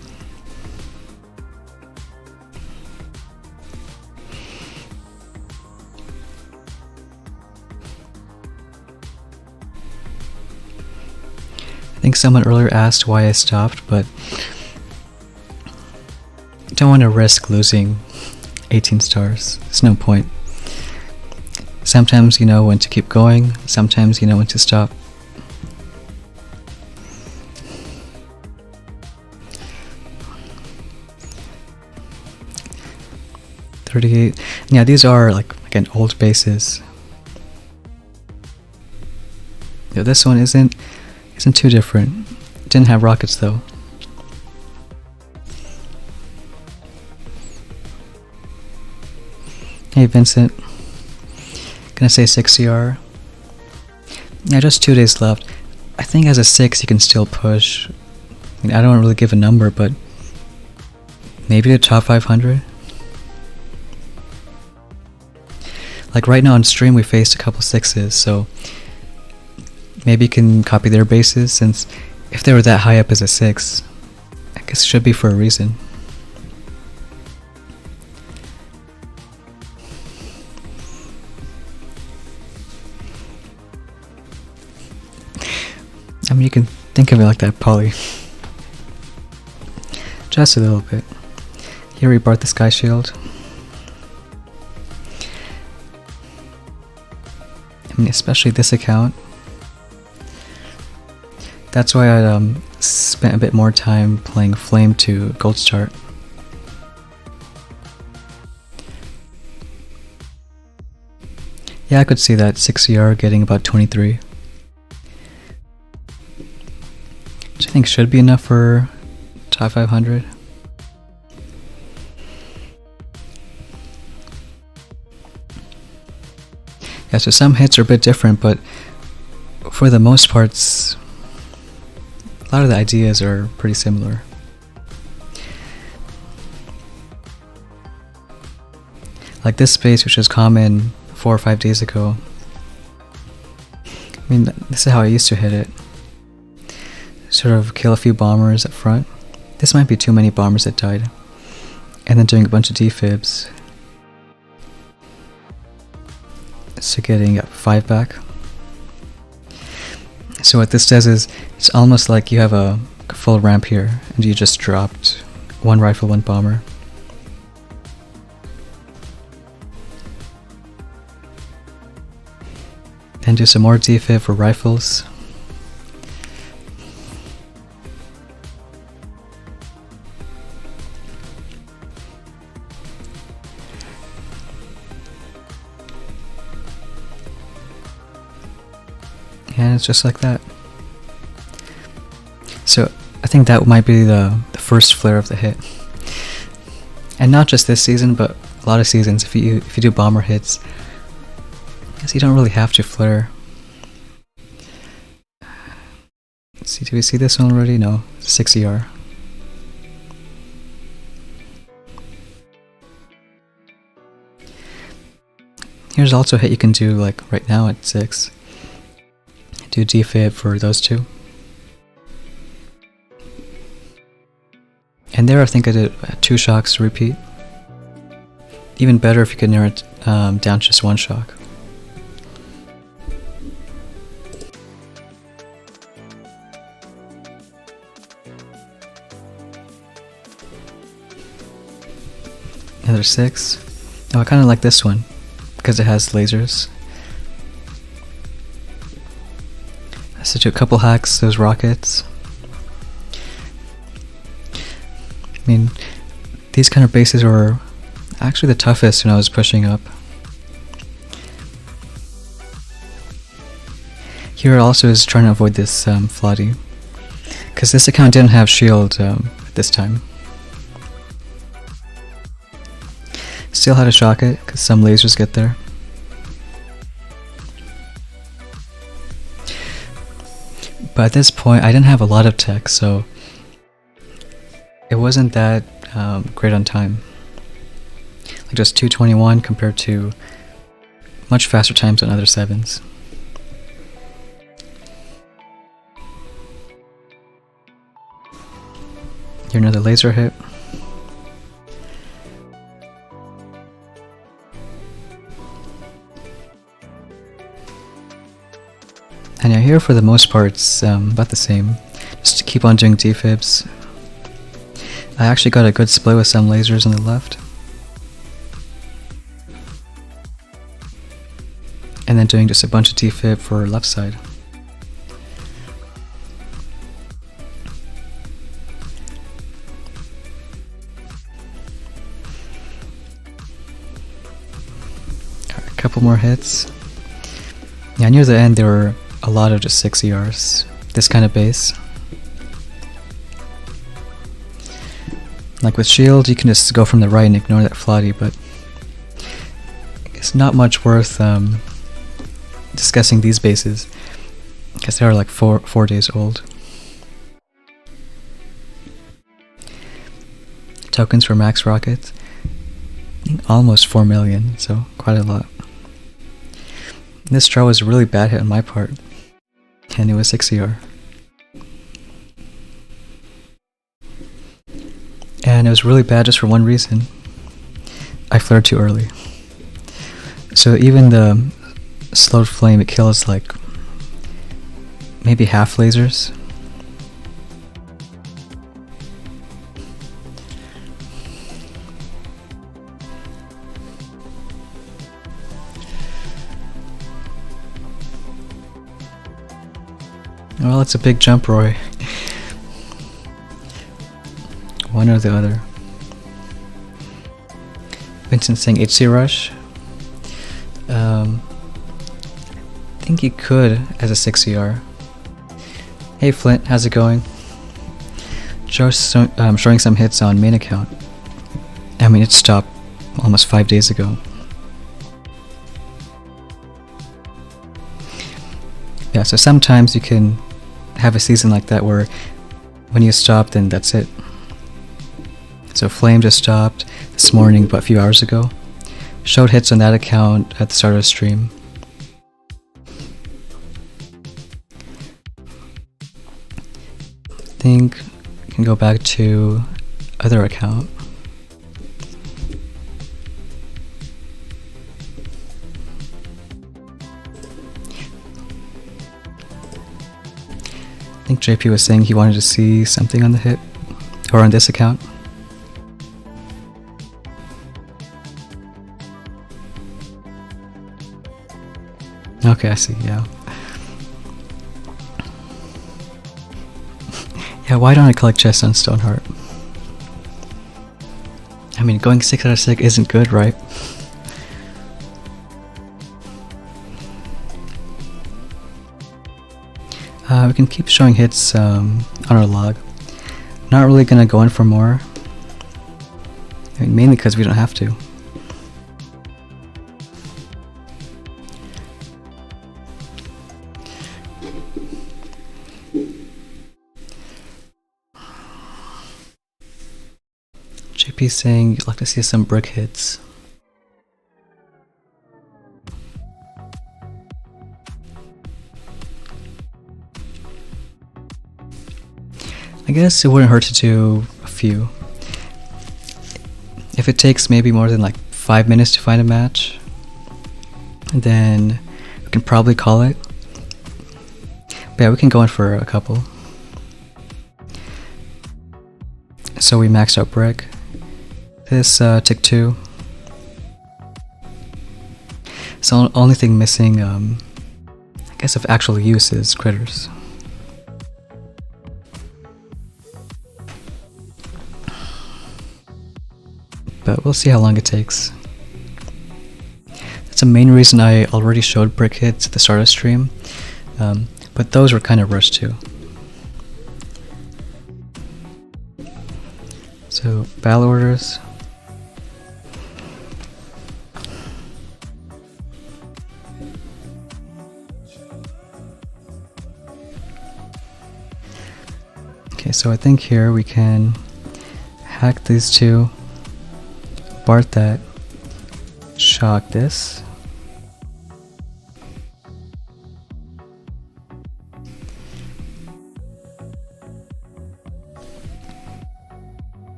I think someone earlier asked why I stopped, but I don't want to risk losing 18 stars. There's no point. Sometimes you know when to keep going, sometimes you know when to stop. .38. Yeah, these are like again old bases. Yeah, this one isn't too different. Didn't have rockets though. Hey Vincent, gonna say 6 CR. Yeah, just 2 days left. I think as a 6 you can still push. I mean, I don't really give a number, but maybe the top 500. Like right now on stream we faced a couple 6s, so maybe you can copy their bases, since if they were that high up as a 6, I guess it should be for a reason. I mean, you can think of it like that, Polly. Just a little bit. Here we brought the Sky Shield. I mean, especially this account. That's why I spent a bit more time playing Flame to Gold Start. Yeah, I could see that 6 CR getting about 23. Which I think should be enough for top 500. Yeah, so some hits are a bit different, but for the most parts, a lot of the ideas are pretty similar. Like this base, which was common 4 or 5 days ago. I mean, this is how I used to hit it. Sort of kill a few bombers up front. This might be too many bombers that died. And then doing a bunch of defibs. So getting 5 back. So what this does is, it's almost like you have a full ramp here, and you just dropped 1 rifle, 1 bomber. Then do some more defib for rifles. And it's just like that. So I think that might be the first flare of the hit. And not just this season, but a lot of seasons. If you do bomber hits, I guess you don't really have to flare. Let's see, do we see this one already? No, 6 ER. Here's also a hit you can do like right now at 6. Do defib for those 2. And there I think I did 2 shocks to repeat. Even better if you could narrow it down to just 1 shock. Another 6. Oh, I kind of like this one because it has lasers. So do a couple hacks, those rockets. I mean, these kind of bases were actually the toughest when I was pushing up. Here also is trying to avoid this flooding, because this account didn't have shield this time. Still had to shock it, because some lasers get there. But at this point, I didn't have a lot of tech, so it wasn't that great on time. Like just 221 compared to much faster times on other 7s. Here another laser hit. And yeah, here for the most part it's about the same. Just to keep on doing defibs. I actually got a good split with some lasers on the left. then doing just a bunch of defib for left side. A couple more hits. Yeah, near the end there were a lot of just 6 ERs. This kind of base. Like with shield, you can just go from the right and ignore that floaty, but it's not much worth discussing these bases because they are like four days old. Tokens for max rockets, almost 4 million, so quite a lot. This draw was a really bad hit on my part, and it was 6 ER. And it was really bad just for one reason. I flared too early. So even the slowed flame, it kills like maybe half lasers. Well, it's a big jump, Roy. One or the other. Vincent saying HC Rush. I think you could as a 6 ER. Hey Flint, how's it going? Showing some hits on main account. I mean, it stopped almost 5 days ago. Yeah, so sometimes you can have a season like that where when you stop, then that's it. So Flame just stopped this morning, but a few hours ago. Showed hits on that account at the start of the stream. I think you can go back to other account. I think JP was saying he wanted to see something on the hit, or on this account. Okay, I see, yeah. Yeah, why don't I collect chests on Stoneheart? I mean, going 6 out of 6 isn't good, right? We can keep showing hits on our log. Not really gonna go in for more. I mean, mainly because we don't have to. JP saying you'd like to see some brick hits. I guess it wouldn't hurt to do a few. If it takes maybe more than like 5 minutes to find a match, then we can probably call it. But yeah, we can go in for a couple. So we maxed out brick. This tick 2. So the only thing missing, I guess, of actual use is critters. But we'll see how long it takes. That's the main reason I already showed brick hits at the start of the stream, but those were kind of rushed too. So, battle orders. Okay, so I think here we can hack these two. Bart that, shock this.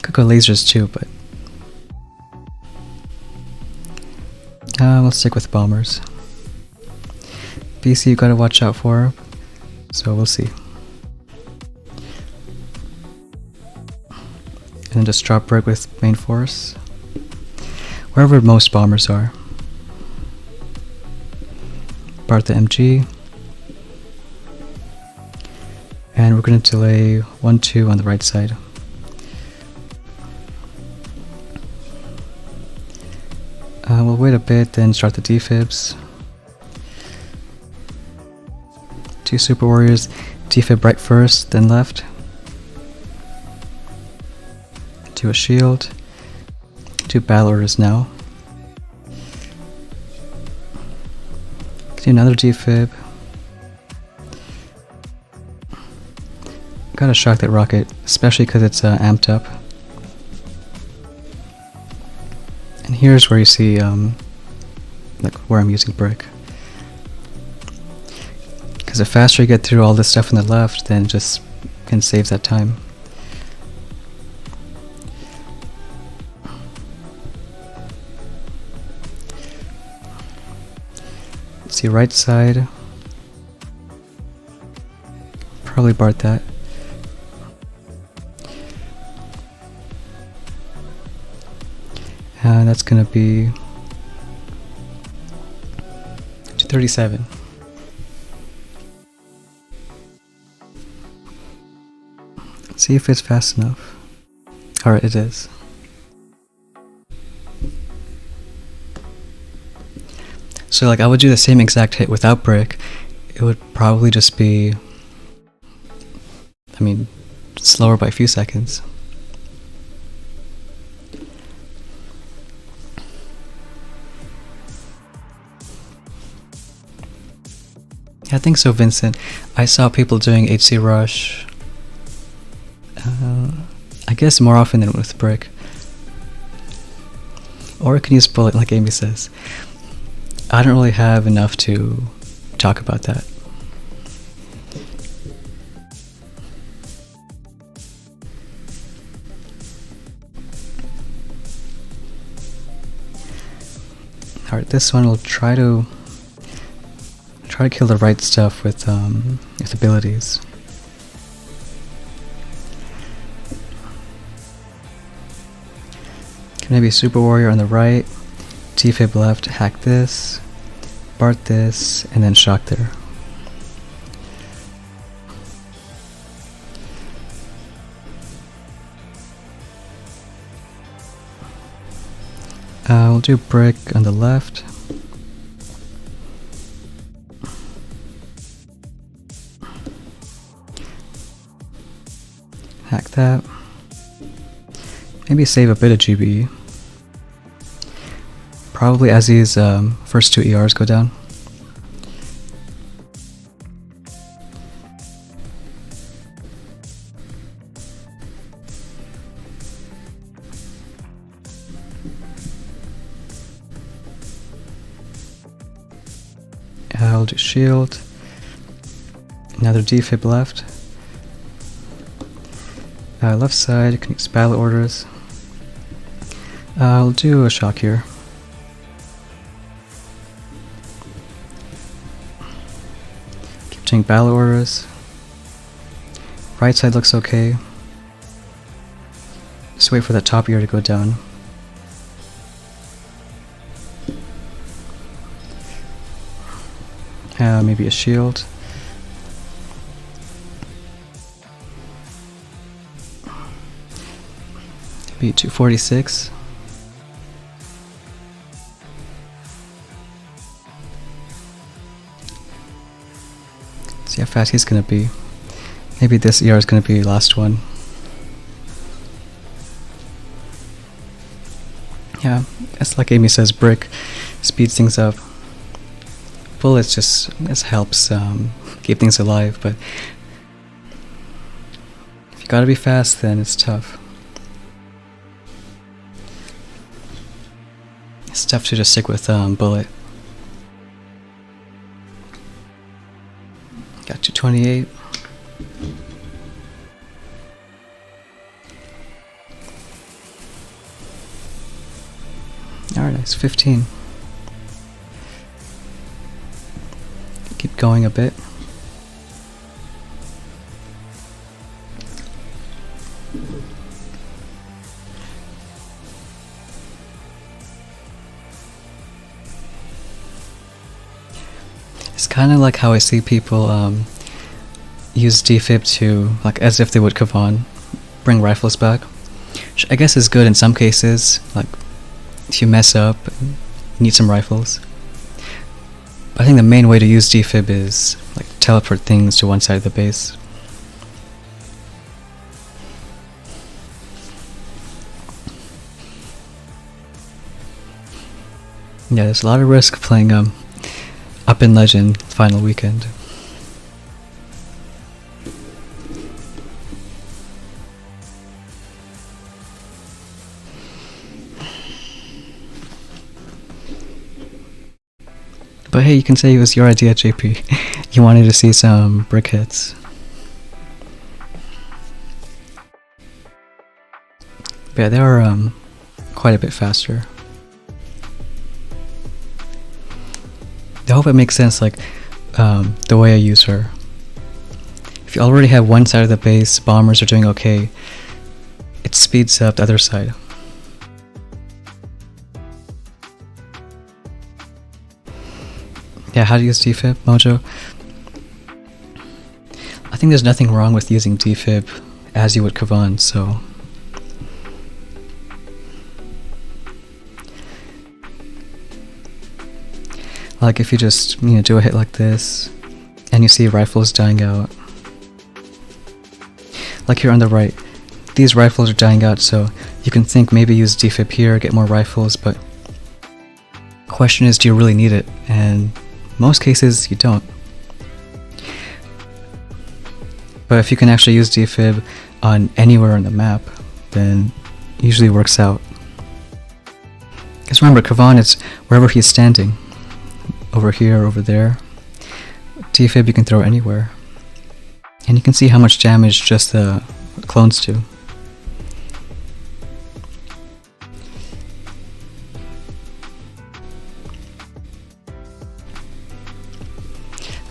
Could go lasers too, but we'll stick with bombers. BC you gotta watch out for, so we'll see. And then just drop brick with main force. Wherever most bombers are. Bar the MG. And we're going to delay 1, 2 on the right side. We'll wait a bit, then start the defibs. 2 Super Warriors, defib right first, then left. Do a shield. 2 battle orders now. Do another defib. Gotta shock that rocket, especially because it's amped up. And here's where you see like where I'm using brick. Because the faster you get through all this stuff on the left, then just can save that time. See right side. Probably BART that. That's gonna be 237. Let's see if it's fast enough. Alright, it is. So like I would do the same exact hit without brick. It would probably just be, I mean, slower by a few seconds. I think so, Vincent. I saw people doing HC Rush, I guess more often than with brick. Or you can use bullet like Amy says. I don't really have enough to talk about that. Alright, this one will try to kill the right stuff with abilities. Maybe Super Warrior on the right, Defib left, hack this, BART this, and then shock there. We'll do brick on the left. Hack that. Maybe save a bit of GB. Probably as these first 2 ERs go down. I'll do shield. Another defib left. Left side, can use battle orders. I'll do a shock here. Keep doing battle orders. Right side looks okay. Just wait for that top ear to go down. Maybe a shield. Maybe 246. See how fast he's gonna be. Maybe this ER is gonna be the last one. Yeah, it's like Amy says, brick speeds things up. Bullets just helps keep things alive, but if you gotta be fast, then it's tough. It's tough to just stick with bullet. Got 228. Alright, nice. 15. Keep going a bit. It's kind of like how I see people use Defib to, like, as if they would Kavan, bring rifles back, which I guess is good in some cases, like if you mess up and need some rifles. But I think the main way to use Defib is like teleport things to one side of the base. Yeah, there's a lot of risk playing up in Legend final weekend. But hey, you can say it was your idea, JP. You wanted to see some brick hits. But yeah, they are quite a bit faster. I hope it makes sense, like the way I use her. If you already have one side of the base, bombers are doing okay, it speeds up the other side. Yeah, how to use Defib, Mojo? I think there's nothing wrong with using Defib as you would Kavan, so... Like if you just, do a hit like this, and you see rifles dying out. Like here on the right, these rifles are dying out, so you can think maybe use Defib here, get more rifles, but question is, do you really need it? And most cases, you don't. But if you can actually use Defib on anywhere on the map, then it usually works out. Because remember, Kavan is wherever he's standing. Over here, over there. Defib you can throw anywhere. And you can see how much damage just the clones do.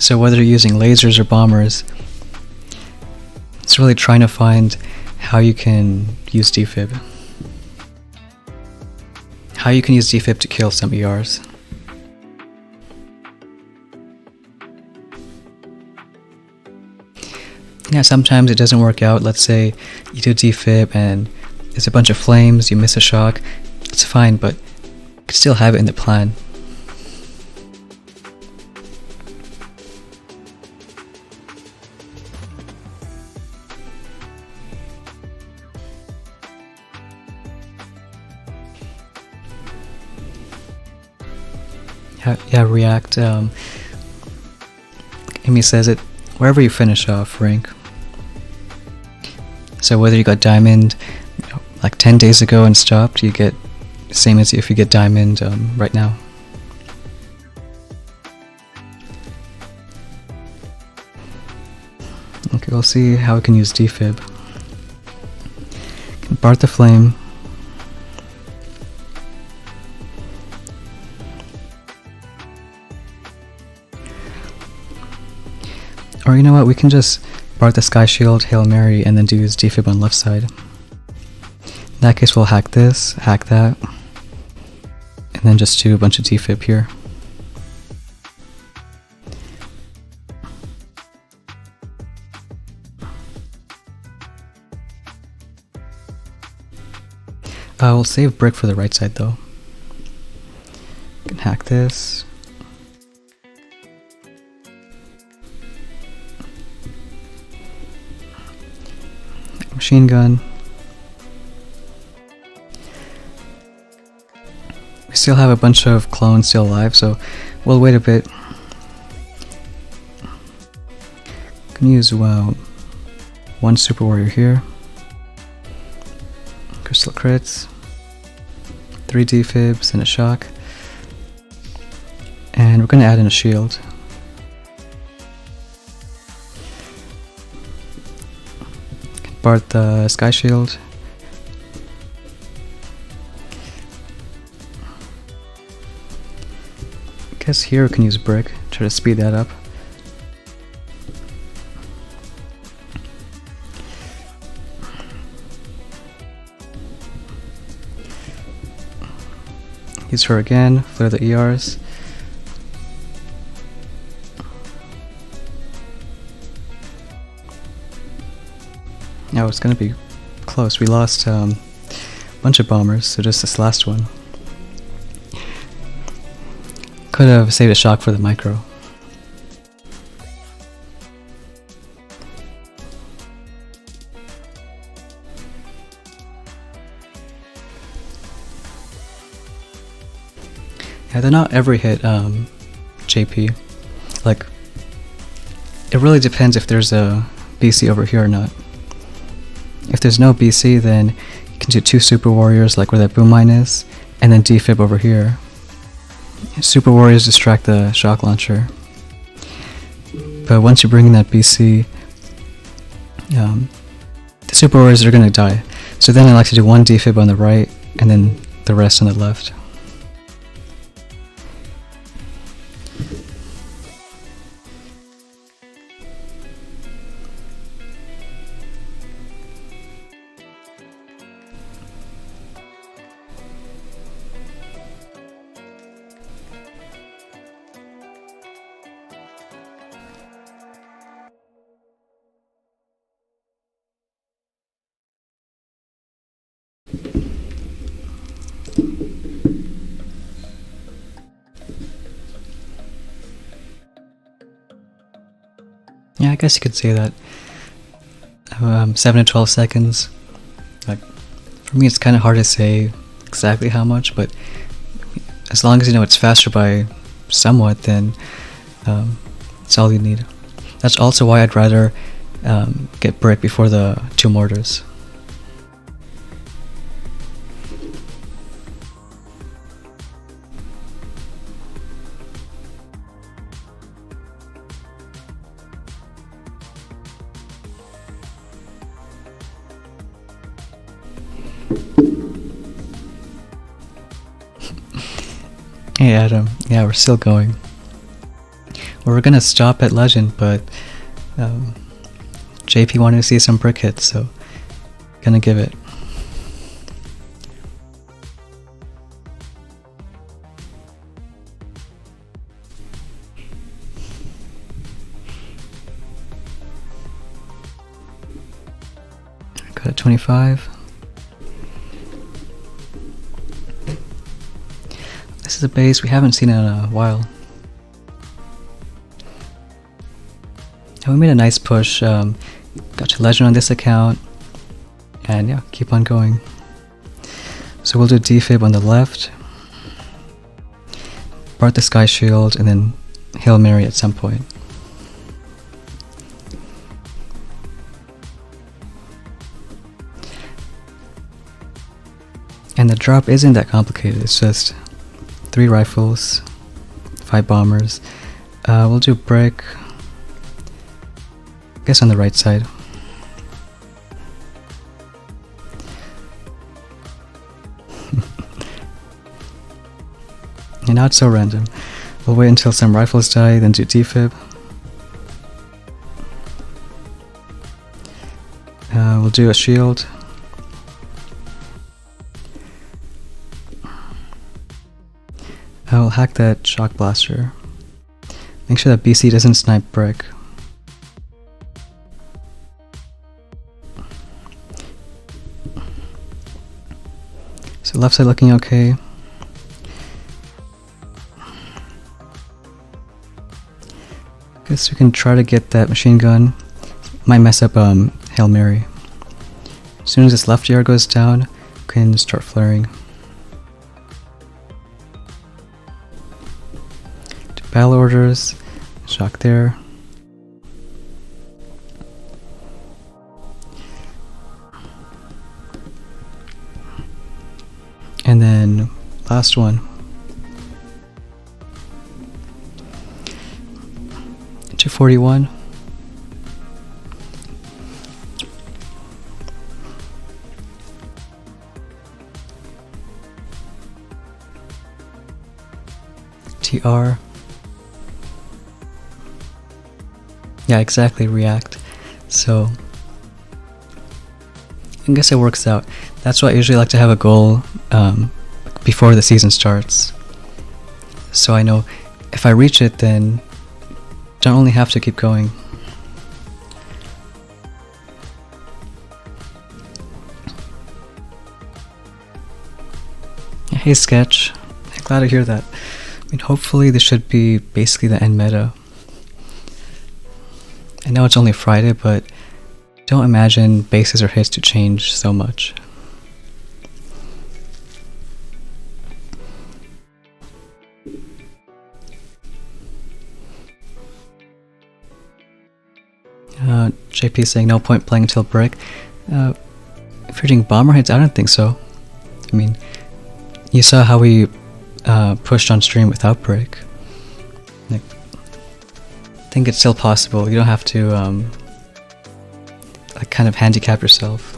So whether you're using lasers or bombers, it's really trying to find how you can use Defib. How you can use Defib to kill some ERs. Yeah, sometimes it doesn't work out. Let's say you do Defib and there's a bunch of flames, you miss a shock. It's fine, but you can still have it in the plan. Yeah, React. Amy says it, wherever you finish off rank. So whether you got diamond like 10 days ago and stopped, you get same as if you get diamond right now. Okay, we'll see how we can use Defib. Can Bart the Flame. Or you know what, we can just Bart the Sky Shield, Hail Mary, and then do his Defib on left side. In that case we'll hack this, hack that, and then just do a bunch of Defib here. We'll save brick for the right side though. Can hack this. Machine gun. We still have a bunch of clones still alive, so we'll wait a bit. Can use one super warrior here. Crystal crits. 3 defibs and a shock. And we're going to add in a shield. Bart the Sky Shield. I guess here we can use brick, try to speed that up. Use her again, flare the ERs. Oh, it's gonna be close. We lost a bunch of bombers, so just this last one. Could have saved a shock for the micro. Yeah, they're not every hit JP. Like, it really depends if there's a BC over here or not. If there's no BC, then you can do 2 Super Warriors, like where that boom mine is, and then Defib over here. Super Warriors distract the shock launcher. But once you bring in that BC, the Super Warriors are gonna die. So then I like to do 1 Defib on the right, and then the rest on the left. Yeah, I guess you could say that. 7 to 12 seconds. Like, for me, it's kind of hard to say exactly how much, but as long as you know it's faster by somewhat, then that's all you need. That's also why I'd rather get brick before the 2 mortars. Hey Adam, yeah, we're still going. Well, we're gonna stop at Legend, but JP wanted to see some brick hits, so gonna give it. Got a 25. This is a base we haven't seen in a while. And we made a nice push, got to Legend on this account, and yeah, keep on going. So we'll do Defib on the left, Bart the Sky Shield, and then Hail Mary at some point. And the drop isn't that complicated, it's just 3 rifles, 5 bombers. We'll do brick, I guess on the right side. And now it's so random. We'll wait until some rifles die, then do Defib. We'll do a shield. I'll hack that shock blaster. Make sure that BC doesn't snipe brick. So left side looking okay. Guess we can try to get that machine gun. Might mess up Hail Mary. As soon as this left ER goes down, we can start flaring. Battle orders, shock there. And then last one. 241. TR. Yeah, exactly, react. So I guess it works out. That's why I usually like to have a goal before the season starts. So I know if I reach it, then don't only have to keep going. Hey Sketch, glad to hear that. I mean, hopefully this should be basically the end meta. I know it's only Friday, but don't imagine bases or hits to change so much. JP saying no point playing until break. If you're doing bomber hits, I don't think so. I mean, you saw how we pushed on stream without break. Like, I think it's still possible. You don't have to like kind of handicap yourself.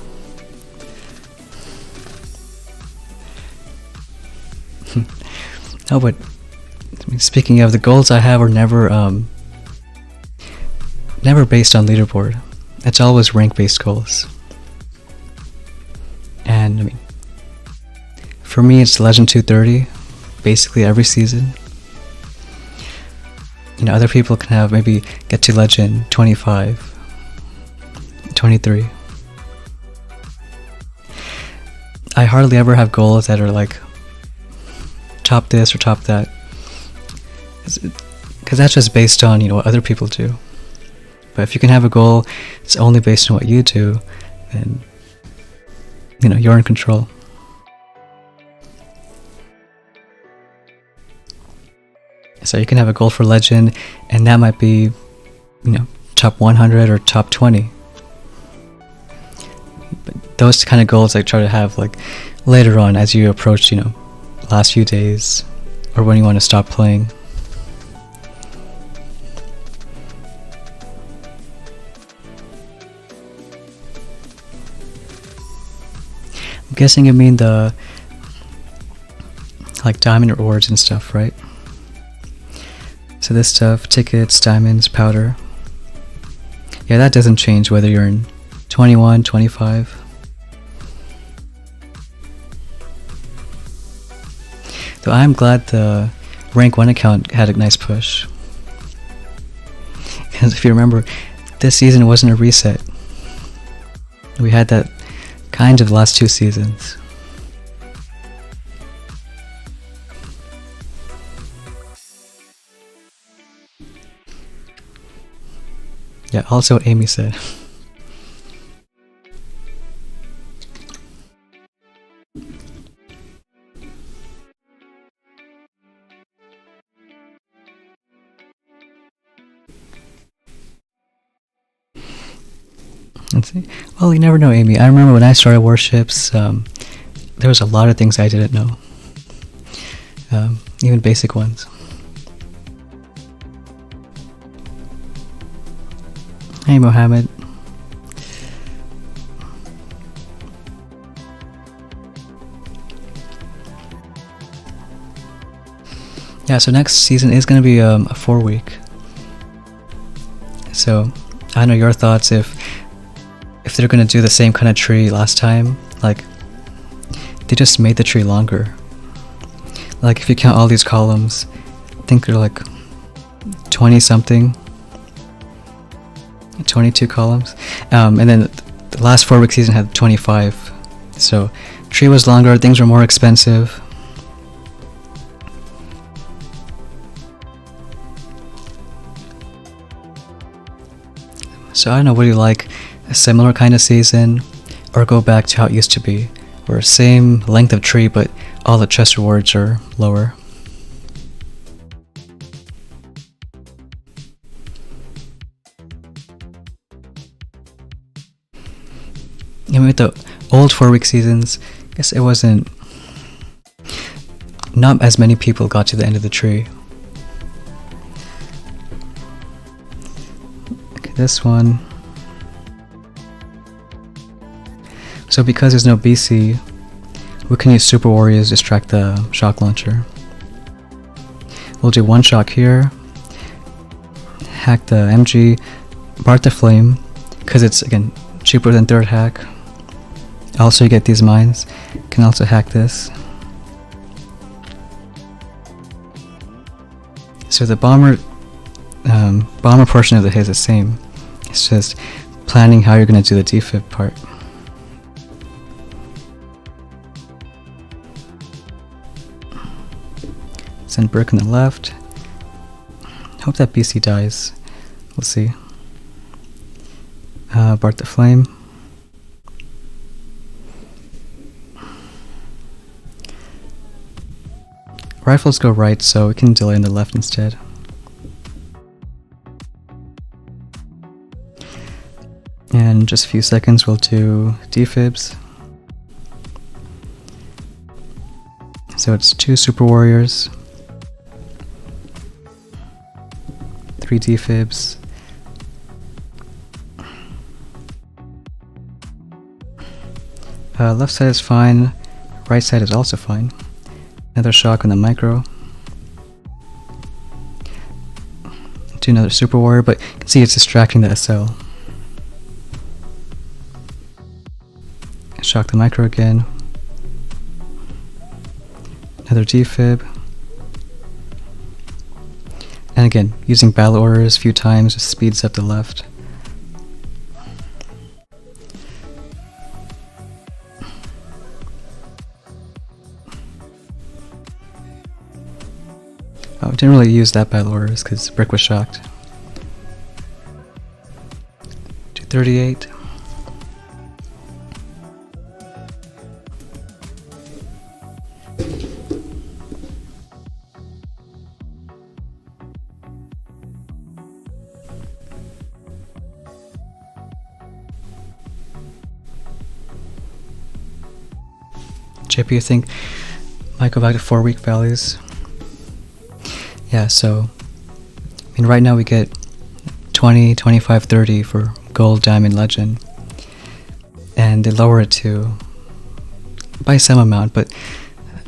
No, but I mean, speaking of, the goals I have are never based on leaderboard. It's always rank-based goals. And I mean, for me, it's Legend 230, basically every season. You know, other people can have maybe get to Legend 25, 23. I hardly ever have goals that are like top this or top that, because that's just based on, you know, what other people do. But if you can have a goal that's only based on what you do, then, you know, you're in control. So you can have a goal for Legend, and that might be, you know, top 100 or top 20. But those kind of goals I try to have like later on as you approach, you know, last few days, or when you want to stop playing. I'm guessing you mean the like diamond rewards and stuff, right? So this stuff, tickets, diamonds, powder. Yeah, that doesn't change whether you're in 21, 25. Though I'm glad the rank 1 account had a nice push. Because if you remember, this season wasn't a reset. We had that kind of the last 2 seasons. Yeah, also what Amy said. Let's see. Well, you never know, Amy. I remember when I started Warships, there was a lot of things I didn't know. Even basic ones. Hey, Mohammed. Yeah, so next season is going to be a 4-week. So, I know your thoughts if they're going to do the same kind of tree last time, like, they just made the tree longer. Like, if you count all these columns, I think they're like 20 something, 22 columns. And then the last 4-week season had 25. So, tree was longer, things were more expensive. So I don't know, what do you like? A similar kind of season, or go back to how it used to be, where same length of tree but all the chest rewards are lower? And with the old 4-week seasons, I guess it wasn't, not as many people got to the end of the tree. Okay, this one. So because there's no BC, we can use Super Warriors to distract the shock launcher. We'll do 1 shock here, hack the MG, Bart the Flame, because it's, again, cheaper than 3rd hack. Also, you get these mines. Can also hack this. So the bomber portion of the hit is the same. It's just planning how you're going to do the defib part. Send Brick on the left. Hope that BC dies. We'll see. Bark the Flame. Rifles go right, so we can delay on the left instead. And in just a few seconds we'll do defibs. So it's 2 Super Warriors, 3 defibs, left side is fine, right side is also fine. Another shock on the micro. Do another Super Warrior, but you can see it's distracting the SL. Shock the micro again. Another defib. And again, using battle orders a few times just speeds up the left. Oh, didn't really use that battle orders because Brick was shocked. 238. JP, I think might go back to 4-week values. Yeah, so I mean right now we get 20, 25, 30 for gold, diamond, legend. And they lower it to by some amount, but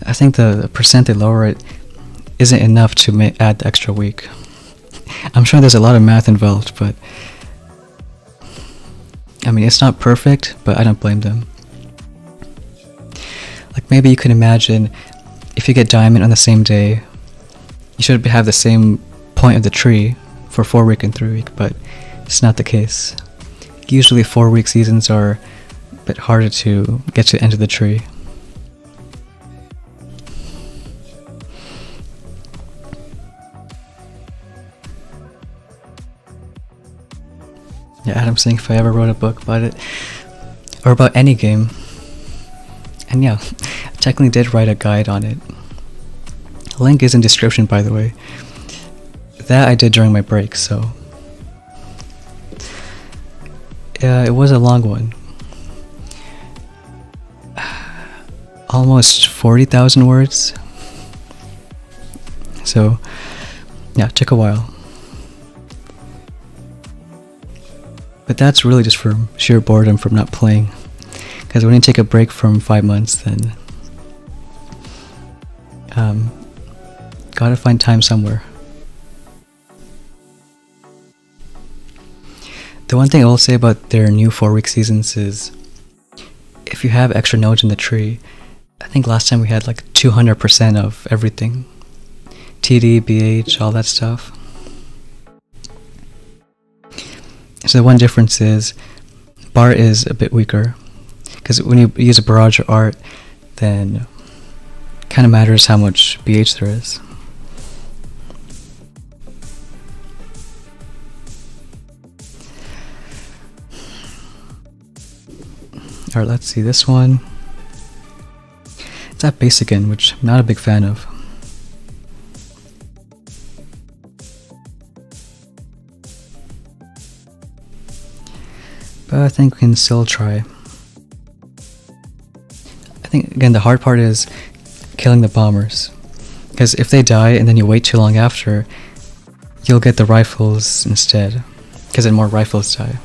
I think the percent they lower it isn't enough to add the extra week. I'm sure there's a lot of math involved, but I mean it's not perfect, but I don't blame them. Like maybe you could imagine if you get diamond on the same day, you should have the same point of the tree for 4-week and 3-week, but it's not the case. Usually 4-week seasons are a bit harder to get to the end of the tree. Yeah, Adam's saying if I ever wrote a book about it, or about any game. And yeah, I technically did write a guide on it. Link is in description, by the way. That I did during my break, so yeah, it was a long one. Almost 40,000 words. So yeah, it took a while. But that's really just from sheer boredom from not playing. Because when you take a break from 5 months, then gotta find time somewhere. The one thing I will say about their new 4-week seasons is if you have extra nodes in the tree, I think last time we had like 200% of everything. TD, BH, all that stuff. So the one difference is bar is a bit weaker. Because when you use a barrage or art, then it kind of matters how much BH there is. Alright, let's see this one. It's that base again, which I'm not a big fan of. But I think we can still try. I think, again, the hard part is killing the bombers. Because if they die and then you wait too long after, you'll get the rifles instead. Because then more rifles die.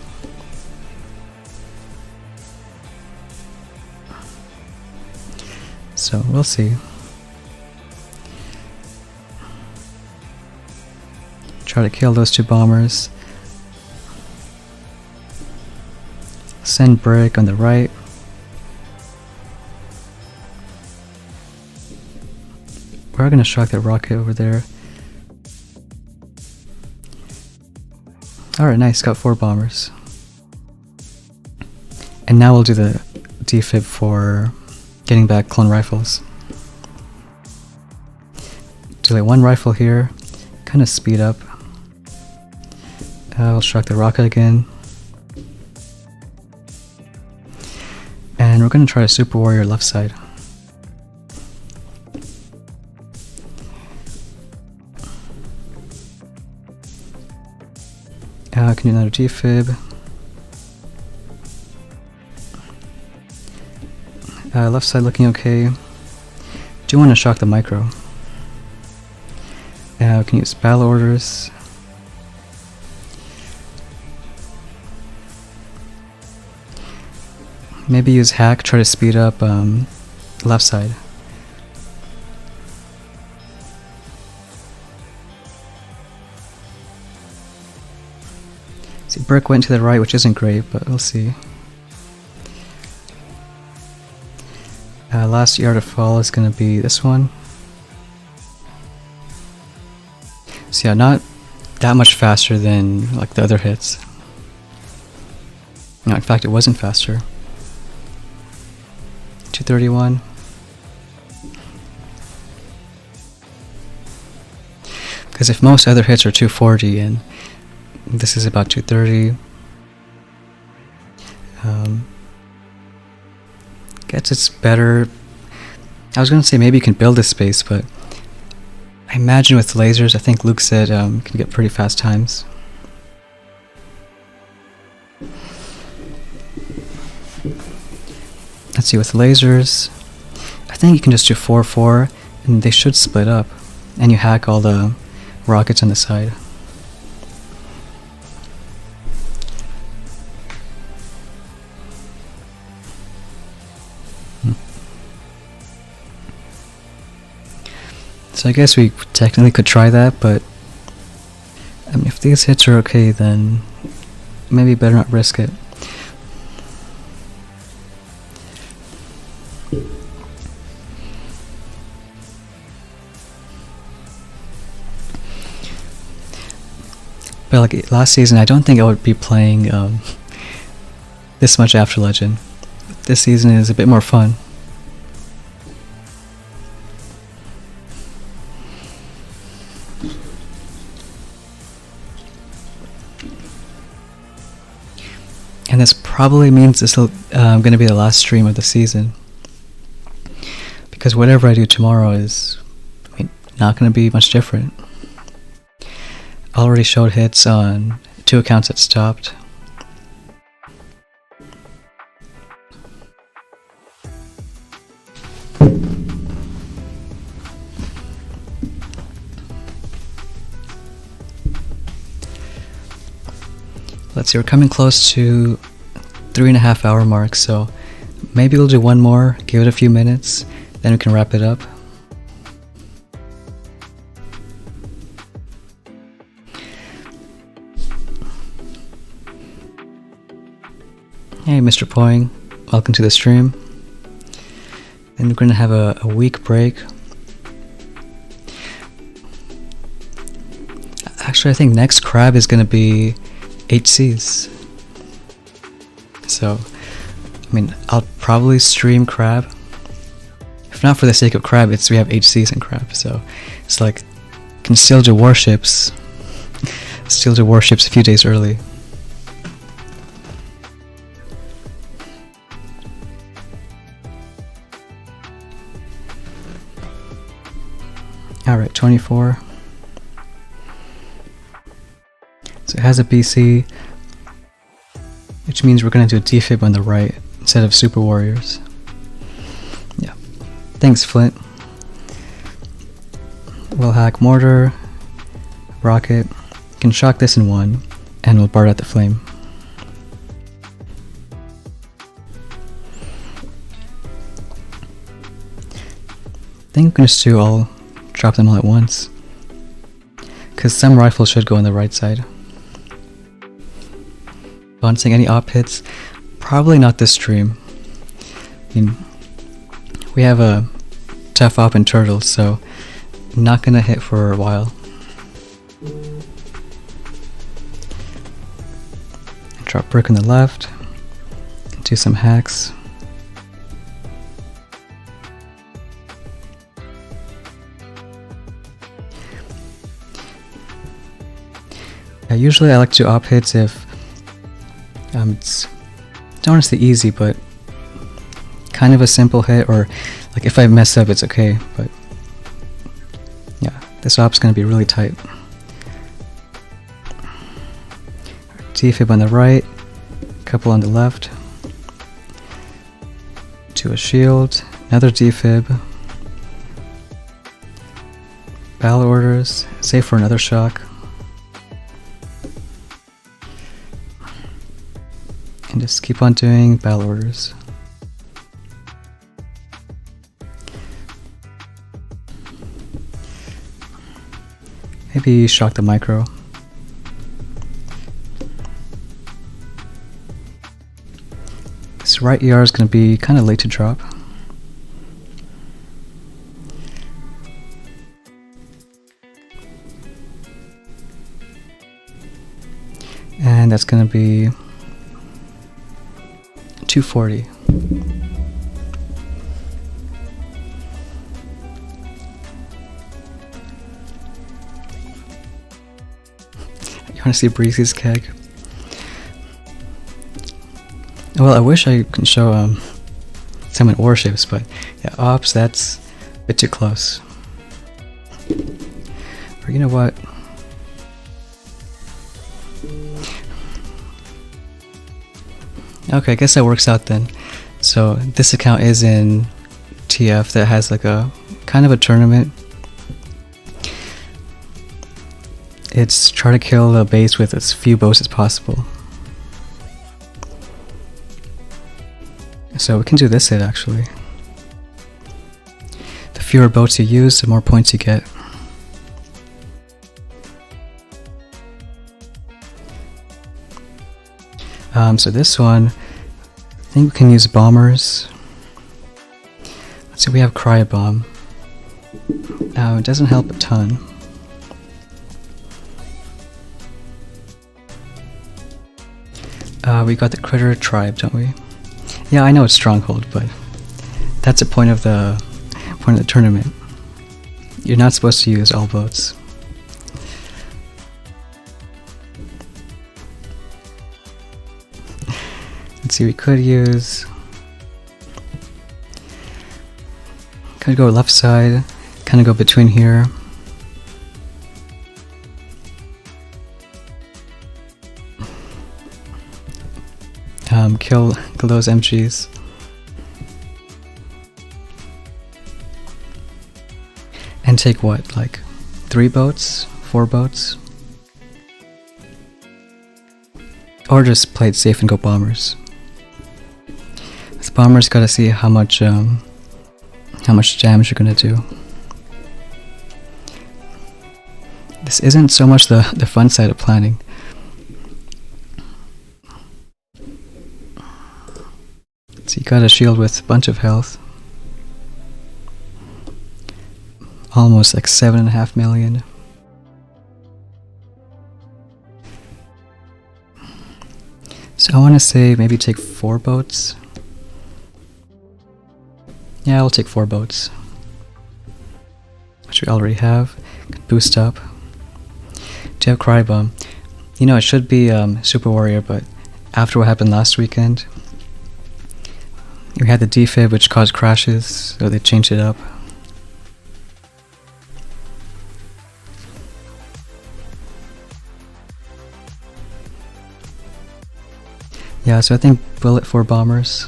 So, we'll see. Try to kill those 2 bombers. Send Brick on the right. We're gonna shock that rocket over there. Alright, nice, got 4 bombers. And now we'll do the defib for getting back clone rifles. do like one rifle here, kind of speed up. I'll shock the rocket again. And we're going to try a Super Warrior left side. Can do another Defib. Left side looking okay. Do want to shock the micro. We can use battle orders. Maybe use hack, try to speed up left side. See, brick went to the right, which isn't great, but we'll see. Last yard to fall is going to be this one. So yeah, not that much faster than like the other hits. No, in fact, it wasn't faster. 231. Because if most other hits are 240 and this is about 230, guess it's better. I was going to say maybe you can build a space, but I imagine with lasers, I think Luke said can get pretty fast times. Let's see, with lasers, I think you can just do 4-4 and they should split up, and you hack all the rockets on the side. So I guess we technically could try that, but I mean, if these hits are okay, then maybe better not risk it. But like last season, I don't think I would be playing this much After Legend. This season is a bit more fun. And this probably means this is going to be the last stream of the season. Because whatever I do tomorrow is not going to be much different. I already showed hits on 2 accounts that stopped. Let's see, we're coming close to 3.5 hour mark, so maybe we'll do one more, give it a few minutes, then we can wrap it up. Hey Mr. Poing, welcome to the stream. Then we're going to have a week break. Actually, I think next crab is going to be HCs. So, I mean, I'll probably stream crab. If not for the sake of crab, we have HCs and crab. So, it's like, can still do warships. Still do warships a few days early. Alright, 24. So it has a BC, which means we're going to do a Defib on the right instead of Super Warriors. Yeah. Thanks, Flint. We'll hack Mortar, Rocket, can shock this in one, and we'll bar out the flame. I think we can just do all, drop them all at once. Because some rifles should go on the right side. Bouncing any op hits? Probably not this stream. I mean, we have a tough op in turtles, so not gonna hit for a while. Drop brick on the left. Do some hacks. Usually I like to do op hits if it's don't want to say easy, but kind of a simple hit, or like if I mess up, it's okay. But yeah, this op's gonna be really tight. Defib on the right, couple on the left, to a shield, another defib, battle orders, save for another shock, and just keep on doing battle orders. Maybe shock the micro. This right ER is going to be kind of late to drop. And that's going to be 240. You want to see Breezy's keg? Well, I wish I could show some in Warships, but yeah, ops, that's a bit too close. Or you know what? Okay, I guess that works out then. So this account is in TF that has like a kind of a tournament. It's try to kill the base with as few boats as possible. So we can do this hit actually. The fewer boats you use, the more points you get. So this one, I think we can use bombers. Let's see, we have cryo bomb. It doesn't help a ton. We got the critter tribe, don't we? Yeah, I know it's stronghold, but that's the point of the tournament. You're not supposed to use all boats. Let's see, we could go left side, kind of go between here. Kill those MGs. And take what, like 3 boats? 4 boats? Or just play it safe and go bombers. This bomber's gotta see how much damage you're gonna do. This isn't so much the fun side of planning. So you got a shield with a bunch of health. Almost like 7.5 million. So I want to say maybe take 4 boats. Yeah, I'll take 4 boats. Which we already have. Boost up. Do you have Cryo Bomb? You know, it should be Super Warrior, but after what happened last weekend, we had the Defib which caused crashes, so they changed it up. Yeah, so I think bullet for bombers.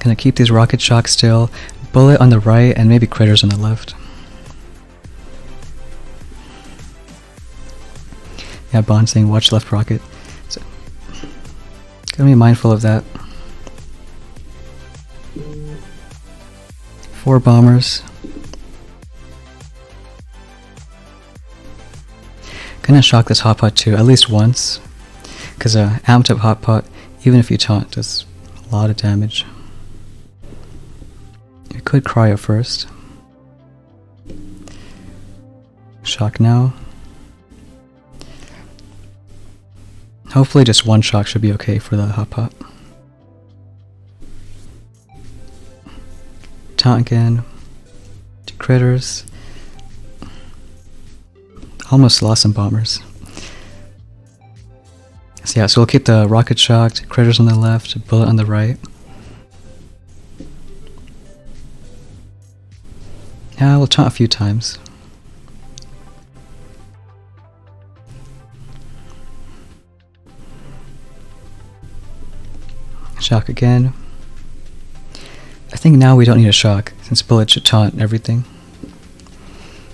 Gonna keep these rocket shocks still. Bullet on the right and maybe critters on the left. Yeah, Bond saying watch left rocket. So, gotta be mindful of that. 4 bombers. Gonna shock this hot pot too, at least once. Because amped up hot pot, even if you taunt, does a lot of damage. You could cryo first. Shock now. Hopefully just 1 shock should be okay for the hot pot. Taunt again. 2 critters. Almost lost some bombers. So yeah, so we'll keep the rocket shocked, critters on the left, bullet on the right. Yeah, we'll taunt a few times. Shock again. I think now we don't need a shock, since bullet should taunt everything.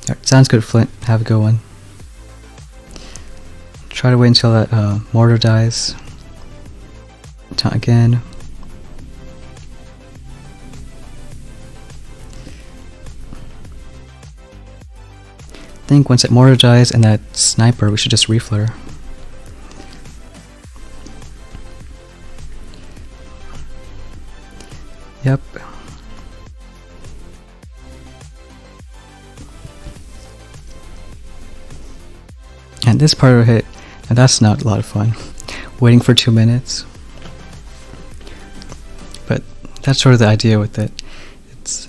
Alright, sounds good, Flint. Have a good one. Try to wait until that mortar dies. Taunt again. I think once that mortar dies and that sniper, we should just reflare. Yep. And this part of it, and that's not a lot of fun. Waiting for 2 minutes. But that's sort of the idea with it. It's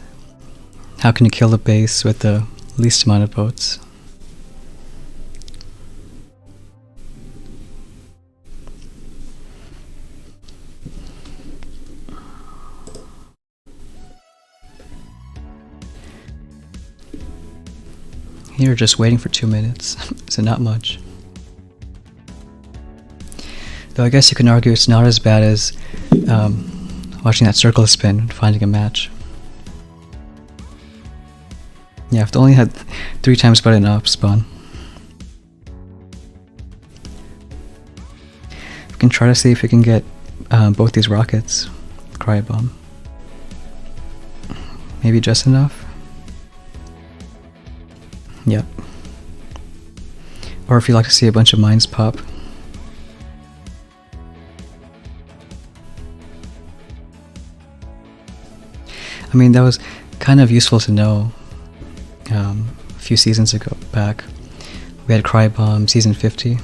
how can you kill the base with the least amount of boats. Here, just waiting for 2 minutes, so not much. Though I guess you can argue it's not as bad as watching that circle spin and finding a match. Yeah, if they only had 3 times better than op spawn. We can try to see if we can get both these rockets. Cryo bomb. Maybe just enough? Yep. Or if you like to see a bunch of mines pop. I mean, that was kind of useful to know a few seasons ago back. We had Cry Bomb season 50.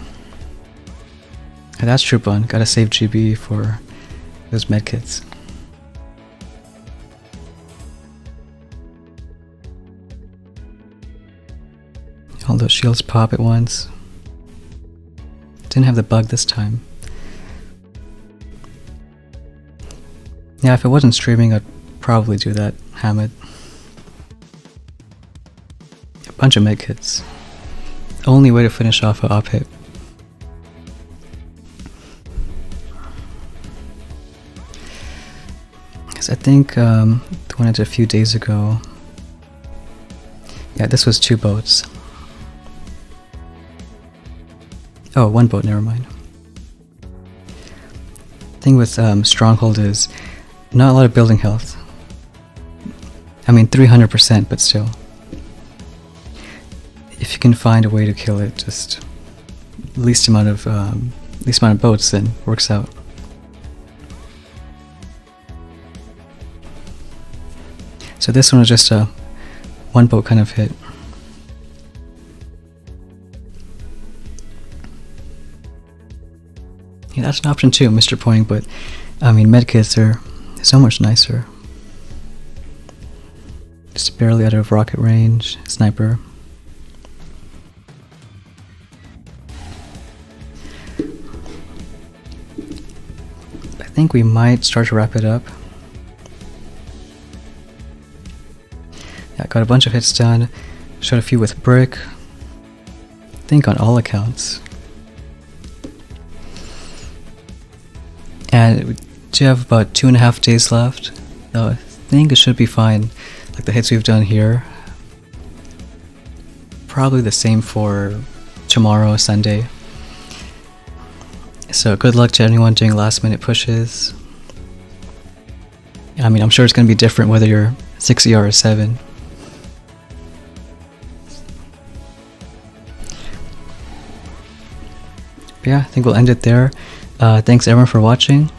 And that's true fun. Gotta save GB for those medkits. All those shields pop at once. Didn't have the bug this time. Yeah, if I wasn't streaming, I'd probably do that. Hamid. A bunch of medkits. Only way to finish off a op hit. Because I think the one I did a few days ago. Yeah, this was 2 boats. Oh, 1 boat, never mind. Thing with Stronghold is not a lot of building health. I mean 300%, but still. If you can find a way to kill it, just least amount of boats, then works out. So this one was just a 1 boat kind of hit. Yeah, that's an option too, Mr. Pointing, but I mean medkits are so much nicer. Just barely out of rocket range, sniper. I think we might start to wrap it up. Yeah, got a bunch of hits done. Shot a few with brick. I think on all accounts. And we do have about 2.5 days left. So I think it should be fine. Like the hits we've done here. Probably the same for tomorrow, Sunday. So good luck to anyone doing last minute pushes. I mean, I'm sure it's going to be different whether you're 6 ER or 7. But yeah, I think we'll end it there. Thanks everyone for watching.